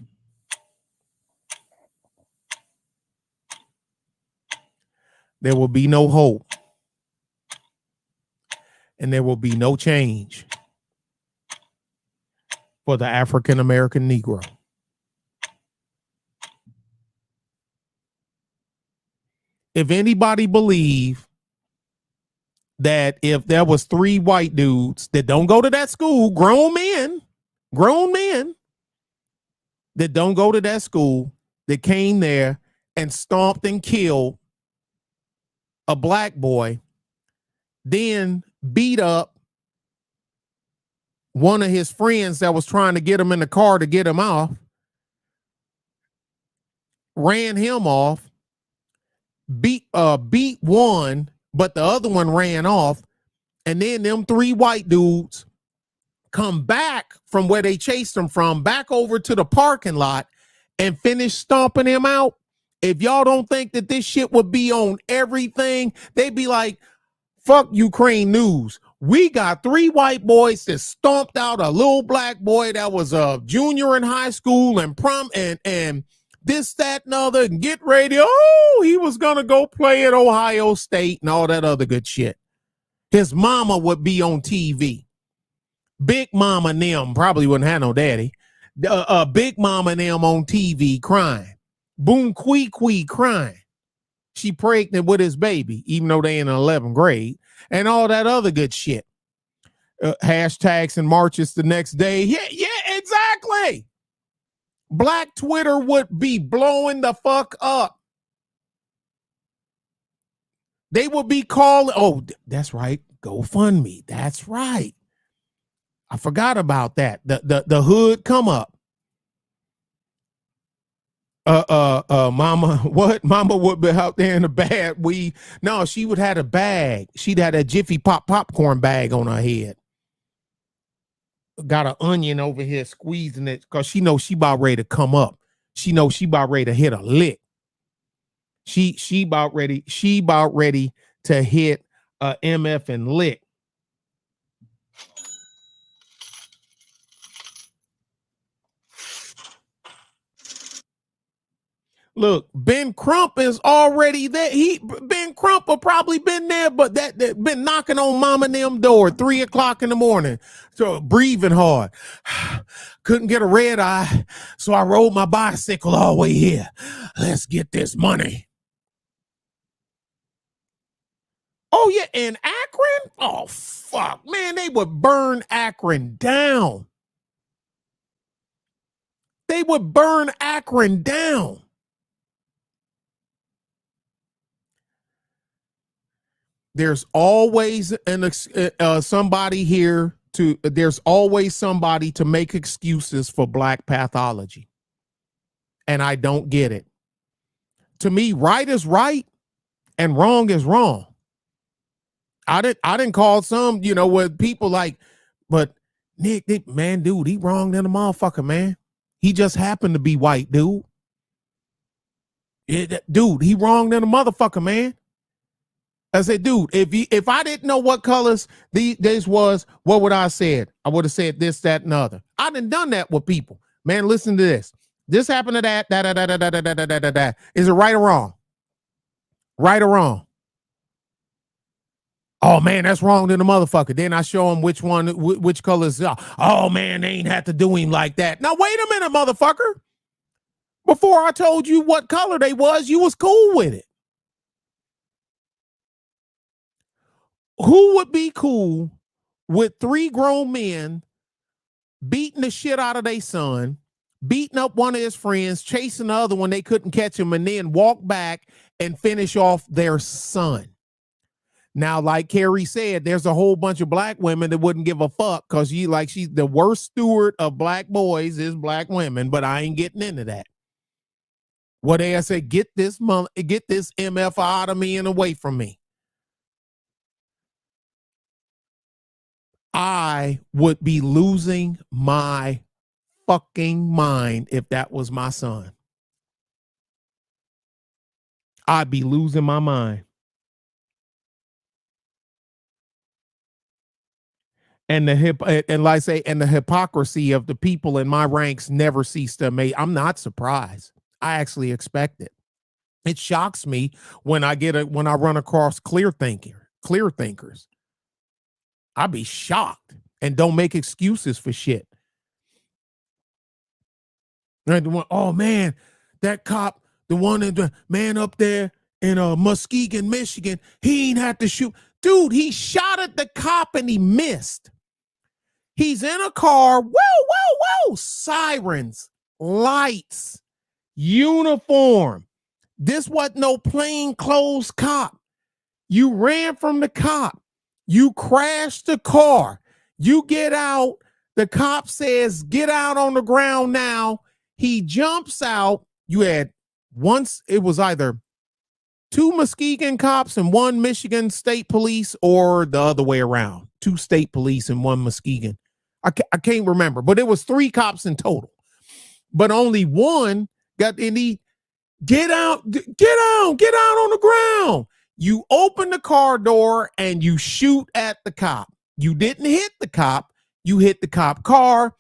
There will be no hope, and there will be no change for the African American Negro. If anybody believe that if there was 3 white dudes that don't go to that school, grown men that don't go to that school, that came there and stomped and killed a black boy, then beat up one of his friends that was trying to get him in the car to get him off, ran him off, beat one, but the other one ran off, and then them 3 white dudes come back from where they chased him from, back over to the parking lot and finish stomping him out. If y'all don't think that this shit would be on everything, they'd be like, fuck Ukraine news. We got 3 white boys that stomped out a little black boy that was a junior in high school and prom and this, that, and other, and get ready. Oh, he was gonna go play at Ohio State and all that other good shit. His mama would be on TV. Big mama and them probably wouldn't have no daddy. Big mama and them on TV crying. Boom Quee crying. She pregnant with his baby, even though they in 11th grade, and all that other good shit. Hashtags and marches the next day. Yeah, exactly. Black Twitter would be blowing the fuck up. They would be calling, oh, that's right, GoFundMe. That's right. I forgot about that. The hood come up. Mama, what? Mama would be out there in a bag. No, she would have a bag. She'd had a Jiffy Pop popcorn bag on her head. Got an onion over here squeezing it because she knows she about ready to come up. She knows she about ready to hit a lick. She about ready to hit a MF and lick. Look, Ben Crump is already there. Ben Crump have probably been there, but that been knocking on mama and them door 3 o'clock in the morning. So breathing hard. Couldn't get a red eye, so I rode my bicycle all the way here. Let's get this money. Oh, yeah, and Akron? Oh, fuck. Man, they would burn Akron down. They would burn Akron down. There's always somebody here there's always somebody to make excuses for black pathology. And I don't get it. To me, right is right and wrong is wrong. I didn't call some, with people like, but Nick, man, dude, he wrong than a motherfucker, man. He just happened to be white, dude. Dude, he wrong than a motherfucker, man. I said, dude, if I didn't know what colors these was, what would I have said? I would have said this, that, and other. I done that with people. Man, listen to this. This happened to that. Is it right or wrong? Right or wrong? Oh, man, that's wrong to the motherfucker. Then I show him which colors. Oh, man, they ain't have to do him like that. Now, wait a minute, motherfucker. Before I told you what color they was, you was cool with it. Who would be cool with 3 grown men beating the shit out of their son, beating up one of his friends, chasing the other one, they couldn't catch him, and then walk back and finish off their son? Now, like Carrie said, there's a whole bunch of black women that wouldn't give a fuck because she's the worst steward of black boys is black women, but I ain't getting into that. What they say, get this MF out of me and away from me. I would be losing my fucking mind if that was my son. I'd be losing my mind. And the hypocrisy of the people in my ranks never cease to amaze. I'm not surprised. I actually expect it. It shocks me when I run across clear thinkers. I'd be shocked and don't make excuses for shit. Oh man, that cop, the man up there in Muskegon, Michigan, he ain't had to shoot. Dude, he shot at the cop and he missed. He's in a car, whoa, whoa, whoa, sirens, lights, uniform. This wasn't no plainclothes cop. You ran from the cop. You crashed the car. You get out. The cop says, get out on the ground now. He jumps out. You had it was either 2 Muskegon cops and 1 Michigan State Police, or the other way around. 2 state police and 1 Muskegon. I can't remember, but it was 3 cops in total. But only 1 got any. Get out on the ground. You open the car door and you shoot at the cop. You didn't hit the cop. You hit the cop car,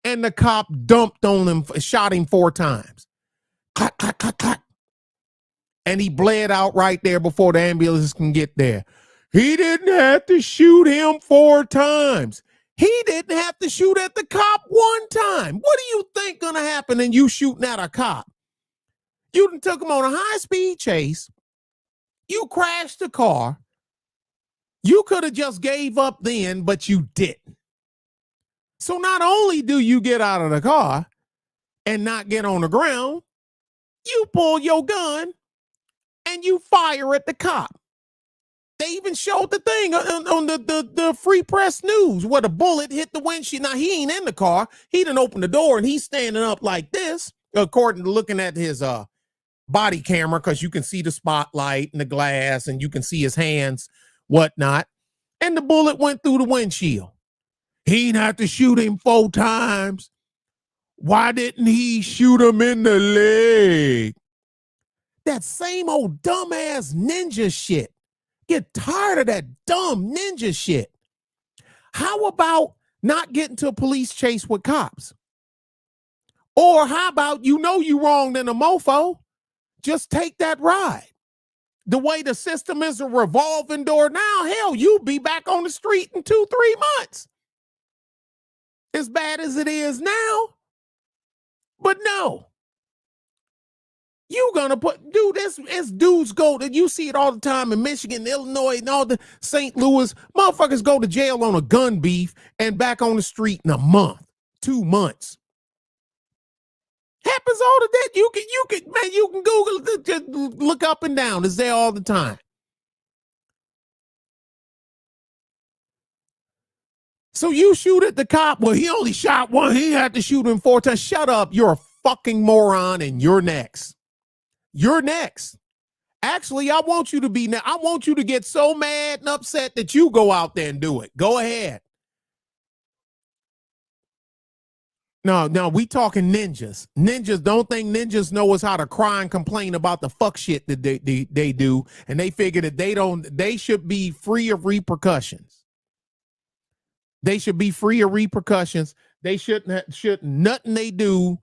and the cop dumped on him, shot him 4 times. Clack, clack, clack, clack. And he bled out right there before the ambulance can get there. He didn't have to shoot him 4 times. He didn't have to shoot at the cop 1 time. What do you think gonna happen in you shooting at a cop? You done took him on a high-speed chase. You crashed the car. You could have just gave up then, but you didn't. So not only do you get out of the car and not get on the ground, you pull your gun and you fire at the cop. They even showed the thing on the Free Press News where the bullet hit the windshield. Now, he ain't in the car. He done opened the door and he's standing up like this, according to looking at his body camera, because you can see the spotlight and the glass and you can see his hands, whatnot. And the bullet went through the windshield. He didn't have to shoot him 4 times. Why didn't he shoot him in the leg? That same old dumbass ninja shit. Get tired of that dumb ninja shit. How about not getting to a police chase with cops? Or how about you wrong than a mofo? Just take that ride. The way the system is a revolving door now, hell, you'll be back on the street in 2-3 months. As bad as it is now. But no. You gonna this dudes go that you see it all the time in Michigan, Illinois, and all the St. Louis. Motherfuckers go to jail on a gun beef and back on the street in a month, 2 months. Happens all the day. You can Google it, just look up and down. It's there all the time. So you shoot at the cop. Well, he only shot 1. He had to shoot him 4 times. Shut up. You're a fucking moron, and you're next. You're next. Actually, I want you to be now. I want you to get so mad and upset that you go out there and do it. Go ahead. No, we talking ninjas. Ninjas, don't think ninjas know us how to cry and complain about the fuck shit that they do, and they figure that they should be free of repercussions. They should be free of repercussions. They shouldn't nothing they do.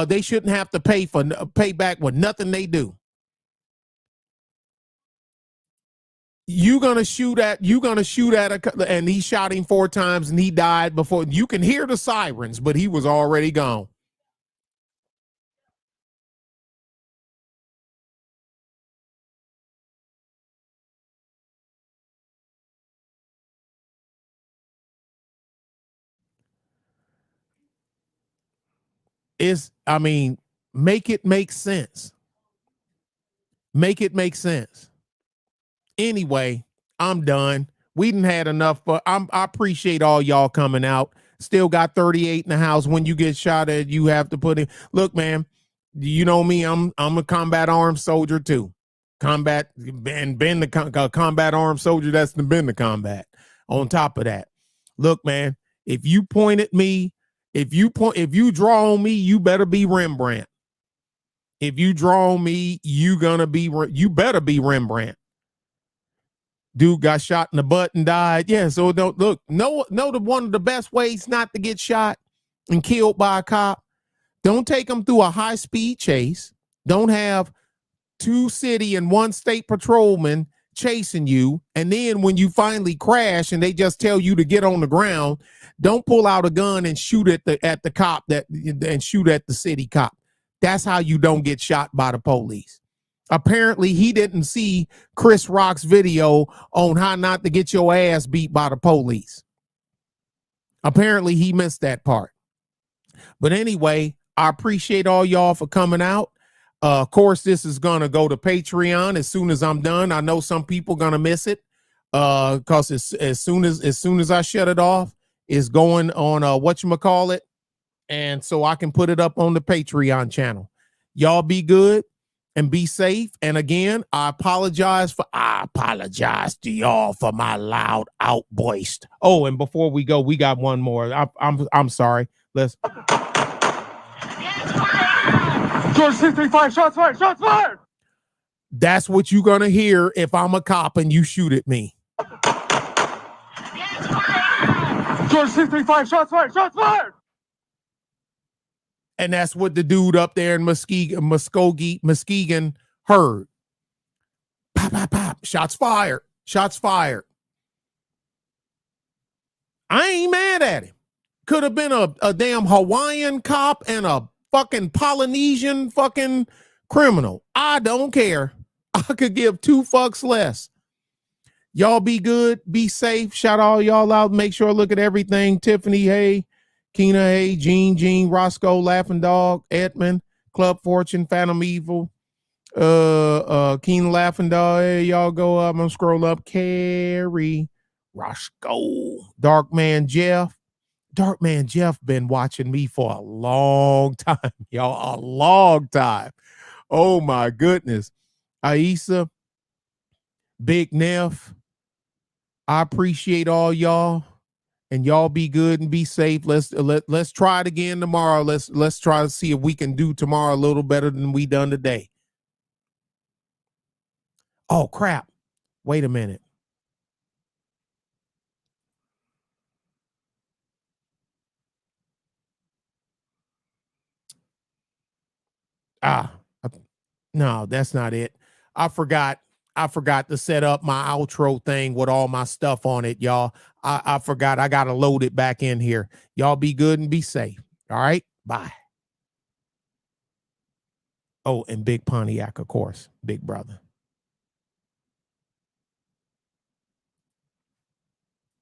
They shouldn't have to pay back with nothing they do. You're gonna shoot at and he shot him 4 times and he died before you can hear the sirens, but he was already gone. Make it make sense. Make it make sense. Anyway, I'm done. We done had enough, but I appreciate all y'all coming out. Still got 38 in the house. When you get shot at, you have to put in. Look, man, you know me. I'm a combat armed soldier too. Combat and been the combat armed soldier that's been the combat. On top of that, look, man, if you point at me, if you draw on me, you better be Rembrandt. If you draw on me, you better be Rembrandt. Dude got shot in the butt and died. Yeah, so don't look. Know the one of the best ways not to get shot and killed by a cop. Don't take them through a high-speed chase. Don't have 2 city and 1 state patrolmen chasing you, and then when you finally crash and they just tell you to get on the ground, don't pull out a gun and shoot at the cop and shoot at the city cop. That's how you don't get shot by the police. Apparently, he didn't see Chris Rock's video on how not to get your ass beat by the police. Apparently, he missed that part. But anyway, I appreciate all y'all for coming out. Of course, this is going to go to Patreon as soon as I'm done. I know some people going to miss it because as soon as I shut it off, it's going on whatchamacallit, and so I can put it up on the Patreon channel. Y'all be good and be safe. And again, I apologize to y'all for my loud outburst. Oh, and before we go, we got one more. I'm sorry. Let's. George 635, shots fired, shots fired. That's what you're gonna hear if I'm a cop and you shoot at me. George 635, shots fired, shots fired. And that's what the dude up there in Muskegon heard. Pop, pop, pop. Shots fired. Shots fired. I ain't mad at him. Could have been a damn Hawaiian cop and a fucking Polynesian fucking criminal. I don't care. I could give 2 fucks less. Y'all be good. Be safe. Shout all y'all out. Make sure I look at everything. Tiffany, hey. Keena, hey. Jean, Roscoe, Laughing Dog, Edmund, Club Fortune, Phantom Evil, Keena, Laughing Dog, hey, y'all go up. I'm scroll up. Carrie, Roscoe, Darkman Jeff. Darkman Jeff been watching me for a long time, y'all. A long time. Oh my goodness. Aisa, Big Neff. I appreciate all y'all. And y'all be good and be safe. Let's try it again tomorrow. Let's try to see if we can do tomorrow a little better than we done today. Oh crap. Wait a minute. No, that's not it. I forgot to set up my outro thing with all my stuff on it, y'all. I forgot. I got to load it back in here. Y'all be good and be safe. All right. Bye. Oh, and Big Pontiac, of course. Big brother.